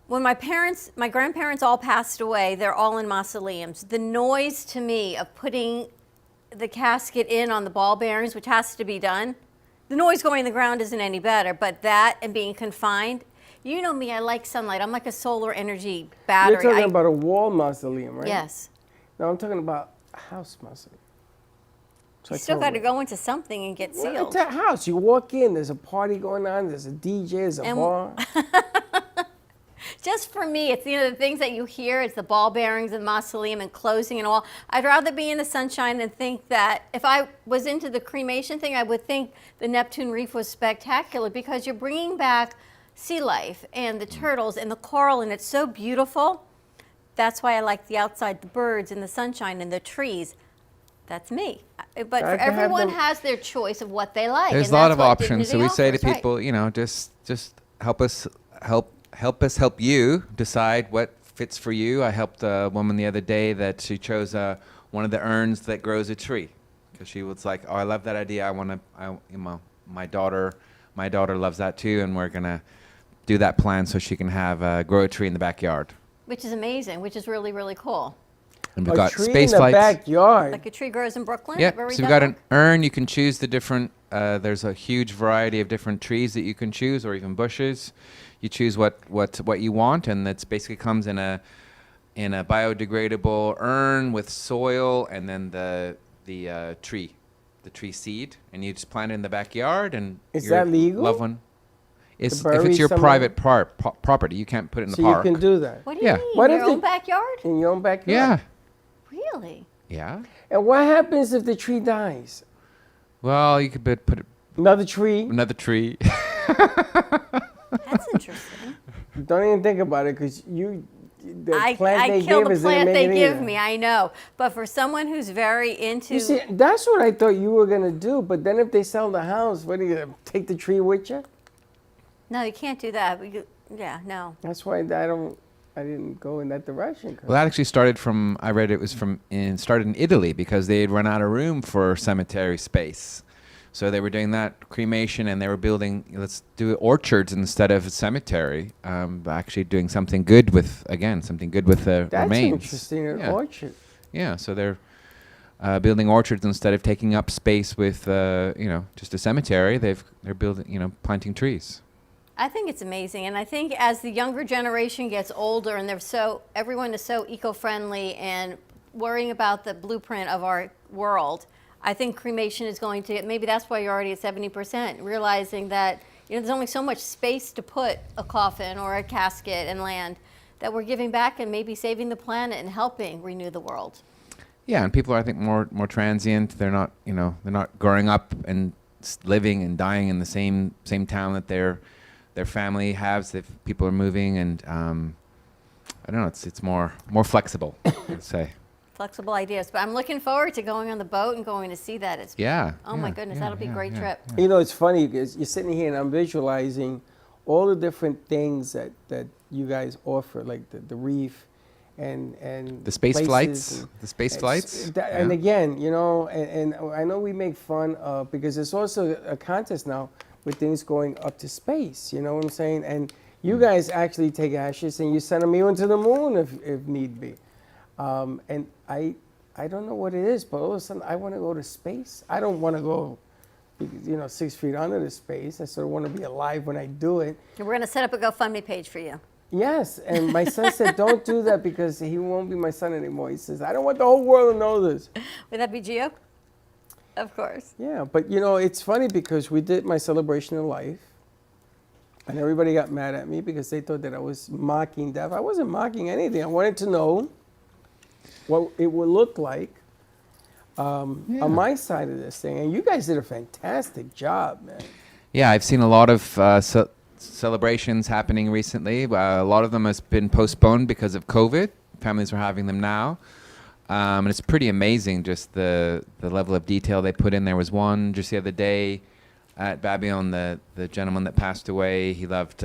When my grandparents all passed away, they're all in mausoleums. The noise to me of putting the casket in on the ball bearings, which has to be done, the noise going in the ground isn't any better, but that and being confined, you know me, I like sunlight. I'm like a solar energy battery. You're talking about a wall mausoleum, right? Yes. No, I'm talking about a house mausoleum. You still got to go into something and get Well, sealed. it's a house. You walk in, there's a party going on, there's a DJ, there's a And- bar. Just for me, it's the things that you hear. It's the ball bearings and mausoleum and closing and all. I'd rather be in the sunshine and think that if I was into the cremation thing, I would think the Neptune Reef was spectacular because you're bringing back sea life and the turtles and the coral, and it's so beautiful. That's why I like the outside, the birds and the sunshine and the trees. That's me. But I for can have everyone them- has their choice of what they like. There's and a lot that's of what options. So Dignity we say to offers, right. people, you know, just help us help you decide what fits for you. I helped a woman the other day that she chose one of the urns that grows a tree because she was like, "Oh, I love that idea. My daughter loves that too, and we're gonna do that plan so she can have grow a tree in the backyard." Which is amazing, which is really, really cool. And we've A got tree space in the flights. backyard. Like a tree grows in Brooklyn? Yeah, where we so we've go? got an urn. You can choose the different, there's a huge variety of different trees that you can choose, or even bushes. You choose what you want, and that's basically comes in a biodegradable urn with soil, and then the tree seed, and you just plant it in the backyard. And Is your that legal? loved one. If bury it's your somewhere? private property, you can't put it in the So park. you can do that. What do you Yeah. mean? What Your if own the- backyard? In your own backyard? Yeah, Really? yeah. And what happens if the tree dies? Well, you could put Another tree? another tree. That's interesting. Don't even think about it because the plant I they kill give the is gonna plant make they it give either. me, I know. But for someone who's very into... You see, that's what I thought you were gonna do. But then if they sell the house, what are you gonna take the tree with you? No, you can't do that. Yeah, no. That's why I didn't go in that direction. 'cause Well, that actually started from, I read it was started in Italy because they had run out of room for cemetery space. So they were doing that cremation, and they were building, let's do orchards instead of a cemetery. Actually doing something good with the that's remains. interesting. An Yeah. orchard. Yeah, so they're building orchards instead of taking up space with, just a cemetery. They're building, planting trees. I think it's amazing. And I think as the younger generation gets older and everyone is so eco-friendly and worrying about the blueprint of our world, I think cremation is going to, maybe that's why you're already at 70%, realizing that there's only so much space to put a coffin or a casket and land, that we're giving back and maybe saving the planet and helping renew the world. Yeah, and people are, I think, more transient. They're not, they're not growing up and living and dying in the same town that their family has. If people are moving, and I don't know, it's more flexible, I'd say. Flexible ideas. But I'm looking forward to going on the boat and going to see that. Oh my goodness, that'll be a great trip. You know, it's funny because you're sitting here and I'm visualizing all the different things that you guys offer, like the reef and The space places flights? and- The space flights? And Yeah. again, and I know we make fun of, because there's also a contest now with things going up to space, you know what I'm saying? And you guys actually take ashes and you send them even to the moon if need be. And I don't know what it is, but all of a sudden I want to go to space. I don't want to go, 6 feet under the space. I sort of want to be alive when I do it. And we're going to set up a GoFundMe page for you. Yes, and my son said, don't do that because he won't be my son anymore. He says, I don't want the whole world to know this. Would that be Gio? Of course. Yeah, but it's funny because we did my celebration of life, and everybody got mad at me because they thought that I was mocking death. I wasn't mocking anything. I wanted to know what it would look like. on my side of this thing. And you guys did a fantastic job, man. Yeah, I've seen a lot of celebrations happening recently. A lot of them has been postponed because of COVID. Families are having them now. And it's pretty amazing just the level of detail they put in. There was one just the other day at Babylon, the gentleman that passed away. He loved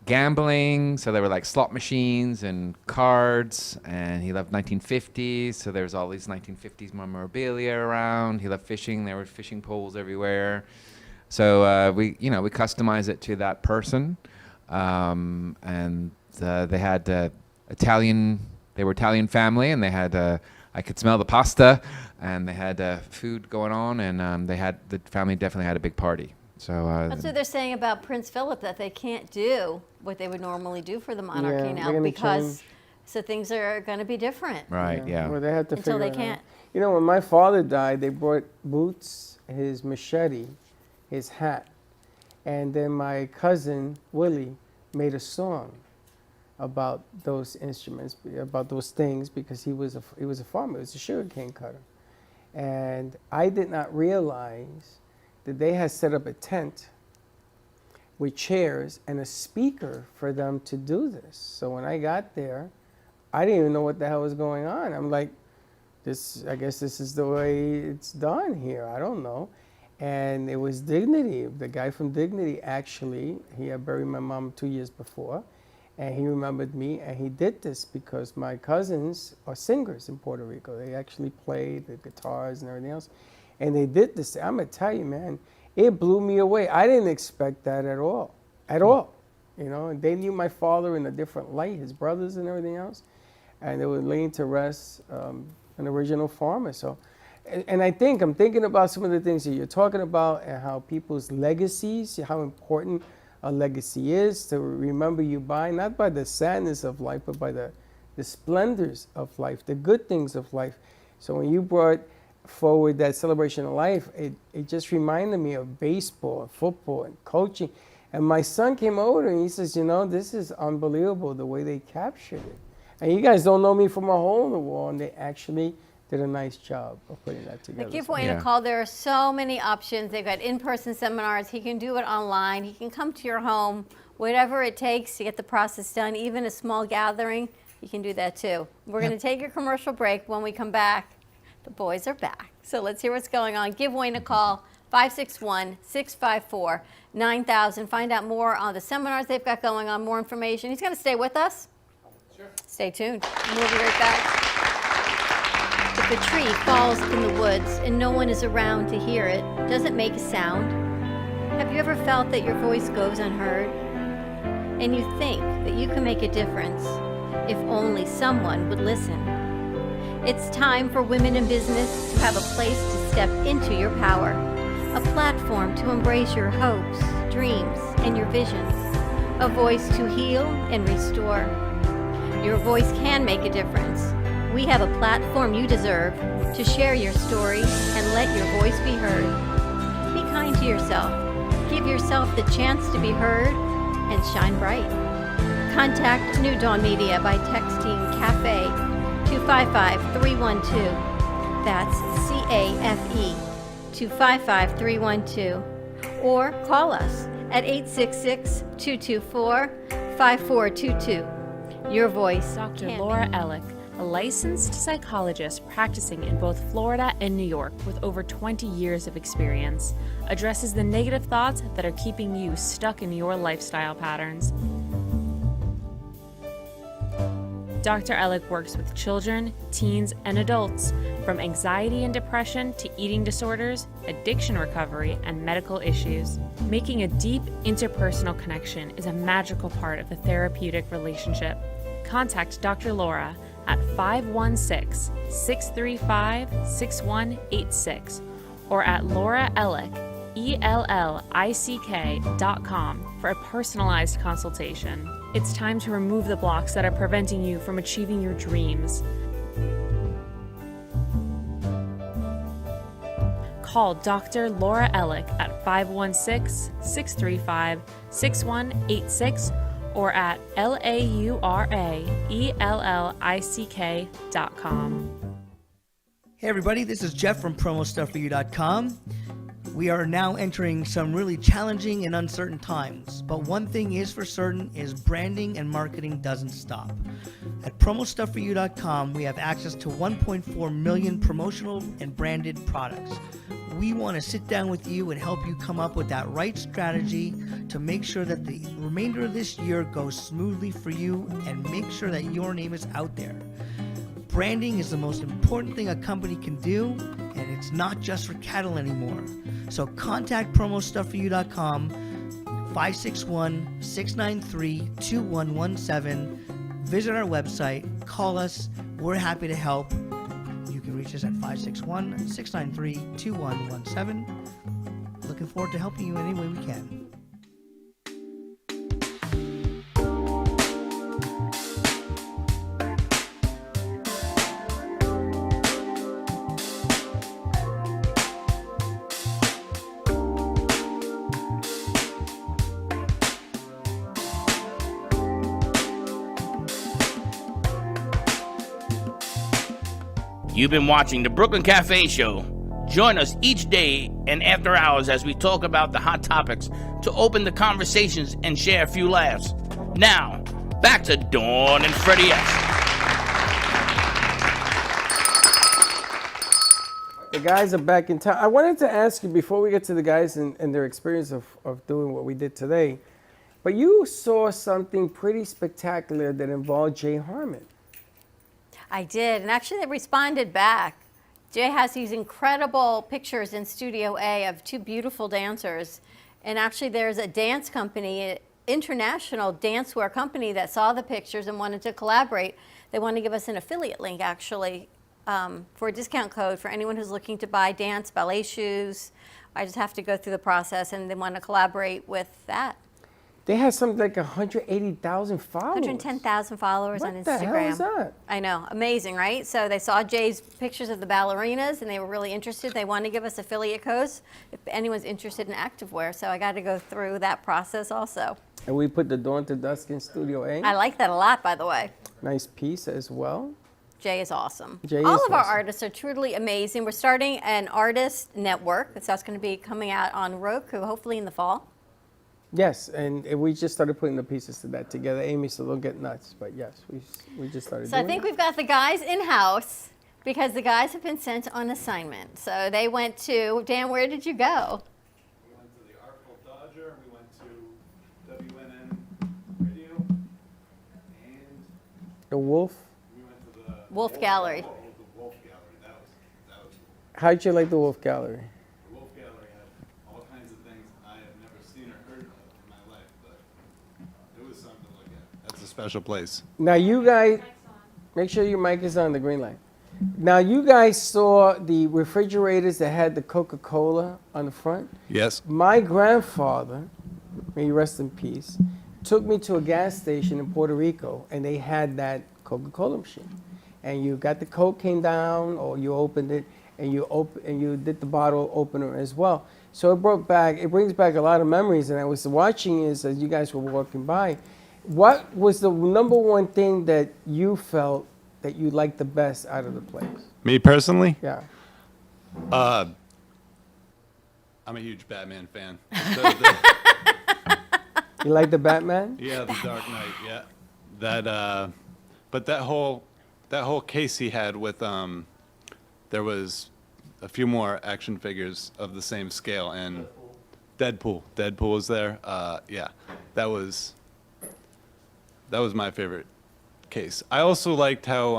gambling, so there were like slot machines and cards, and he loved 1950s, so there was all these 1950s memorabilia around. He loved fishing. There were fishing poles everywhere. So we customize it to that person, and they had Italian. They were Italian family, and they had I could smell the pasta, and they had food going on, and the family definitely had a big party. So that's what they're saying about Prince Philip, that they can't do what they would normally do for the monarchy now because things are going to be different. Right. Yeah. Well, they have to until figure they it can't. out. You know, when my father died, they brought Boots, his machete, his hat, and then my cousin Willie made a song about those instruments, about those things, because he was a farmer. He was a sugarcane cutter, and I did not realize that they had set up a tent with chairs and a speaker for them to do this. So when I got there, I didn't even know what the hell was going on. I'm like, I guess this is the way it's done here. I don't know. And it was Dignity. The guy from Dignity, actually, he had buried my mom 2 years before, and he remembered me, and he did this because my cousins are singers in Puerto Rico. They actually played the guitars and everything else. And they did this. I'm going to tell you, man, it blew me away. I didn't expect that at all. At all. You know, and they knew my father in a different light, his brothers and everything else. And they were laying to rest an original farmer. So, and I'm thinking about some of the things that you're talking about and how people's legacies, how important a legacy is to remember you by, not by the sadness of life, but by the splendors of life, the good things of life. So when you brought forward that celebration of life, it just reminded me of baseball and football and coaching. And my son came over and he says, you know, this is unbelievable the way they captured it. And you guys don't know me from a hole in the wall, and they actually did a nice job of putting that together. Give Wayne a call. There are so many options. They've got in-person seminars. He can do it online. He can come to your home, whatever it takes to get the process done, even a small gathering. You can do that too. We're going to take a commercial break. When we come back, the boys are back. So let's hear what's going on. Give Wayne a call, 561-654-9000. Find out more on the seminars they've got going on, more information. He's going to stay with us. Sure. Stay tuned. We'll be right back. If a tree falls in the woods and no one is around to hear it, does it make a sound? Have you ever felt that your voice goes unheard? And you think that you can make a difference if only someone would listen? It's time for women in business to have a place to step into your power, a platform to embrace your hopes, dreams, and your visions, a voice to heal and restore. Your voice can make a difference. We have a platform you deserve to share your story and let your voice be heard. Be kind to yourself. Give yourself the chance to be heard and shine bright. Contact New Dawn Media by texting CAFE to 55312. That's CAFE to 55312. Or call us at 866-224-5422. Your voice. Dr. Laura Ellick, a licensed psychologist practicing in both Florida and New York with over 20 years of experience, addresses the negative thoughts that are keeping you stuck in your lifestyle patterns. Dr. Ellick works with children, teens, and adults, from anxiety and depression to eating disorders, addiction recovery, and medical issues. Making a deep interpersonal connection is a magical part of the therapeutic relationship. Contact Dr. Laura at 516-635-6186 or at Laura Ellick, ELLICK.com for a personalized consultation. It's time to remove the blocks that are preventing you from achieving your dreams. Call Dr. Laura Ellick at 516-635-6186 or at LAURAELLICK.com. Hey everybody, this is Jeff from PromoStuffForYou.com. We are now entering some really challenging and uncertain times, but one thing is for certain is branding and marketing doesn't stop. At PromoStuffForYou.com, we have access to 1.4 million promotional and branded products. We want to sit down with you and help you come up with that right strategy to make sure that the remainder of this year goes smoothly for you and make sure that your name is out there. Branding is the most important thing a company can do, and it's not just for cattle anymore. So contact PromoStuffForYou.com, 561-693-2117. Visit our website, call us, we're happy to help. You can reach us at 561-693-2117. Looking forward to helping you any way we can. You've been watching the Brooklyn Cafe Show. Join us each day and after hours as we talk about the hot topics to open the conversations and share a few laughs. Now, back to Dawn and Freddie S. The guys are back in town. I wanted to ask you, before we get to the guys and their experience of doing what we did today, but you saw something pretty spectacular that involved Jay Harmon. I did, and actually they responded back. Jay has these incredible pictures in Studio A of two beautiful dancers, and actually there's a dance company, an international dancewear company that saw the pictures and wanted to collaborate. They want to give us an affiliate link, actually, for a discount code for anyone who's looking to buy dance, ballet shoes. I just have to go through the process, and they want to collaborate with that. They had something like 180,000 followers. 110,000 followers on Instagram. What the hell is that? I know, amazing, right? So they saw Jay's pictures of the ballerinas and they were really interested. They wanted to give us affiliate codes if anyone's interested in activewear. So I got to go through that process also. And we put the Dawn to Dusk in Studio A. I like that a lot, by the way. Nice piece as well. Jay is awesome. All of our artists are truly amazing. We're starting an artist network. That's going to be coming out on Roku, hopefully in the fall. Yes, and we just started putting the pieces to that together, Amy, so don't get nuts. But yes, we just started So doing I think it. we've got the guys in-house because the guys have been sent on assignment. So they went to, Dan, where did you go? We went to the Artful Dodger, we went to WNN Radio, and The Wolf. we went to the Wolf Gallery. The Wolf Gallery. That was cool. How'd you like the Wolf Gallery? The Wolf Gallery had all kinds of things I have never seen or heard of in my life, but it was something to look at. That's a special place. Now you guys, make sure your mic is on the green light. Now you guys saw the refrigerators that had the Coca-Cola on the front? Yes. My grandfather, may he rest in peace, took me to a gas station in Puerto Rico and they had that Coca-Cola machine. And you got the Coke came down or you opened it and you did the bottle opener as well. So it brings back a lot of memories, and I was watching this as you guys were walking by. What was the number one thing that you felt that you liked the best out of the place? Me personally? Yeah. I'm a huge Batman fan. You like the Batman? Yeah, the Dark Knight. Yeah, but that whole case he had with there was a few more action figures of the same scale, and Deadpool was there. Yeah, that was my favorite case. I also liked how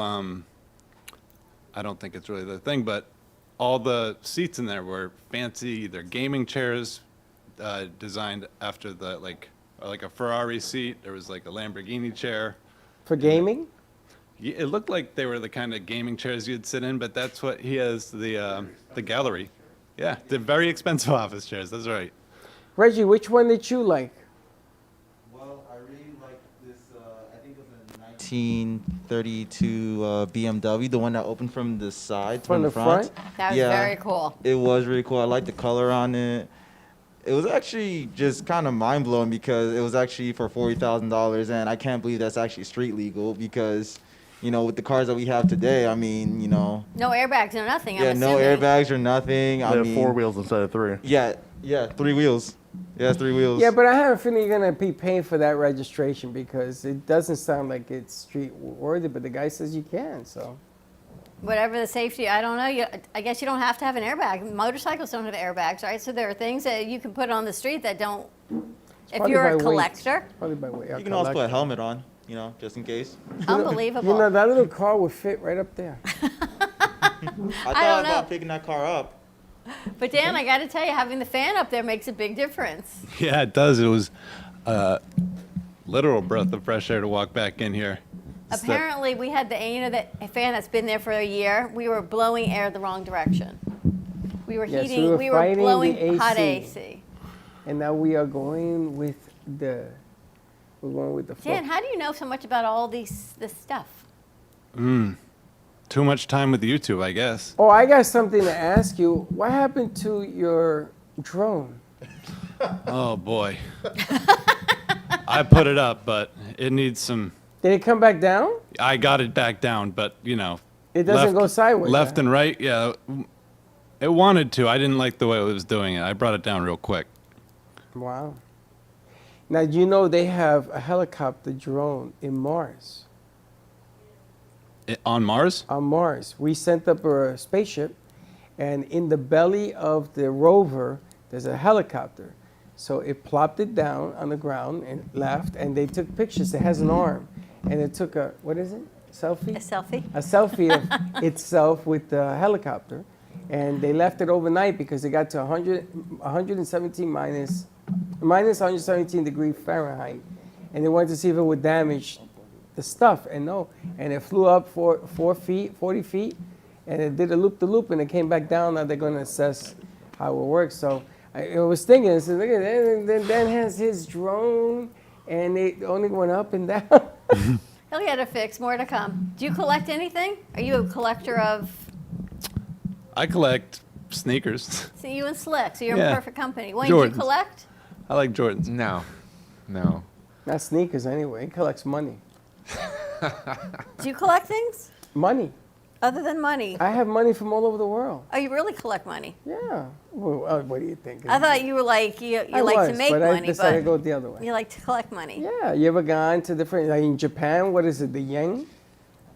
I don't think it's really the thing, but all the seats in there were fancy. They're gaming chairs designed after the like a Ferrari seat. There was like a Lamborghini chair. For gaming? Yeah, it looked like they were the kind of gaming chairs you'd sit in, but that's what he has, the gallery. Yeah, they're very expensive office chairs. That's right. Reggie, which one did you like? Well, I really like this, I think it was a 1932 BMW, the one that opened from the side, From the front? That was very cool. It was really cool. I liked the color on it. It was actually just kind of mind-blowing because it was actually for $40,000, and I can't believe that's actually street legal because You know, with the cars that we have today, I mean, you know. No airbags, no nothing. Yeah, I'm no assuming. airbags or nothing. They I have mean, 4 wheels instead of 3. Yeah, 3 wheels. Yeah, it's 3 wheels. Yeah, but I have a feeling you're gonna be paying for that registration because it doesn't sound like it's street worthy, but the guy says you can, so. Whatever the safety, I don't know. I guess you don't have to have an airbag. Motorcycles don't have airbags, right? So there are things that you can put on the street that don't. If Probably you're by a weight. collector, Probably by weight. You can also put a helmet on, you know, just in case. unbelievable. You know, that little car would fit right up there. I thought about picking that car up. But Dan, I got to tell you, having the fan up there makes a big difference. Yeah, it does. It was a literal breath of fresh air to walk back in here. Apparently, we had a fan that's been there for a year. We were blowing air the wrong direction. We were Yes, heating. We were fighting blowing the hot AC. AC. And now we are going with the flow. Dan, how do you know so much about all this stuff? Too much time with YouTube, I guess. Oh, I got something to ask you. What happened to your drone? Oh boy. I put it up, but it needs some. Did it come back down? I got it back down, but you know. It doesn't go sideways. Left huh? and right, yeah. It wanted to. I didn't like the way it was doing it. I brought it down real quick. Wow. Now, you know they have a helicopter drone in Mars. On Mars? On Mars. We sent up a spaceship, and in the belly of the rover, there's a helicopter. So it plopped it down on the ground and left, and they took pictures. It has an arm, and it took a, what is it? Selfie? A selfie? A selfie of itself with the helicopter. And they left it overnight because it got to 117 minus 117 degree Fahrenheit. And they wanted to see if it would damage the stuff, and no. And it flew up 40 feet, and it did a loop-the-loop, and it came back down. Now they're going to assess how it works. So I was thinking, I said, look at that, and then Dan has his drone, and it only went up and down. He'll get it fixed. More to come. Do you collect anything? Are you a collector of? I collect sneakers. See, you and Slick. So you're Yeah. in perfect company. Wayne, do you Jordans. collect? I like Jordans. No. No. Not sneakers anyway. He collects money. Do you collect things Money. other than money? I have money from all over the world. Oh, you really collect money? Yeah. Well, what do you think? I thought you were like you I like to was, make but money, I decided to but go the other way. you like to collect money. Yeah. You ever gone to different, like in Japan, what is it, the yen?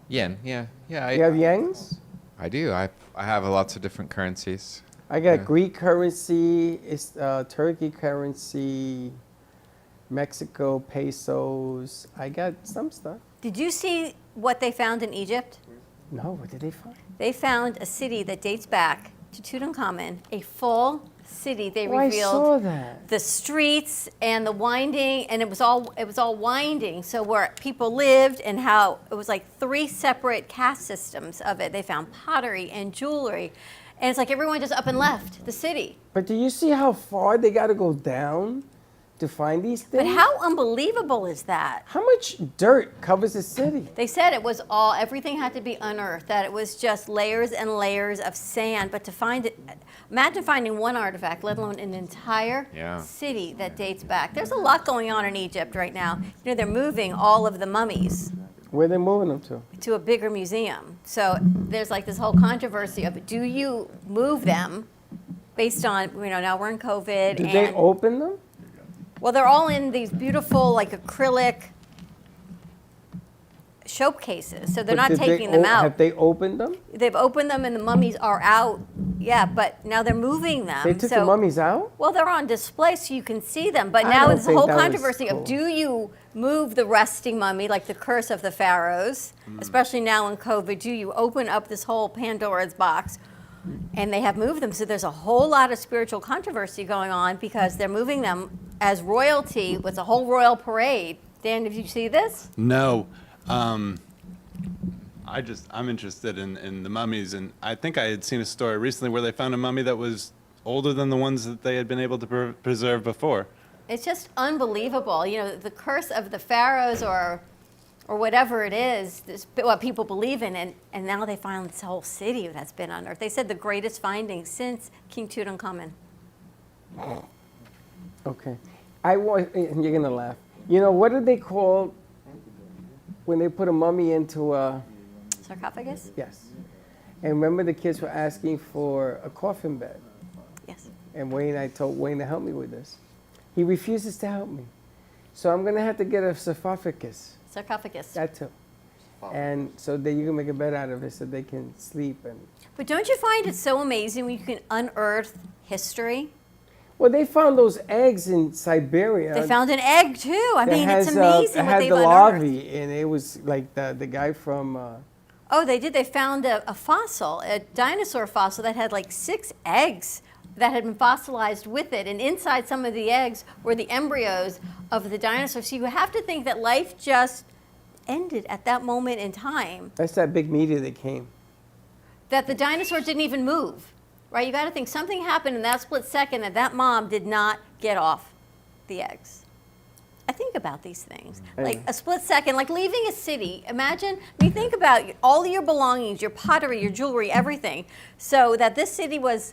Yen, yeah. Yeah. You have yens? I do. I have lots of different currencies. I got Yeah. Greek currency, it's Turkey currency, Mexico pesos. I got some stuff. Did you see what they found in Egypt? No, what did they find? They found a city that dates back to Tutankhamun, a full city. They Oh, I revealed saw that. the streets and the winding, and it was all winding. So where people lived and how it was like 3 separate caste systems of it. They found pottery and jewelry, and it's like everyone just up and left the city. But do you see how far they got to go down to find these things? But how unbelievable is that? How much dirt covers the city? They said it was everything had to be unearthed, that it was just layers and layers of sand. But to find it, imagine finding one artifact, let alone an entire city that dates back. There's a lot going on in Egypt right now. You know, they're moving all of the mummies Where are they moving them to a bigger museum. So there's like this whole controversy of, do you move them based on, you know, now we're in COVID. Did and they open them? Well, they're all in these beautiful, like acrylic showcases, so they're But not did they taking them out. Have they opened them? They've opened them, and the mummies are out. Yeah, but now they're moving them. They took so, the mummies out? Well, they're on display, so you can see them. But I now don't there's a think whole that was controversy cool. of, do you move the resting mummy, like the curse of the pharaohs, especially now in COVID? Do you open up this whole Pandora's box? And they have moved them, so there's a whole lot of spiritual controversy going on because they're moving them as royalty with a whole royal parade. Dan, did you see this? No. I'm interested in the mummies, and I think I had seen a story recently where they found a mummy that was older than the ones that they had been able to preserve before. It's just unbelievable. You know, the curse of the pharaohs or whatever it is, what people believe in, and now they found this whole city that's been unearthed. They said the greatest finding since King Tutankhamun. Okay. And you're going to laugh. You know, what did they call when they put a mummy into a Sarcophagus? Yes. And remember the kids were asking for a coffin bed. Yes. And I told Wayne to help me with this. He refuses to help me. So I'm going to have to get a sarcophagus. Sarcophagus. That too. And so that you can make a bed out of it so they can sleep. But don't you find it so amazing when you can unearth history? Well, they found those eggs in Siberia. They found an egg too. I that mean, it's has, amazing it what had they've the unearthed. larvae, and it was like the guy from. Oh, they did. They found a fossil, a dinosaur fossil that had like 6 eggs that had been fossilized with it. And inside some of the eggs were the embryos of the dinosaurs. So you have to think that life just ended at that moment in time, That's that big meteor that came. that the dinosaur didn't even move, right? You got to think something happened in that split second that mom did not get off the eggs. I think about these things. Like a split second, like leaving a city. Imagine, think about all your belongings, your pottery, your jewelry, everything. So that this city was,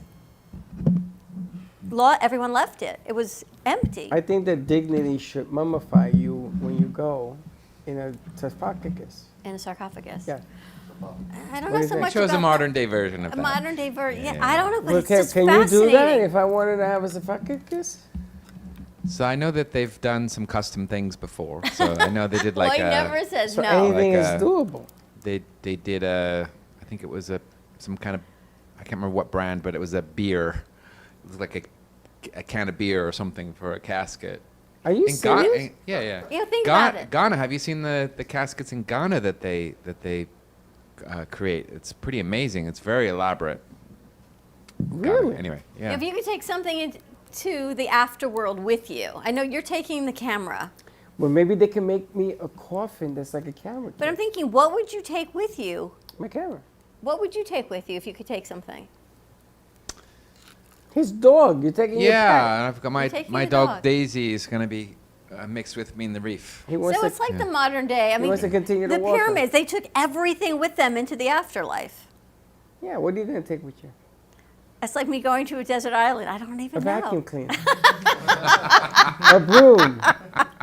everyone left it. It was empty. I think that dignity should mummify you when you go in a sarcophagus. In a sarcophagus. Yeah. I don't What know do you so think? much Shows about a modern day version of a that. modern day version. Yeah, Yeah. I don't know, but Well, it's just can you do that fascinating. if I wanted to have a sarcophagus? So I know that they've done some custom things before. So I know they did like Well, he never says So no. anything like is doable. They did I think it was some kind of, I can't remember what brand, but it was a beer. It was like a can of beer or something for a casket. Are you In Ghana, serious? yeah. Yeah, think about it. Ghana, have you seen the caskets in Ghana that they create? It's pretty amazing. It's very elaborate. Ghana. Really? Anyway, yeah. If you could take something into the afterworld with you, I know you're taking the camera, Well, maybe they can make me a coffin that's like a camera. but I'm thinking, what would you take with you? My camera. What would you take with you if you could take something? His dog. You're taking your Yeah, pet. and I've got You're taking my your dog dog. Daisy is going to be mixed with me in the reef. He wants So to, it's like the modern day. I He mean, wants to continue to the walk 'em. pyramids, they took everything with them into the afterlife. Yeah, what are you going to take with you? It's like me going to a desert island. I don't even A know. vacuum cleaner. A broom.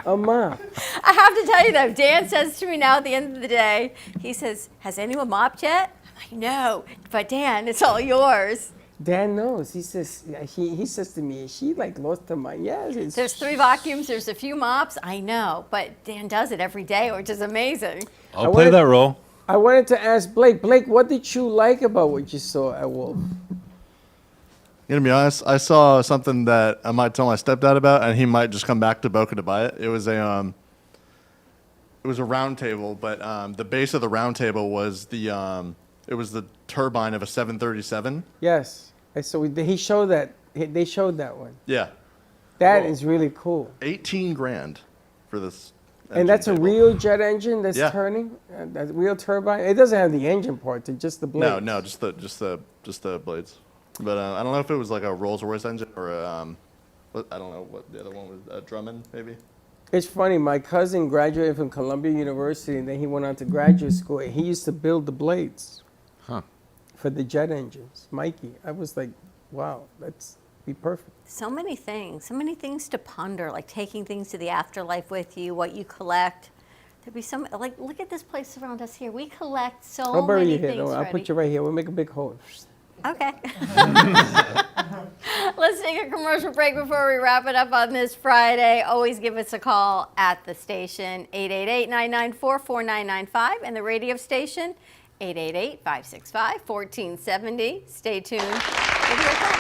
A mop. I have to tell you though, Dan says to me now at the end of the day, he says, "Has anyone mopped yet?" I'm like, "No, but Dan, it's all yours." Dan knows. He says he says to me, "Is she like lost her mind?" Yes. It's, There's 3 vacuums, there's a few mops. I know, but Dan does it every day, which is amazing. I'll play that role. I wanted to ask Blake. Blake, what did you like about what you saw at Wolf? Gonna be honest, I saw something that I might tell my stepdad about, and he might just come back to Boca to buy it. It was a round table, but the base of the round table was it was the turbine of a 737. Yes. So he showed that. They showed that one. Yeah. That is really cool. 18 grand for this. And that's a real jet engine that's Yeah. turning. That's a real turbine. It doesn't have the engine part. It's just the blades. No, just the blades. But I don't know if it was like a Rolls-Royce engine or I don't know what the other one was. Drummond, maybe. It's funny. My cousin graduated from Columbia University, and then he went on to graduate school. He used to build the blades for the jet engines. Mikey, I was like, wow, that's be perfect. So many things to ponder, like taking things to the afterlife with you, what you collect. There'd be some, like, look at this place around us here. We collect so I'll bury many you here. things. Don't worry. I'll Freddie. put you right here. We'll make a big hole. Okay. Let's take a commercial break before we wrap it up on this Friday. Always give us a call at the station, 888-994-4995, and the radio station, 888-565-1470. Stay tuned. We'll be right back.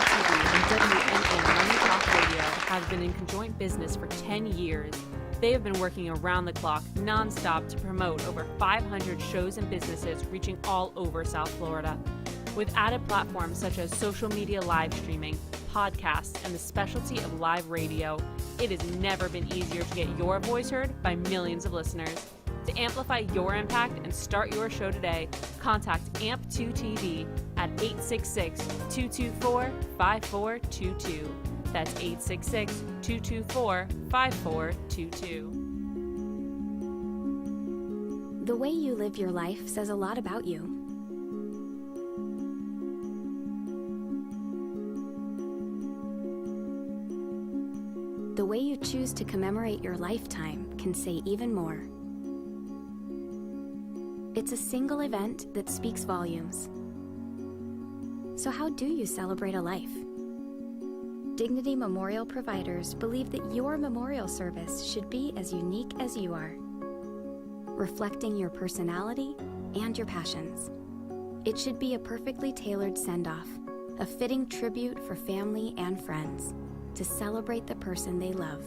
TV and WNN Money Talk Radio have been in conjoint business for 10 years. They have been working around the clock, nonstop, to promote over 500 shows and businesses reaching all over South Florida. With added platforms such as social media live streaming, podcasts, and the specialty of live radio, it has never been easier to get your voice heard by millions of listeners. To amplify your impact and start your show today, contact AMP2TV at 866-224-5422. That's 866-224-5422. The way you live your life says a lot about you. The way you choose to commemorate your lifetime can say even more. It's a single event that speaks volumes. So how do you celebrate a life? Dignity Memorial providers believe that your memorial service should be as unique as you are, reflecting your personality and your passions. It should be a perfectly tailored send-off, a fitting tribute for family and friends to celebrate the person they love.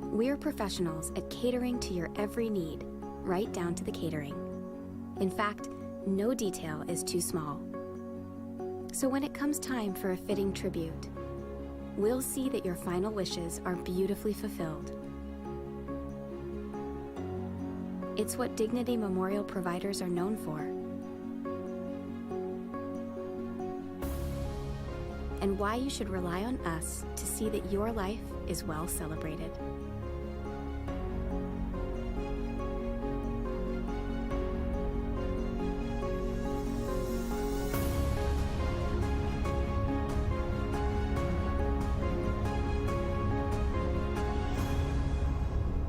We're professionals at catering to your every need, right down to the catering. In fact, no detail is too small. So when it comes time for a fitting tribute, we'll see that your final wishes are beautifully fulfilled. It's what Dignity Memorial providers are known for. And why you should rely on us to see that your life is well celebrated.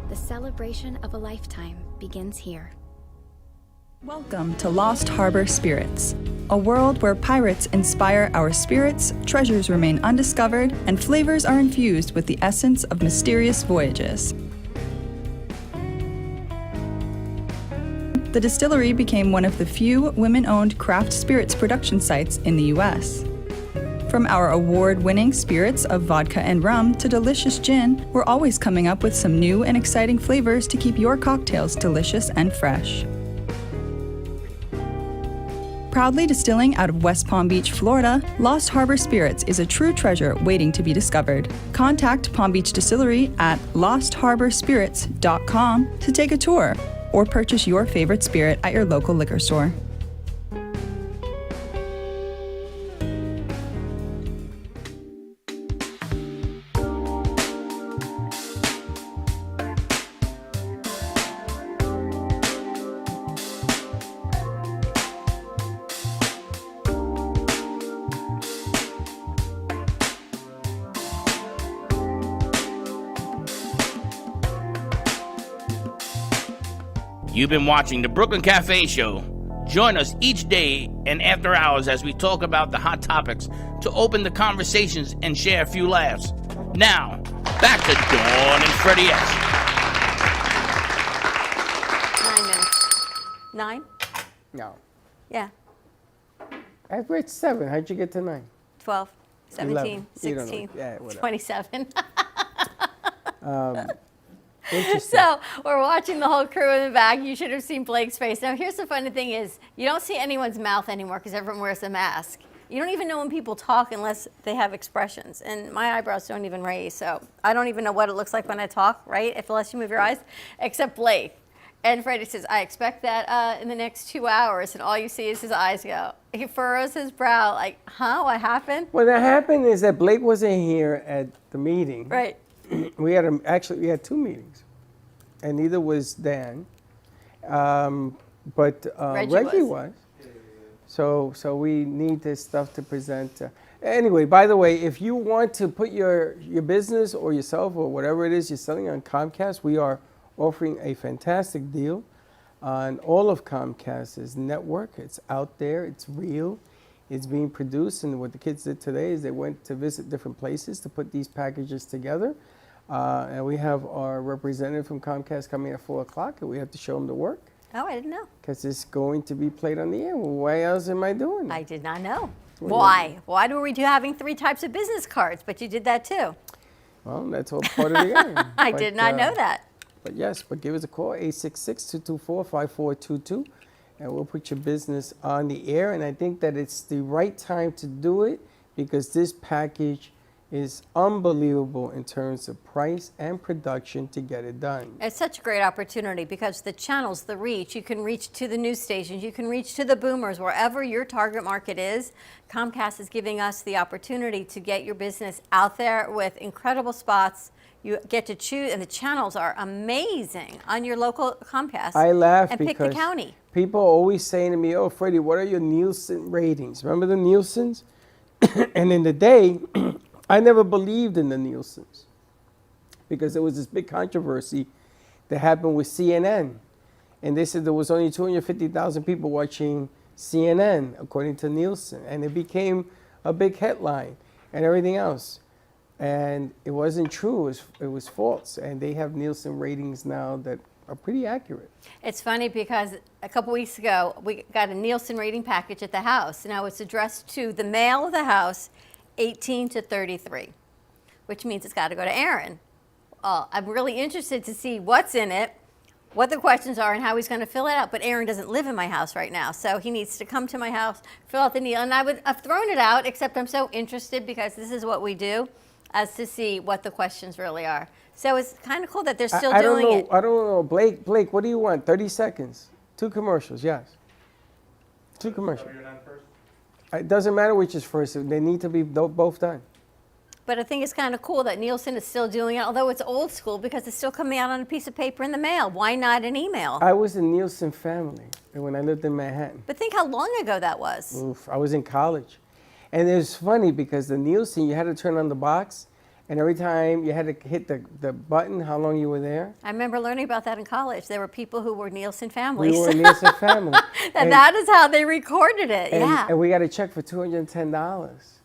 The celebration of a lifetime begins here. Welcome to Lost Harbor Spirits, a world where pirates inspire our spirits, treasures remain undiscovered, and flavors are infused with the essence of mysterious voyages. The distillery became one of the few women-owned craft spirits production sites in the U.S. From our award-winning spirits of vodka and rum to delicious gin, we're always coming up with some new and exciting flavors to keep your cocktails delicious and fresh. Proudly distilling out of West Palm Beach, Florida, Lost Harbor Spirits is a true treasure waiting to be discovered. Contact Palm Beach Distillery at lostharborspirits.com to take a tour or purchase your favorite spirit at your local liquor store. You've been watching the Brooklyn Cafe Show. Join us each day and after hours as we talk about the hot topics to open the conversations and share a few laughs. Now, back to Dawn and Freddie S. 9 minutes. 9? No. Yeah. I read 7. How'd you get to 9? 12, 17, 11. You don't know. 16, Yeah, whatever. 27. Interesting. So we're watching the whole crew in the back. You should have seen Blake's face. Now, here's the funny thing is you don't see anyone's mouth anymore because everyone wears a mask. You don't even know when people talk unless they have expressions. And my eyebrows don't even raise, so I don't even know what it looks like when I talk, right? Unless you move your eyes, except Blake. And Freddie says, I expect that in the next 2 hours. And all you see is his eyes go. He furrows his brow like, huh, what happened? What happened is that Blake wasn't here at the meeting. Right. We had we had 2 meetings, and neither was Dan, but Reggie was. So we need this stuff to present. Anyway, by the way, if you want to put your business or yourself or whatever it is you're selling on Comcast, we are offering a fantastic deal on all of Comcast's network. It's out there. It's real. It's being produced. And what the kids did today is they went to visit different places to put these packages together. And we have our representative from Comcast coming at 4 o'clock, and we have to show them the work. Oh, I didn't know. Because it's going to be played on the air. Well, why else am I doing it? I did not know. Why? Why do we do having 3 types of business cards? But you did that too. Well, that's all part of the game. I did not know that. But yes, but give us a call, 866-224-5422, and we'll put your business on the air. And I think that it's the right time to do it because this package is unbelievable in terms of price and production to get it done. It's such a great opportunity because the channels, the reach, you can reach to the news stations, you can reach to the boomers, wherever your target market is. Comcast is giving us the opportunity to get your business out there with incredible spots. You get to choose, and the channels are amazing on your local Comcast. I laugh and because pick the county. People are always saying to me, oh, Freddie, what are your Nielsen ratings? Remember the Nielsens? And in the day, I never believed in the Nielsens because there was this big controversy that happened with CNN. And they said there was only 250,000 people watching CNN, according to Nielsen. And it became a big headline and everything else. And it wasn't true, it was false. And they have Nielsen ratings now that are pretty accurate. It's funny because a couple weeks ago, we got a Nielsen rating package at the house. Now it's addressed to the male of the house, 18 to 33, which means it's got to go to Aaron. I'm really interested to see what's in it, what the questions are, and how he's going to fill it out. But Aaron doesn't live in my house right now, so he needs to come to my house, fill out the Nielsen. And I would have thrown it out, except I'm so interested because this is what we do, as to see what the questions really are. So it's kind of cool that they're still doing it. I don't know. Blake, what do you want? 30 seconds. 2 commercials, yes. 2 commercials. It doesn't matter which is first. They need to be both done. But I think it's kind of cool that Nielsen is still doing it, although it's old school because it's still coming out on a piece of paper in the mail. Why not an email? I was in Nielsen family when I lived in Manhattan. But think how long ago that was. Oof, I was in college. And it was funny because the Nielsen, you had to turn on the box, and every time you had to hit the button, how long you were there. I remember learning about that in college. There were people who were Nielsen families. We were a Nielsen family. And that is how they recorded it, yeah. And we got a check for $210.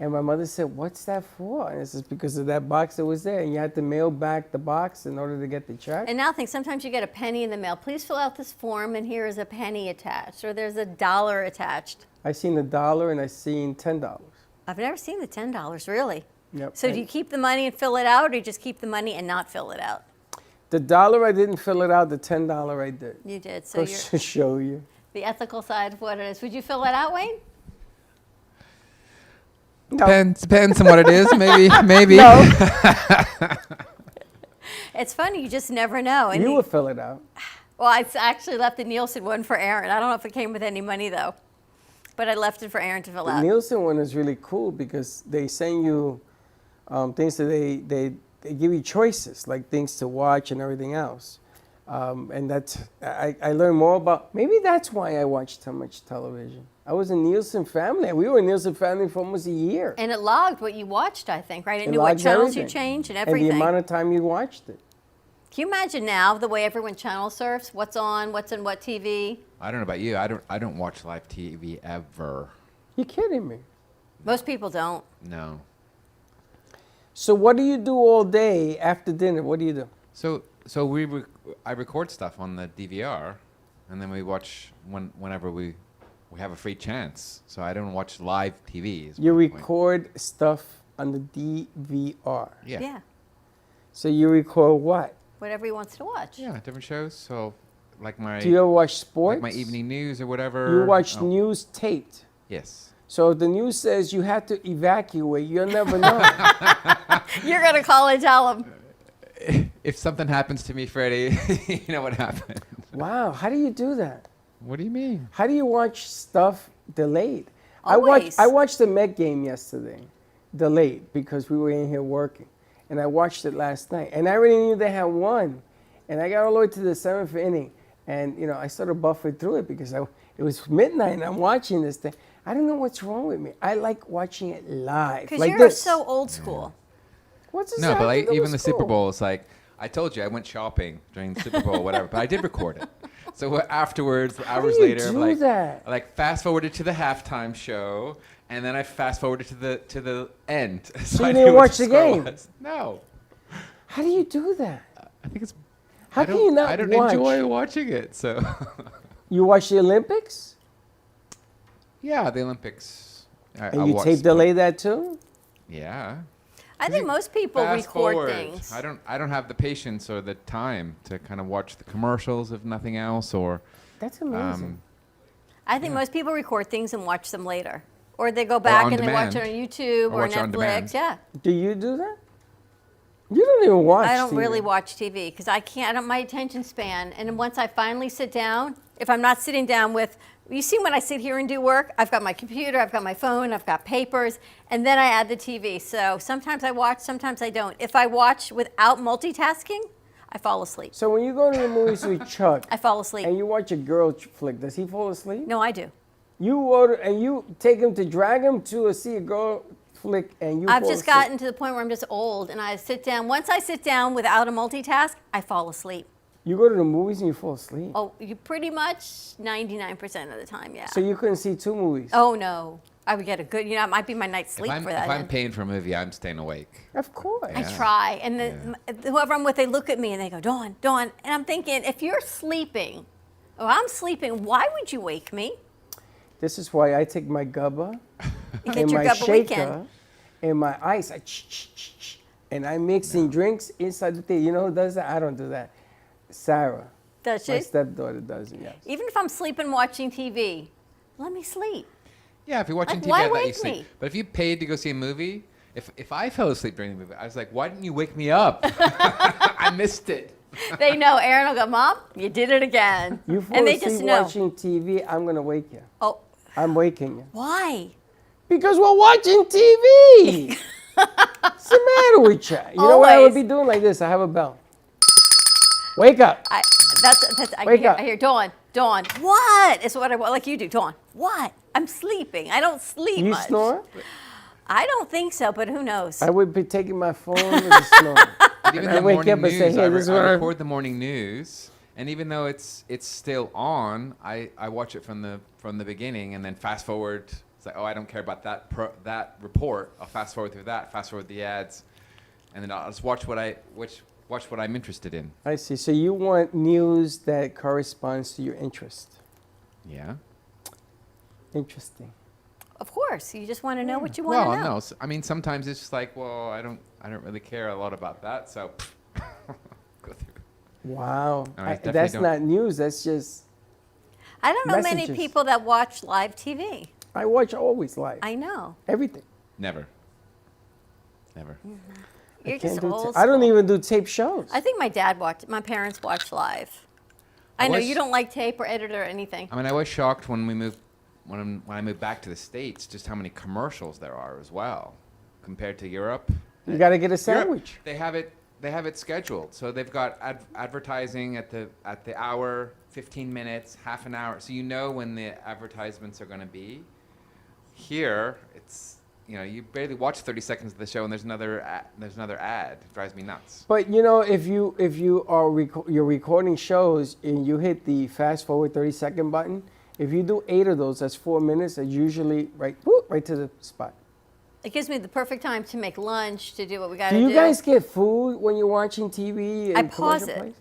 And my mother said, "What's that for?" And this is because of that box that was there. And you had to mail back the box in order to get the check. And now think, sometimes you get a penny in the mail. Please fill out this form, and here is a penny attached, or there's $1 attached. I seen $1 and I seen $10. I've never seen the $10, really. Yep. So do you keep the money and fill it out, or do you just keep the money and not fill it out? The $1 I didn't fill it out. The $10 I did. You did. So Goes to show you. The ethical side of what it is. Would you fill that out, Wayne? No. Depends on what it is. Maybe. No. It's funny. You just never know. And You would fill it out. Well, I actually left the Nielsen one for Aaron. I don't know if it came with any money, though. But I left it for Aaron to fill The out. Nielsen one is really cool because they send you things that they give you choices, like things to watch and everything else. And I learned more about, maybe that's why I watched so much television. I was a Nielsen family. We were a Nielsen family for almost a year. And it logged what you watched, I think, right? It knew what logs channels you everything. changed and everything. And the amount of time you watched it. Can you imagine now the way everyone channel surfs? What's on, what's in what TV? I don't know about you. I don't watch live TV ever. You're kidding me. Most people don't. No. So what do you do all day after dinner? What do you do? So I record stuff on the DVR, and then we watch whenever we have a free chance. So I don't watch live TV. is You my point. record stuff on the DVR. Yeah. So you record what? Whatever he wants to watch. Yeah, different shows. So like my. Do you ever watch sports? Like my evening news or whatever. You watch Oh, news taped. Yes. So if the news says you have to evacuate, you'll never know. You're going to call and tell him. If something happens to me, Freddie, you know what happened. Wow, how do you do that? What do you mean? How do you watch stuff delayed? Always. I watched the Met game yesterday, delayed, because we were in here working. And I watched it last night. And I already knew they had won. And I got all the way to the 7th inning. And, you know, I sort of buffered through it because it was midnight and I'm watching this thing. I don't know what's wrong with me. I like watching it live. Because Like you're this. so old school. What's this No, but have like to do even with the Super school? Bowl, it's like I told you I went shopping during the Super Bowl, whatever. But I did record it. So afterwards, How hours do you later, do that? I like fast forwarded to the halftime show, and then I fast forwarded to the end. So I you knew didn't what watch the score game? was. No. How do you do that? I think it's. How I can don't- you not I don't watch? enjoy watching it. So. You watch the Olympics? Yeah, the Olympics. I And you watch tape sport. delay that too? Yeah. I think most people Fast record forward. things. I don't have the patience or the time to kind of watch the commercials if nothing else or. That's amazing. I think most people record things and watch them later. Or they go back on and they watch it on demand. YouTube Or or watch it on Netflix. demand. Yeah. Do you do that? You don't even watch I don't TV. really watch TV because I can't. I don't my attention span. And then once I finally sit down, if I'm not sitting down with, you see, when I sit here and do work, I've got my computer, I've got my phone, I've got papers, and then I add the TV. So sometimes I watch, sometimes I don't. If I watch without multitasking, I fall asleep. So when you go to the movies with Chuck, I fall asleep. and you watch a girl flick, does he fall asleep? No, I do. You order and you take him to drag him to see a girl flick, and you. I've fall just asleep. gotten to the point where I'm just old, and I sit down. Once I sit down without a multitask, I fall asleep. You go to the movies and you fall asleep. Oh, you pretty much 99% of the time, yeah. So you couldn't see 2 movies. Oh no, I would get a good. It might be my night's sleep for that. If I'm paying for a movie, I'm staying awake. Of course. I try, and then whoever I'm with, they look at me and they go, Dawn, Dawn, and I'm thinking, if you're sleeping, or I'm sleeping, why would you wake me? This is why I take my gubba You get and your my gubba shaker weekend. and my ice. And I mixing drinks inside the thing. You know who does that? I don't do that. Sarah. Does My she? stepdaughter does it, yes. Even if I'm sleeping watching TV, let me sleep. Yeah, if you're watching Like, TV, why I'd let you wake sleep. me? But if you paid to go see a movie, if I fell asleep during the movie, I was like, why didn't you wake me up? I missed it. They know. Aaron will go, Mom, you did it again. You fall and they asleep just know. watching TV, I'm going to wake you. Oh. I'm waking you. Why? Because we're watching TV. What's the matter with you? You know what I would Always. be doing like this? I have a bell. Wake up. I Wake hear, up. I hear, Dawn, Dawn, what? Is what I want, like you do, Dawn, what? I'm sleeping. I don't sleep You much. snore? I don't think so, but who knows? I would be taking my phone with a snore. But even I the wake morning up and news, say, hey, I this is what I... record the morning news, and even though it's still on, I watch it from the beginning, and then fast forward. It's like, oh, I don't care about that report. I'll fast forward through that, fast forward the ads, and then I'll just watch what I'm interested in. I see. So you want news that corresponds to your interest. Yeah. Interesting. Of course, you just want to know what you want to Well, know. no. I mean, sometimes it's just like, well, I don't really care a lot about that, so go through. Wow. No, I definitely That's don't. not news. That's just... I don't know many messages. people that watch live TV. I watch always live. I know. Everything. Never. You're I can't just do old I don't school. even do tape shows. I think my parents watch live. I know you don't like tape or edit or anything. I mean, I was shocked when I moved back to the States, just how many commercials there are as well, compared to Europe. You got to get a Europe, sandwich. they have it scheduled, so they've got advertising at the hour, 15 minutes, half an hour, so you know when the advertisements are going to be. Here, it's you barely watch 30 seconds of the show, and there's another ad. It drives me nuts. But you know, if you are you're recording shows and you hit the fast forward 30-second button, if you do 8 of those, that's 4 minutes. That's usually right to the spot. It gives me the perfect time to make lunch, to do what we got to Do do. you guys get food when you're watching TV? I and pause commercial it. plays?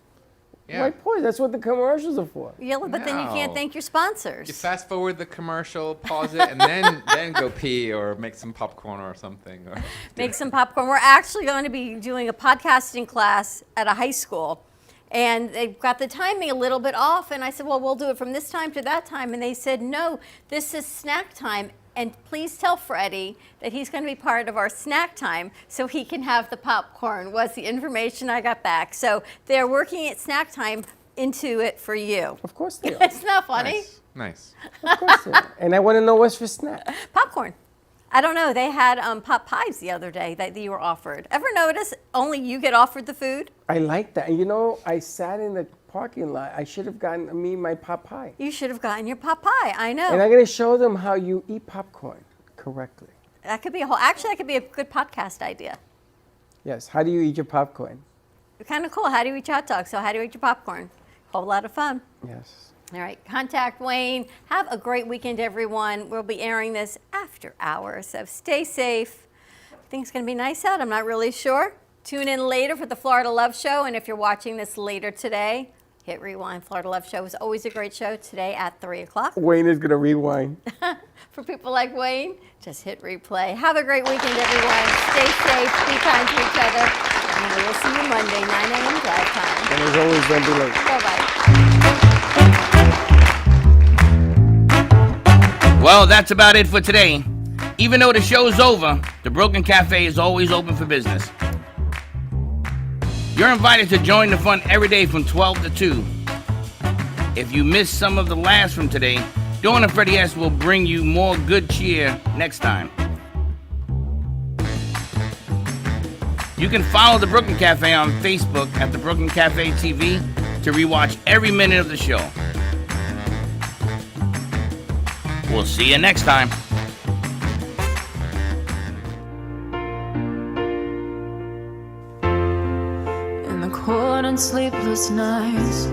Yeah. Why pause? That's what the commercials are for. Yeah, but then you can't No. thank your sponsors. You fast forward the commercial, pause it, and then go pee or make some popcorn or something. Or Make some popcorn. We're actually going to be doing a podcasting class at a high school. And they've got the timing a little bit off. And I said, well, we'll do it from this time to that time. And they said, no, this is snack time. And please tell Freddie that he's going to be part of our snack time so he can have the popcorn, was the information I got back. So they're working at snack time into it for you. Of course they are. It's not funny. Nice. Of course they are. And I want to know what's for snack. Popcorn. I don't know. They had pot pies the other day that you were offered. Ever notice only you get offered the food? I like that. You know, I sat in the parking lot. I should have gotten me my pot pie. You should have gotten your pot pie. I know. And I'm going to show them how you eat popcorn correctly. That could be that could be a good podcast idea. Yes. How do you eat your popcorn? Kind of cool. How do you eat your hot dogs? So how do you eat your popcorn? Whole lot of fun. Yes. All right, contact Wayne. Have a great weekend, everyone. We'll be airing this after hours, so stay safe. I think it's going to be nice out. I'm not really sure. Tune in later for the Florida Love Show, and if you're watching this later today, hit rewind. Florida Love Show is always a great show. Today at 3 o'clock. Wayne is going to rewind. For people like Wayne, just hit replay. Have a great weekend, everyone. Stay safe. Be kind to each other. And we'll see you Monday, 9 a.m. drive time. And as always, don't be late. Bye-bye. Well, that's about it for today. Even though the show's over, the Brooklyn Cafe is always open for business. You're invited to join the fun every day from 12 to 2. If you missed some of the laughs from today, Dawn and Freddie S. will bring you more good cheer next time. You can follow the Brooklyn Cafe on Facebook at the Brooklyn Cafe TV to rewatch every minute of the show. We'll see you next time. In the corner and sleepless nights,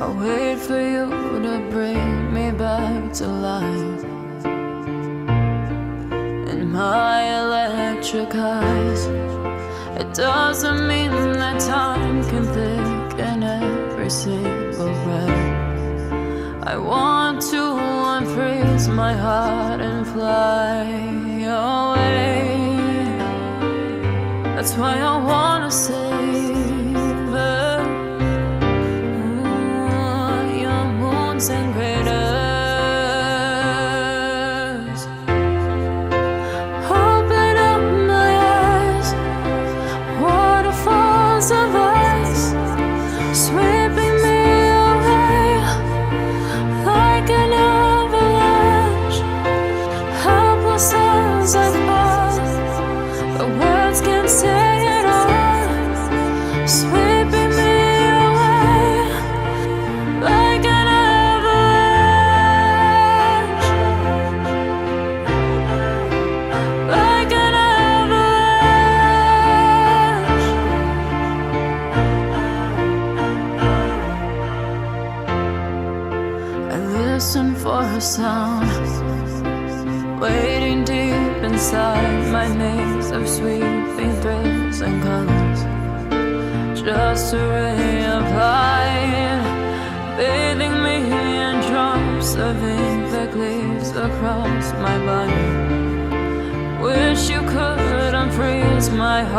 I wait for you to bring me back to life. In my electric eyes, it doesn't mean that time can thicken every single breath. I want to unfreeze my heart and fly away. That's why I wanna save her. Your moons and craters. Open up my eyes, waterfalls of ice, sweeping me away like an avalanche. Helpless as I fall, the words can't say it all, sweeping me away like an avalanche, like an avalanche. I listen for a sound, waiting deep inside my maze of sweeping thrills and colors. Just a ray of light, bathing me in drops of ink that gleams across my body. Wish you could unfreeze my heart.